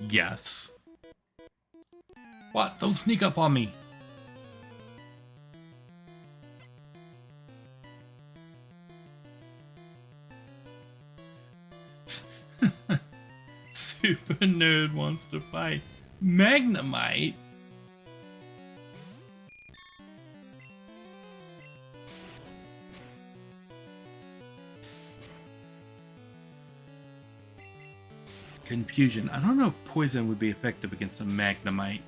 Yes. What? Don't sneak up on me. Super nerd wants to fight Magnemite. Confusion. I don't know if poison would be effective against a Magnemite.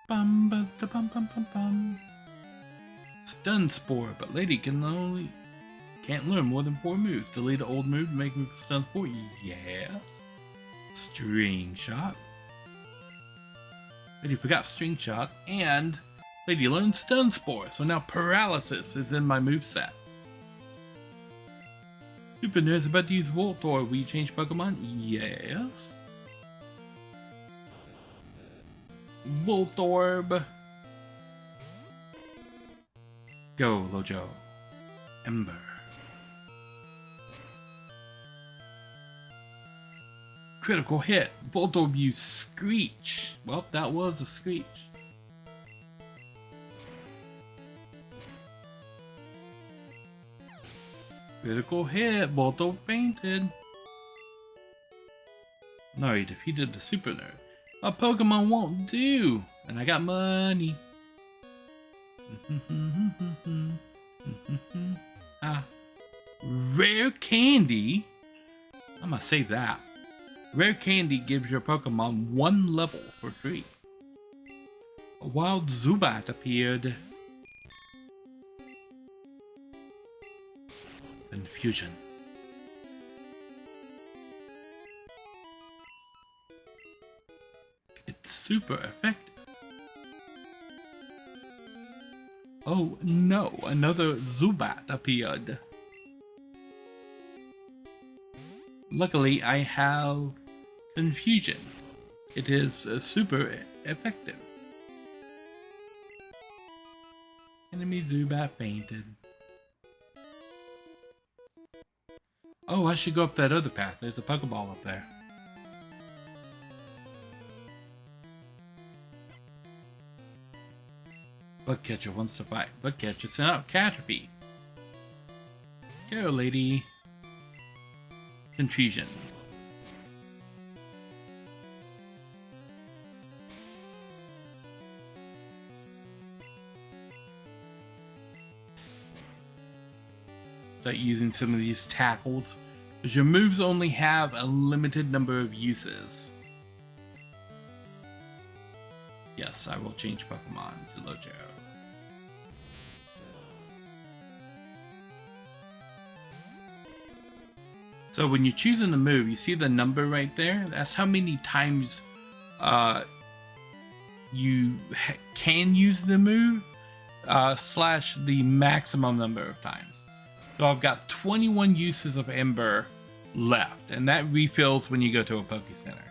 Bum ba da bum bum bum bum. Stun Spore, but lady can't learn more than 4 moves. Delete an old move to make move Stun Spore. Yes. String Shot. Lady forgot String Shot, and lady learned Stun Spore, so now Paralysis is in my moveset. Super Nerd's about to use Voltorb. Will you change Pokemon? Yes. Voltorb. Go, Lojo. Ember. Critical hit. Voltorb used Screech. Well, that was a Screech. Critical hit. Voltorb fainted. No, he defeated the Super Nerd. My Pokemon won't do, and I got money. Ah, rare candy. I'm gonna save that. Rare candy gives your Pokemon 1 level for free. A wild Zubat appeared. Confusion. It's super effective. Oh no, another Zubat appeared. Luckily, I have Confusion. It is super effective. Enemy Zubat fainted. Oh, I should go up that other path. There's a Pokeball up there. Bug Catcher wants to fight. Bug Catcher sent out Caterpie. Go, lady. Confusion. Start using some of these tackles, because your moves only have a limited number of uses. Yes, I will change Pokemon to Lojo. So when you're choosing a move, you see the number right there? That's how many times you can use the move, slash the maximum number of times. So I've got 21 uses of Ember left, and that refills when you go to a Poké Center.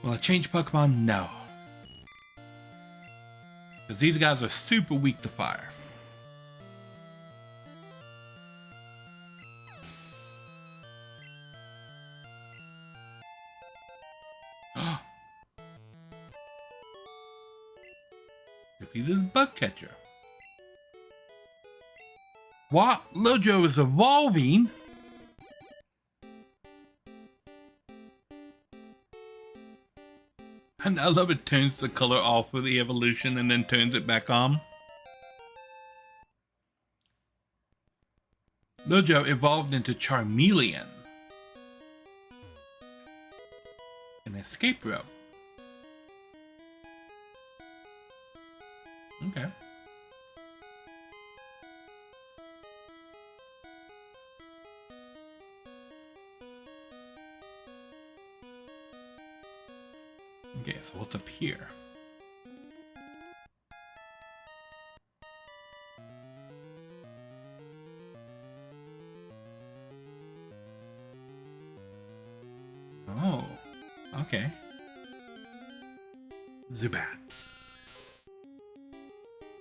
Will I change Pokemon? No. Because these guys are super weak to fire. Defeated the Bug Catcher. What? Lojo is evolving? And I love it turns the color off for the evolution and then turns it back on. Lojo evolved into Charmeleon. An escape rope. Okay. Okay, so what's up here? Oh, okay. Zubat.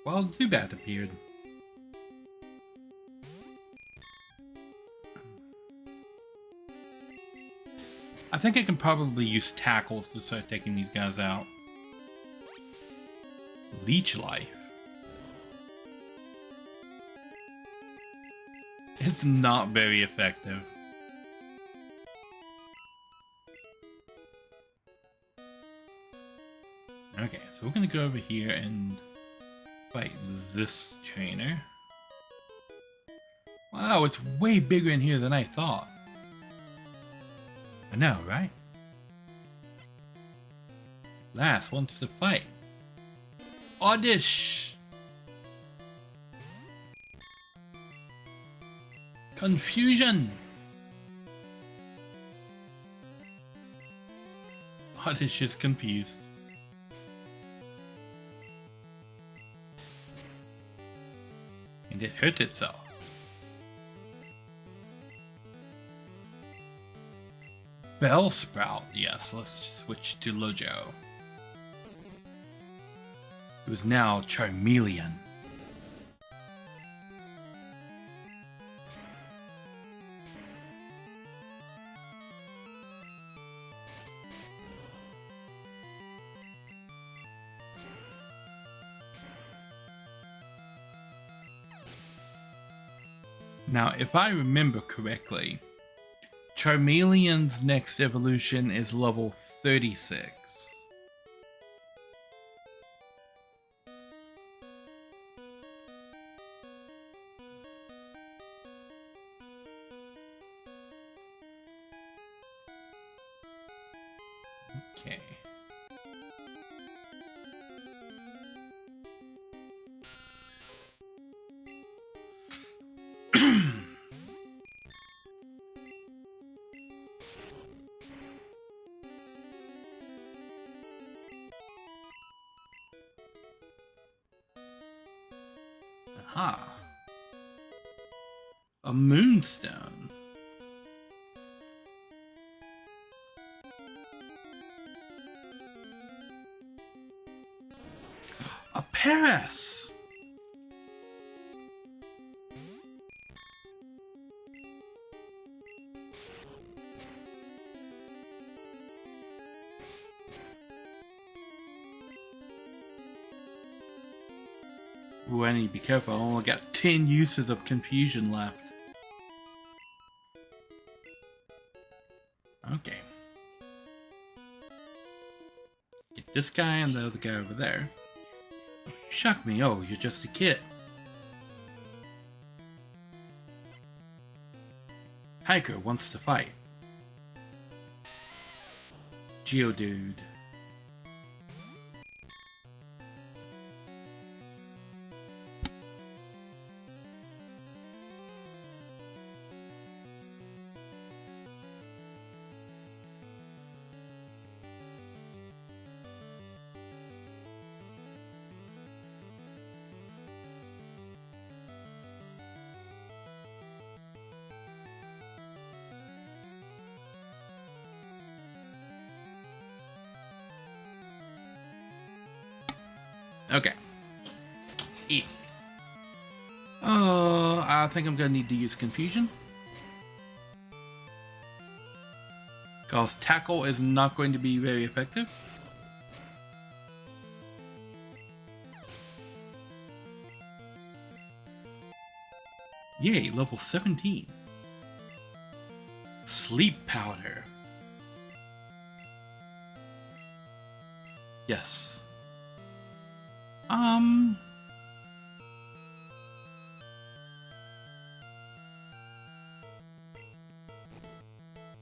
Well, Zubat appeared. I think I can probably use tackles to start taking these guys out. Leech Life. It's not very effective. Okay, so we're gonna go over here and fight this trainer. Wow, it's way bigger in here than I thought. I know, right? Last wants to fight. Oddish! Confusion! Oddish is confused. And it hurt itself. Bellsprout, yes, let's switch to Lojo. It was now Charmeleon. Now, if I remember correctly, Charmeleon's next evolution is level 36. Okay. Aha. A moonstone. A Paris. Ooh, I need to be careful. I only got 10 uses of confusion left. Okay. Get this guy and the other guy over there. You shocked me. Oh, you're just a kid. Hiker wants to fight. Geodude. Okay. I think I'm gonna need to use confusion. Because tackle is not going to be very effective. Yay, level 17. Sleep powder. Yes.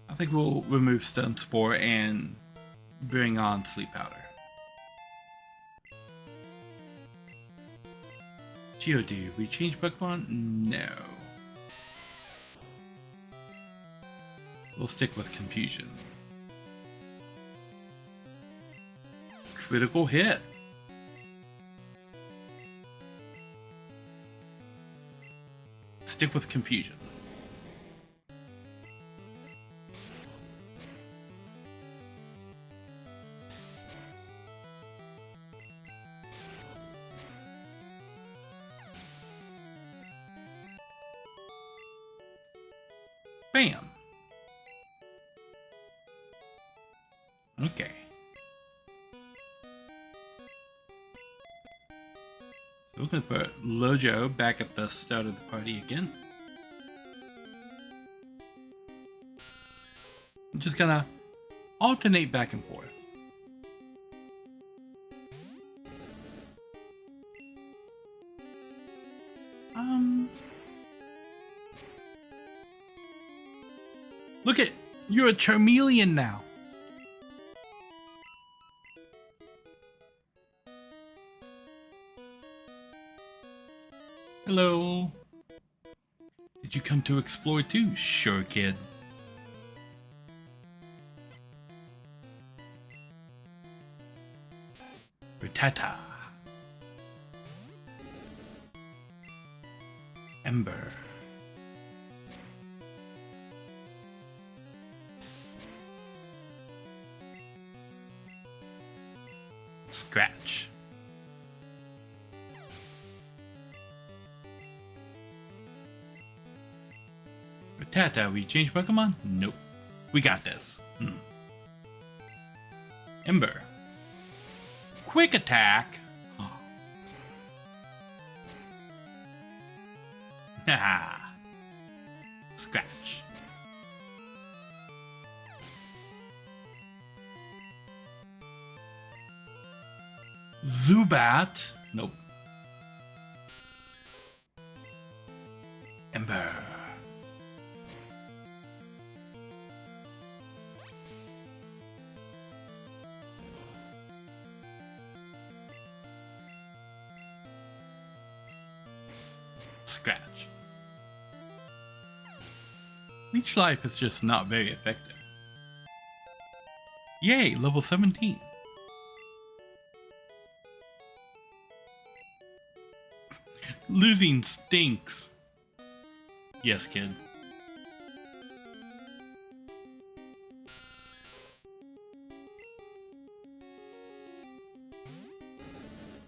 I think we'll remove Stone Spore and bring on Sleep Powder. Geodude, we change Pokemon? No. We'll stick with Confusion. Critical hit. Stick with confusion. Bam. Okay. So we're going to put Lojo back at the start of the party again. I'm just gonna alternate back and forth. Look at, you're a Charmeleon now. Hello. Did you come to explore too? Sure, kid. Rattata. Ember. Scratch. Rattata, we change Pokemon? Nope. We got this. Ember. Quick attack. Haha. Scratch. Zubat. Nope. Ember. Scratch. Leech Life is just not very effective. Yay, level 17. Losing stinks. Yes, kid.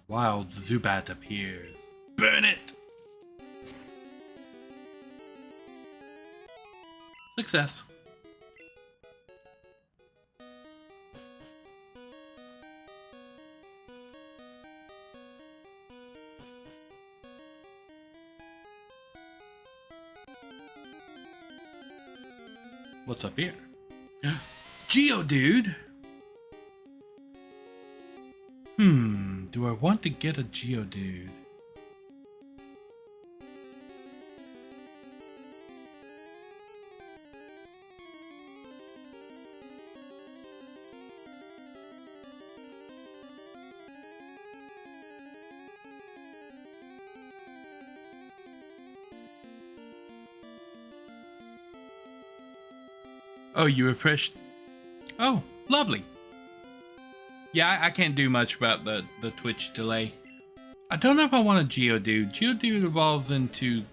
Wild Zubat appears. Burn it! Success. What's up here? Geodude? Do I want to get a Geodude? Oh, you refreshed? Oh, lovely. Yeah, I can't do much about the Twitch delay. I don't know if I want a Geodude. Geodude evolves into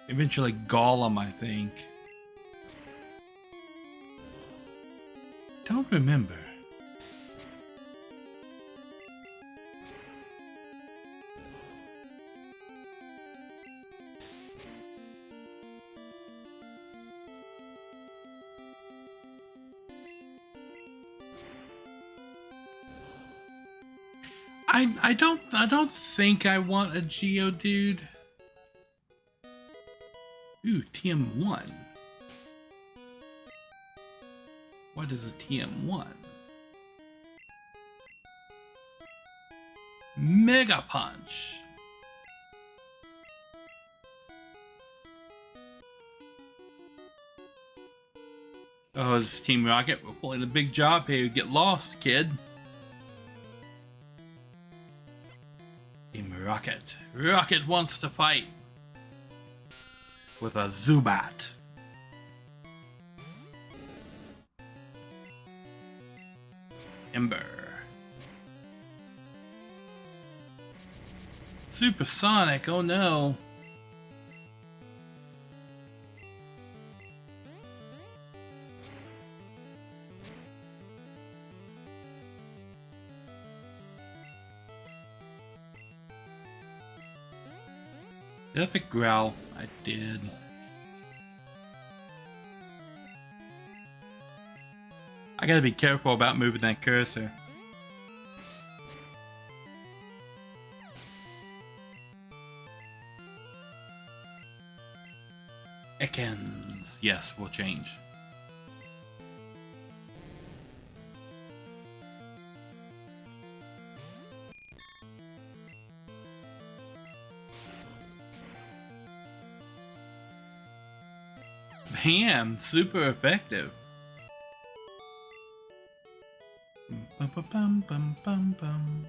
eventually Golem, I think. Don't remember. I don't think I want a Geodude. Ooh, TM1. What is a TM1? Mega Punch. Oh, this is Team Rocket. We're pulling a big job here. Get lost, kid. Team Rocket. Rocket wants to fight with a Zubat. Ember. Supersonic, oh no. Did I pick Growl? I did. I gotta be careful about moving that cursor. Ekans. Yes, we'll change. Bam! Super effective. Bum, bum, bum, bum, bum, bum.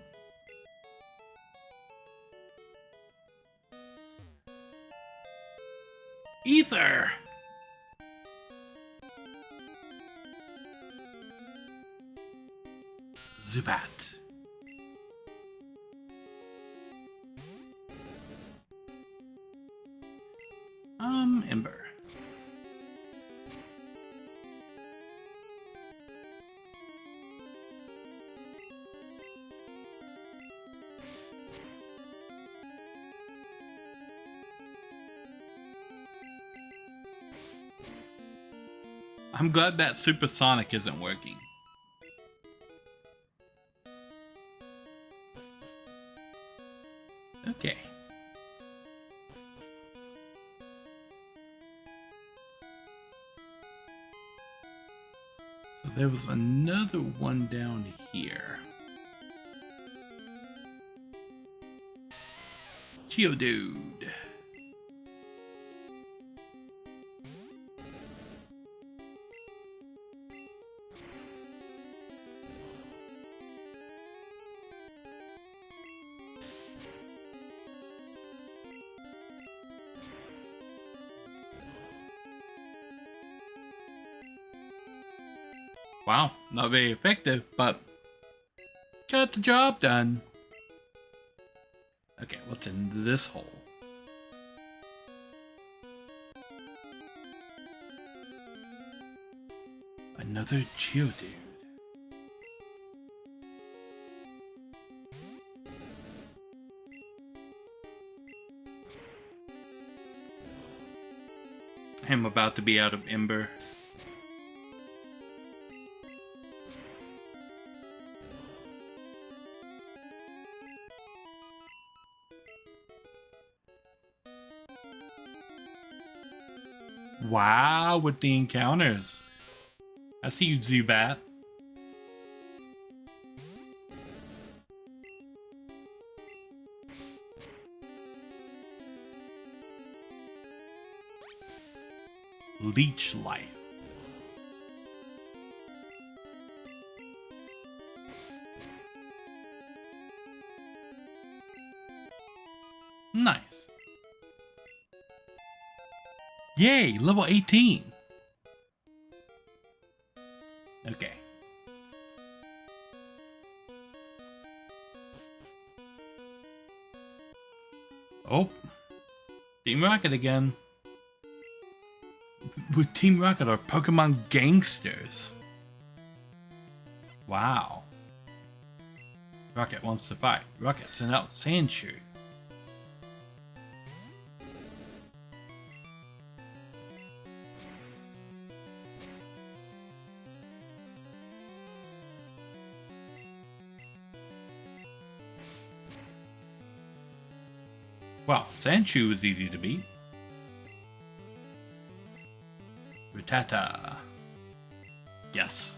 Ether! Zubat. Ember. I'm glad that supersonic isn't working. Okay. So there was another one down here. Geodude. Wow, not very effective, but got the job done. Okay, what's in this hole? Another Geodude. I'm about to be out of Ember. Wow, with the encounters. I see you, Zubat. Leech Life. Nice. Yay, level 18. Okay. Oh, Team Rocket again. With Team Rocket are Pokemon gangsters. Wow. Rocket wants to fight. Rocket sent out Sandshrew. Well, Sandshrew was easy to beat. Rattata. Yes.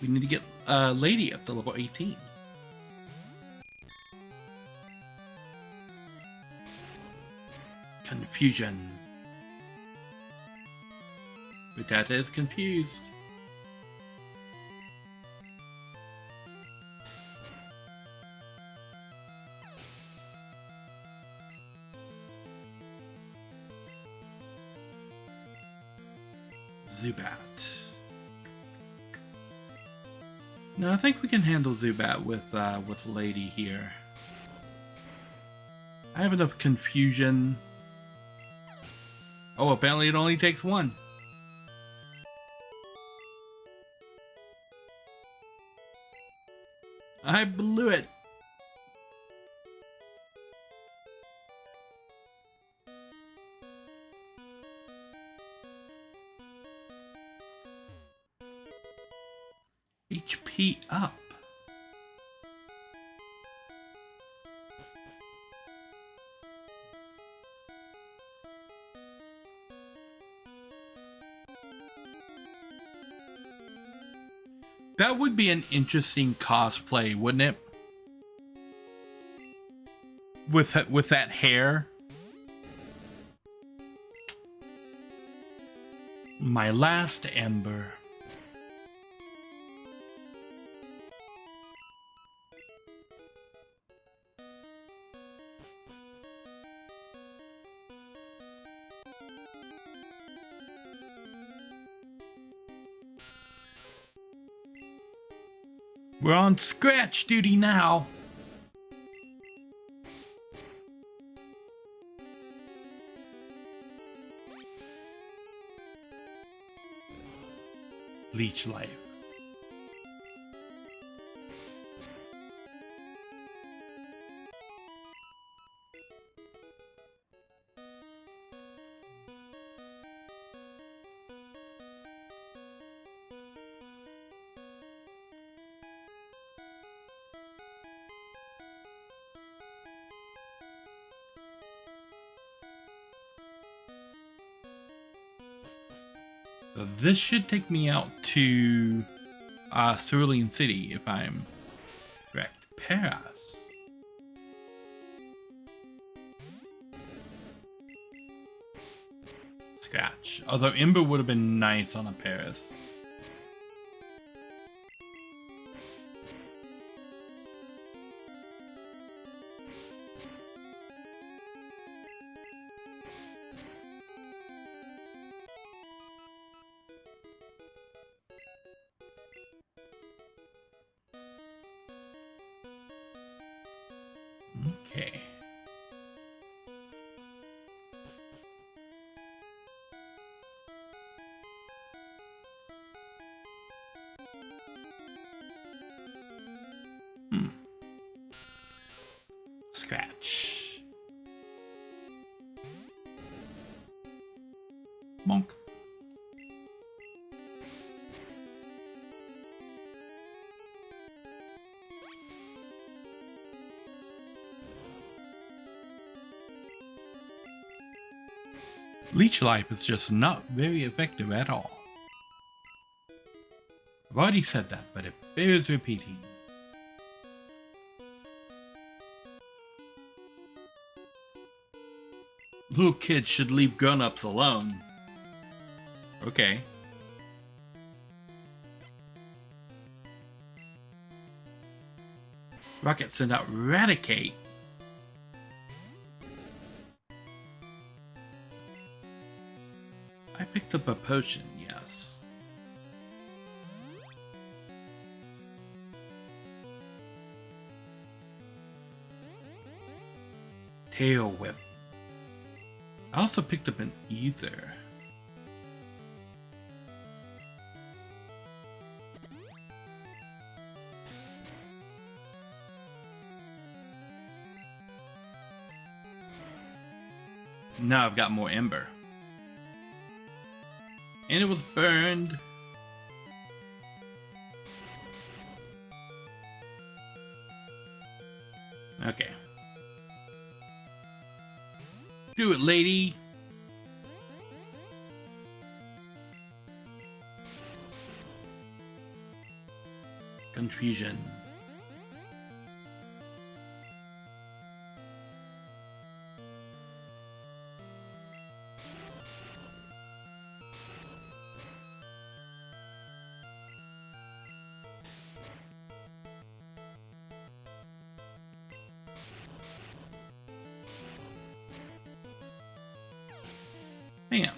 We need to get Lady up to level 18. Confusion. Rattata is confused. Zubat. No, I think we can handle Zubat with Lady here. I have enough confusion. Oh, apparently it only takes one. I blew it. HP up. That would be an interesting cosplay, wouldn't it? With that hair. My last ember. We're on scratch duty now. Leech life. So this should take me out to Cerulean City, if I'm correct. Paras. Scratch. Although Ember would have been nice on a Paras. Okay. Scratch. Monk. Leech Life is just not very effective at all. I've already said that, but it bears repeating. Little kids should leave grown-ups alone. Okay. Rocket sent out Raticate. I picked up a potion, yes. Tail Whip. I also picked up an Ether. Now I've got more Ember. And it was burned. Okay. Do it, lady. Confusion. Bam.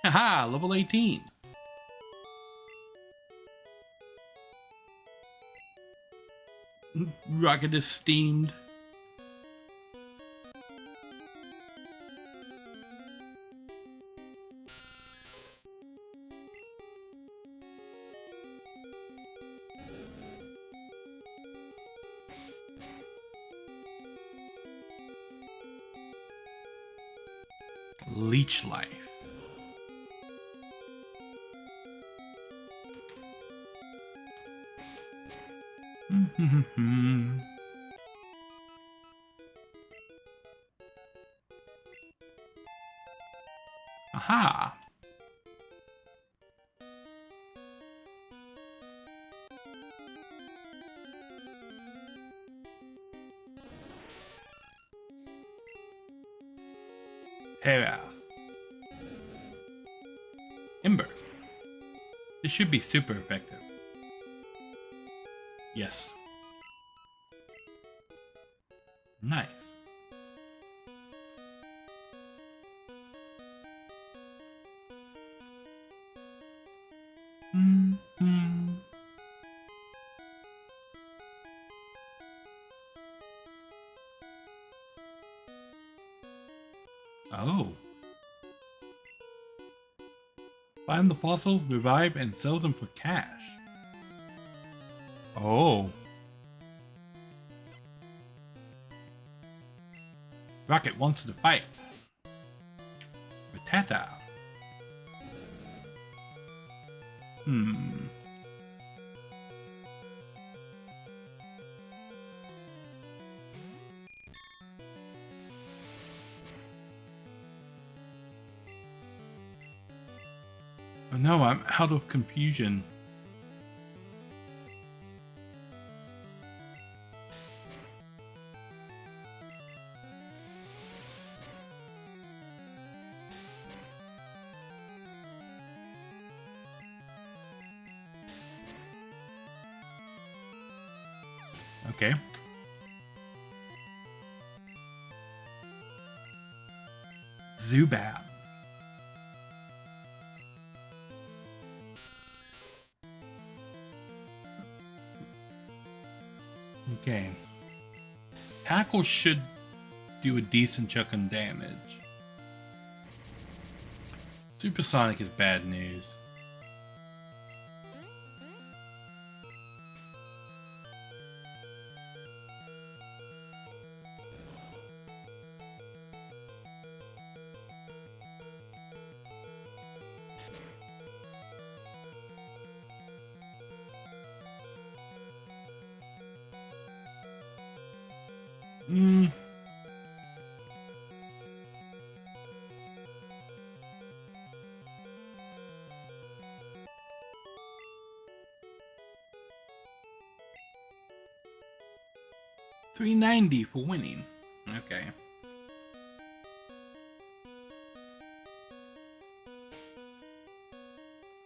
Haha, level 18. Rocket is steamed. Leech life. Aha. Herath. Ember. This should be super effective. Yes. Nice. Oh. Find the fossil, revive, and sell them for cash. Oh. Rocket wants to fight. Rattata. Oh no, I'm out of confusion. Okay. Zubat. Okay. Tackle should do a decent chunk of damage. Supersonic is bad news. $390 for winning. Okay.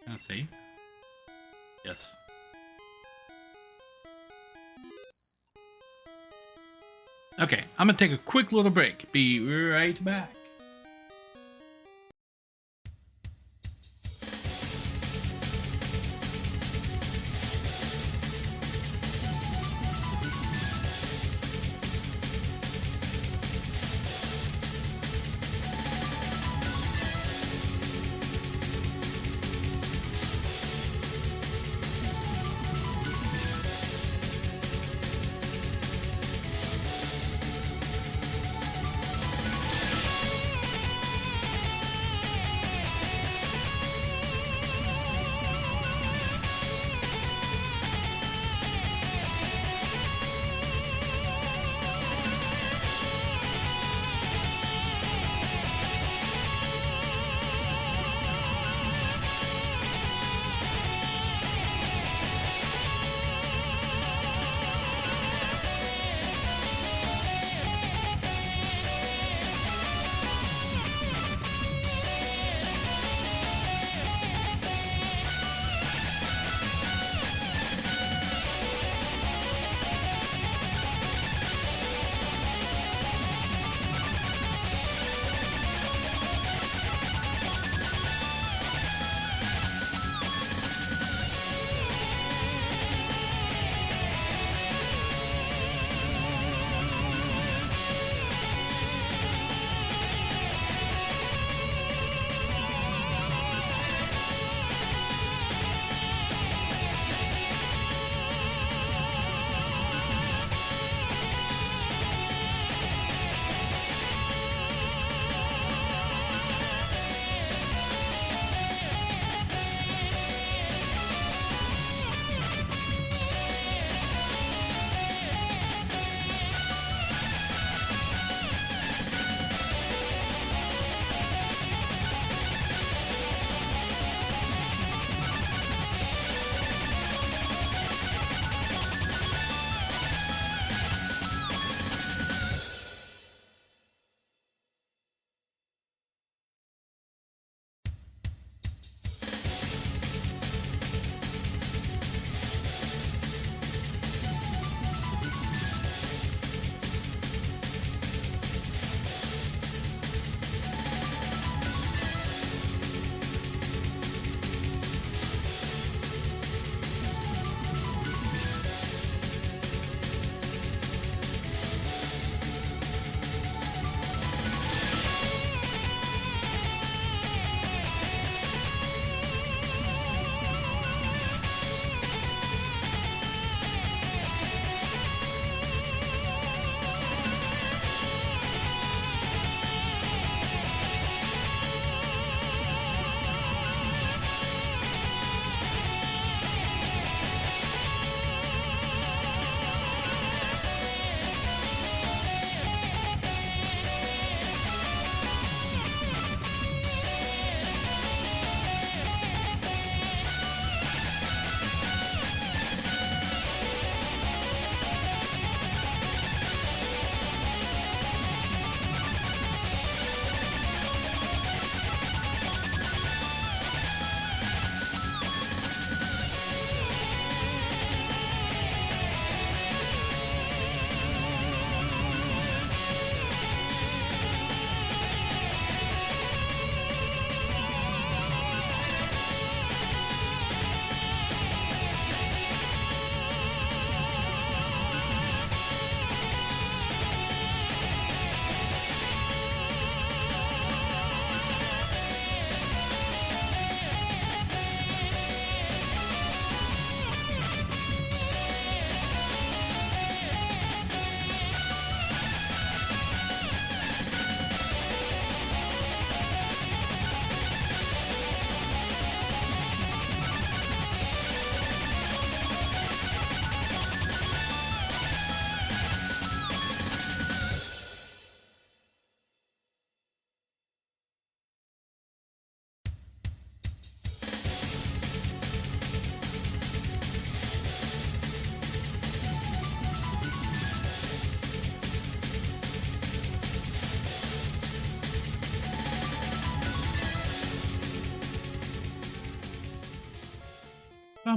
Let's see. Yes. Okay, I'm gonna take a quick little break. Be right back.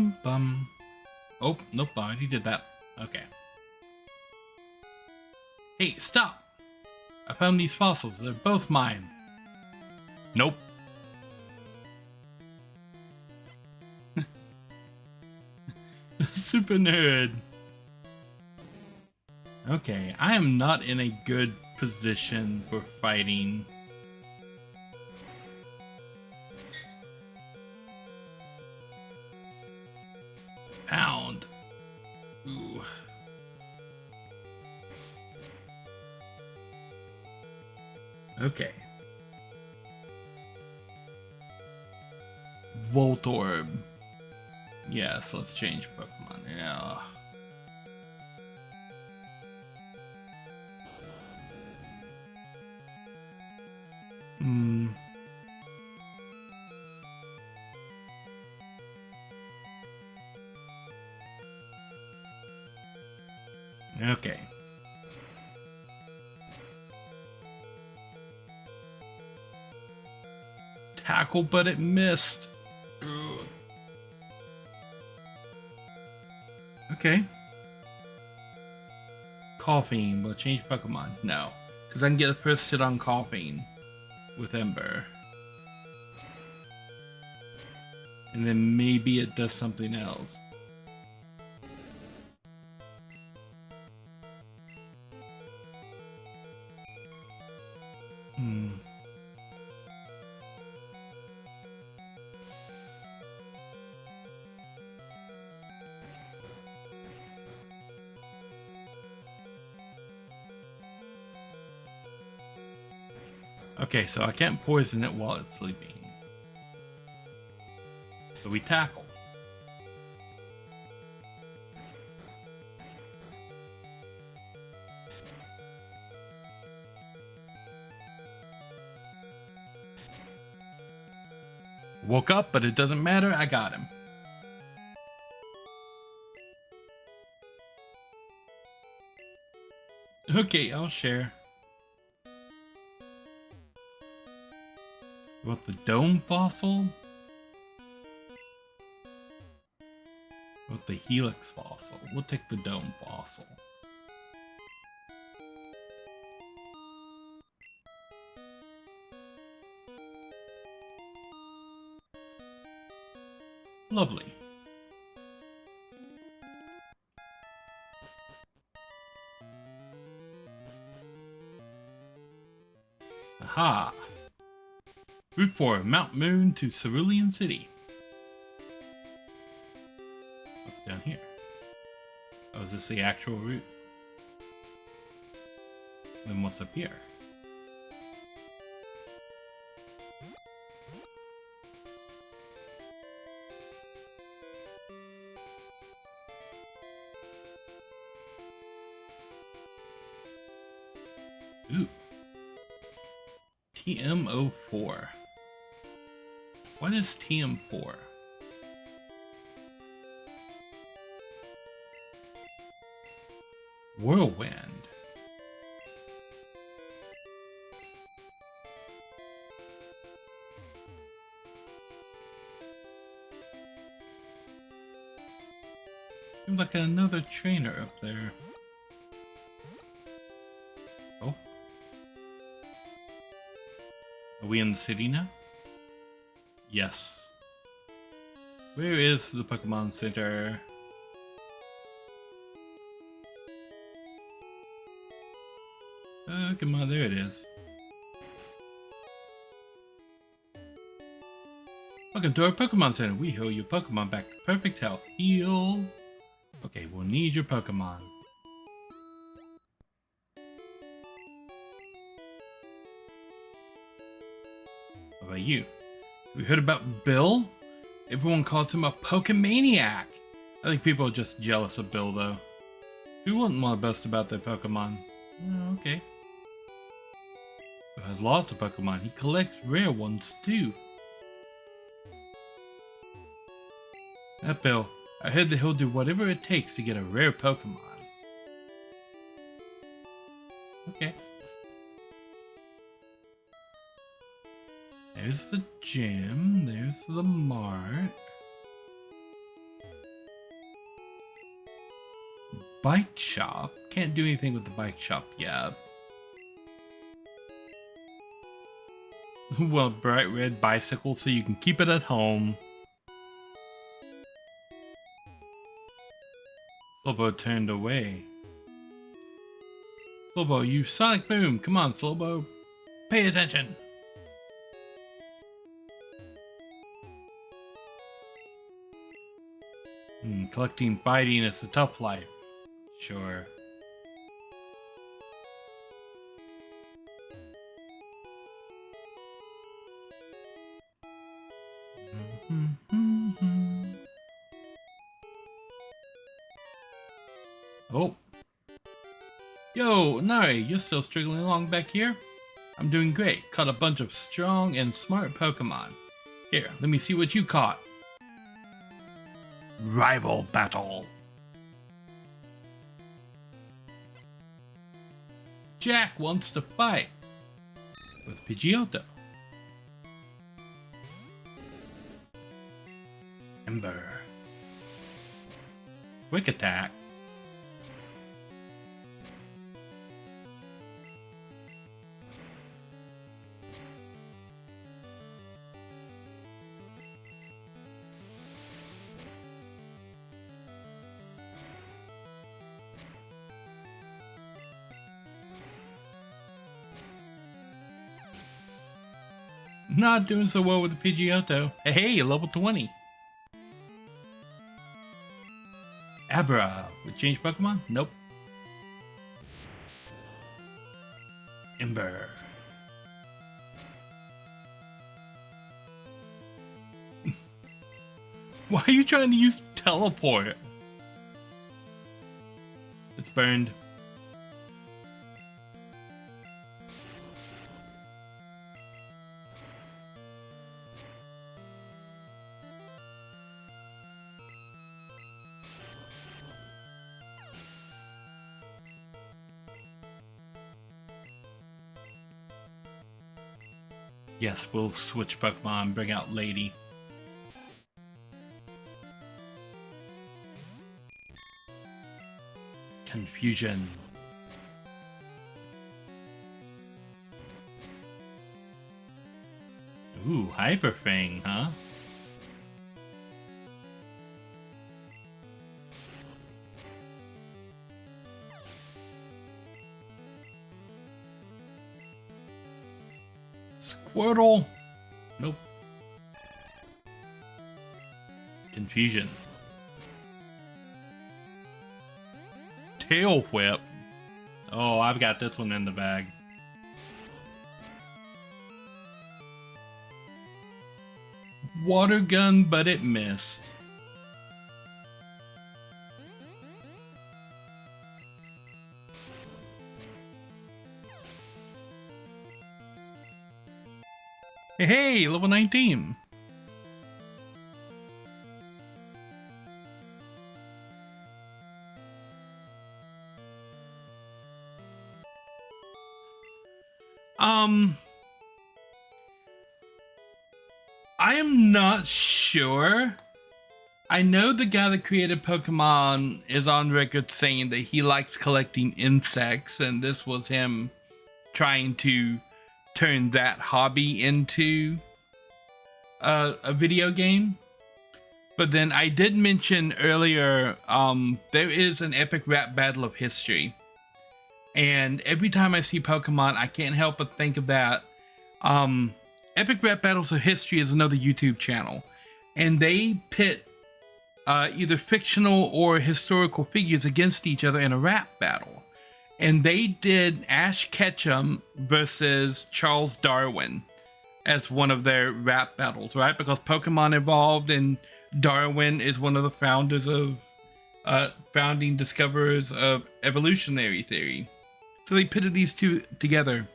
Bum bum. Oh, nope, I already did that. Okay. Hey, stop! I found these fossils. They're both mine. Nope. Super nerd. Okay, I am not in a good position for fighting. Pound. Ooh. Okay. Voltorb. Yes, let's change Pokemon. Yeah. Hmm. Okay. Tackle, but it missed. Ugh. Okay. Coughing, will change Pokemon? No. Because I can get the first hit on Coughing with Ember. And then maybe it does something else. Hmm. Okay, so I can't poison it while it's sleeping. So we tackle. Woke up, but it doesn't matter. I got him. Okay, I'll share. What, the dome fossil? What, the helix fossil? We'll take the dome fossil. Lovely. Aha! Route 4, Mount Moon to Cerulean City. What's down here? Oh, is this the actual route? Then what's up here? Ooh. TM04. What is TM4? Whirlwind. Seems like another trainer up there. Oh. Are we in the city now? Yes. Where is the Pokemon Center? Come on, there it is. Welcome to our Pokemon Center. We heal your Pokemon back to perfect health. Heal. Okay, we'll need your Pokemon. What about you? We heard about Bill? Everyone calls him a Pokemaniac. I think people are just jealous of Bill, though. Who wouldn't want to boast about their Pokemon? Oh, okay. Bill has lots of Pokemon. He collects rare ones, too. That Bill. I heard that he'll do whatever it takes to get a rare Pokemon. Okay. There's the gym. There's the mart. bike shop. Can't do anything with the bike shop yet. Well, bright red bicycle so you can keep it at home. Slobo turned away. Slobo, you sonic boom! Come on, Slobo. Pay attention! Collecting fighting is a tough life. Sure. Oh. Yo, Nari, you're still struggling along back here? I'm doing great. Caught a bunch of strong and smart Pokemon. Here, let me see what you caught. Rival battle. Jack wants to fight with Pidgeotto. Ember. Quick attack. Not doing so well with the Pidgeotto. Hey, level 20. Abra. Would change Pokemon? Nope. Ember. Why are you trying to use teleport? It's burned. Yes, we'll switch Pokemon and bring out Lady. Confusion. Ooh, Hyper Fang, huh? Squirtle. Nope. Confusion. Tail Whip. Oh, I've got this one in the bag. Water gun, but it missed. Hey, level 19. I am not sure. I know the guy that created Pokemon is on record saying that he likes collecting insects, and this was him trying to turn that hobby into a video game. But then I did mention earlier, there is an epic rap battle of history. And every time I see Pokemon, I can't help but think of that. Epic Rap Battles of History is another YouTube channel. And they pit either fictional or historical figures against each other in a rap battle. And they did Ash Ketchum versus Charles Darwin as one of their rap battles, right? Because Pokemon evolved and Darwin is one of the founders of, founding discoverers of evolutionary theory. So they pitted these two together.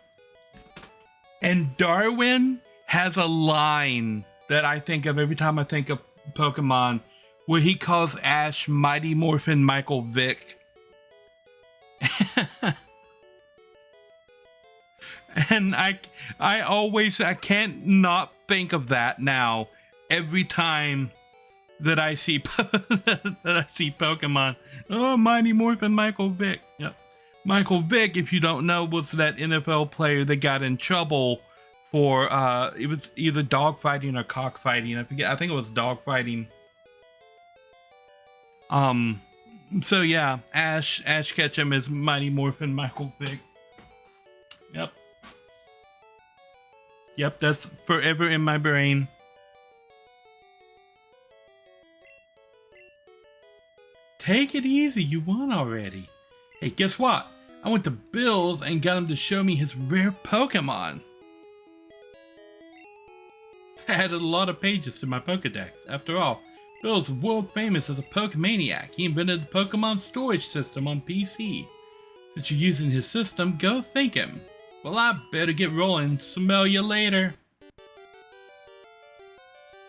And Darwin has a line that I think of every time I think of Pokemon, where he calls Ash Mighty Morphin Michael Vick. And I can't not think of that now every time that I see that I see Pokemon. Oh, Mighty Morphin Michael Vick. Yep. Michael Vick, if you don't know, was that NFL player that got in trouble for it was either dogfighting or cockfighting. I forget. I think it was dogfighting. So yeah, Ash Ketchum is Mighty Morphin Michael Vick. Yep. Yep, that's forever in my brain. Take it easy, you won already. Hey, guess what? I went to Bill's and got him to show me his rare Pokemon. I added a lot of pages to my Pokedex. After all, Bill's world famous as a Pokemaniac. He invented the Pokemon storage system on PC. Since you're using his system, go thank him. Well, I better get rolling. Smell you later.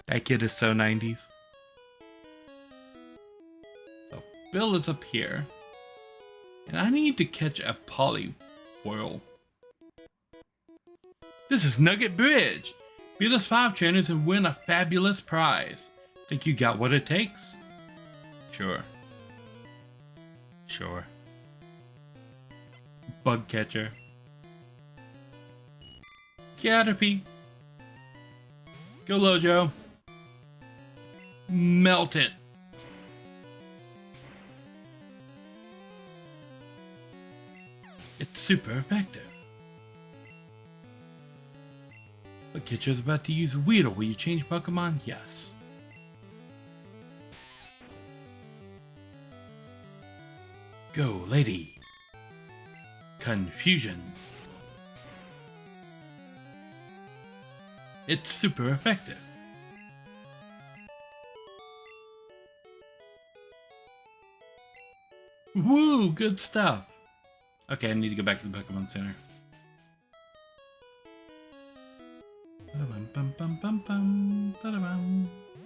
That kid is so 90s. So, Bill is up here. And I need to catch a Poliwhirl. This is Nugget Bridge. Beat us 5 trainers and win a fabulous prize. Think you got what it takes? Sure. Sure. Bug catcher. Caterpie. Go Lojo. Melt it. It's super effective. Bug catcher's about to use Weedle. Will you change Pokemon? Yes. Go, lady. Confusion. It's super effective. Woo, good stuff. Okay, I need to go back to the Pokemon Center.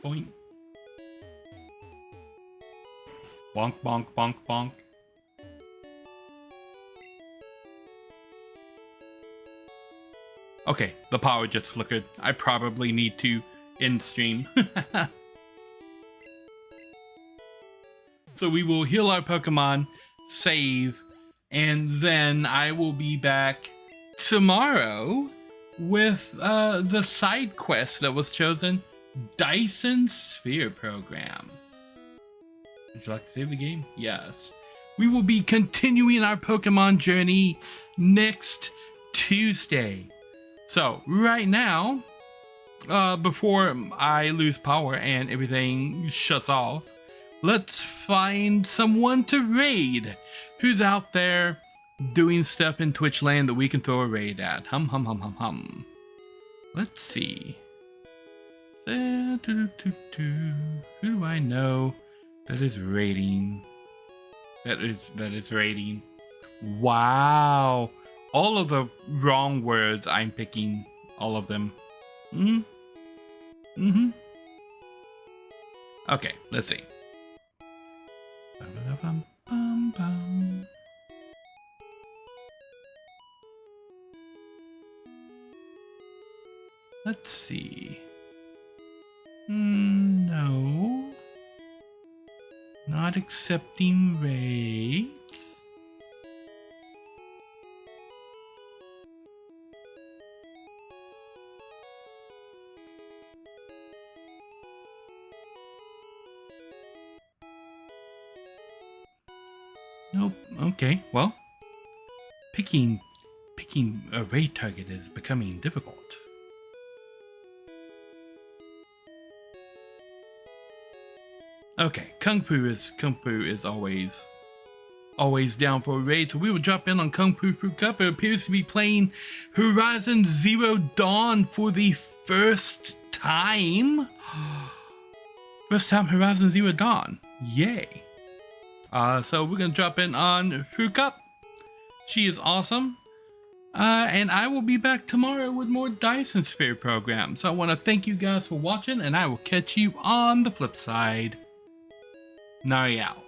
Boink. Bonk, bonk, bonk, bonk. Okay, the power just flickered. I probably need to end stream. So we will heal our Pokemon, save, and then I will be back tomorrow with the side quest that was chosen, Dyson Sphere Program. Would you like to save the game? Yes. We will be continuing our Pokemon journey next Tuesday. So, right now, before I lose power and everything shuts off, let's find someone to raid who's out there doing stuff in Twitch land that we can throw a raid at. Hum, hum, hum, hum, hum. Let's see. Who do I know that is raiding? That is raiding. Wow. All of the wrong words I'm picking. All of them. Okay, let's see. Let's see. No. Not accepting raids. Nope. Okay. Well, picking a raid target is becoming difficult. Okay, Kung Fu is always down for a raid, so we will drop in on Kung Fu Fruit Cup. It appears to be playing Horizon Zero Dawn for the first time. First time Horizon Zero Dawn. Yay. So we're gonna drop in on Fruit Cup. She is awesome. And I will be back tomorrow with more Dyson Sphere Program. So I want to thank you guys for watching, and I will catch you on the flip side. Nari out.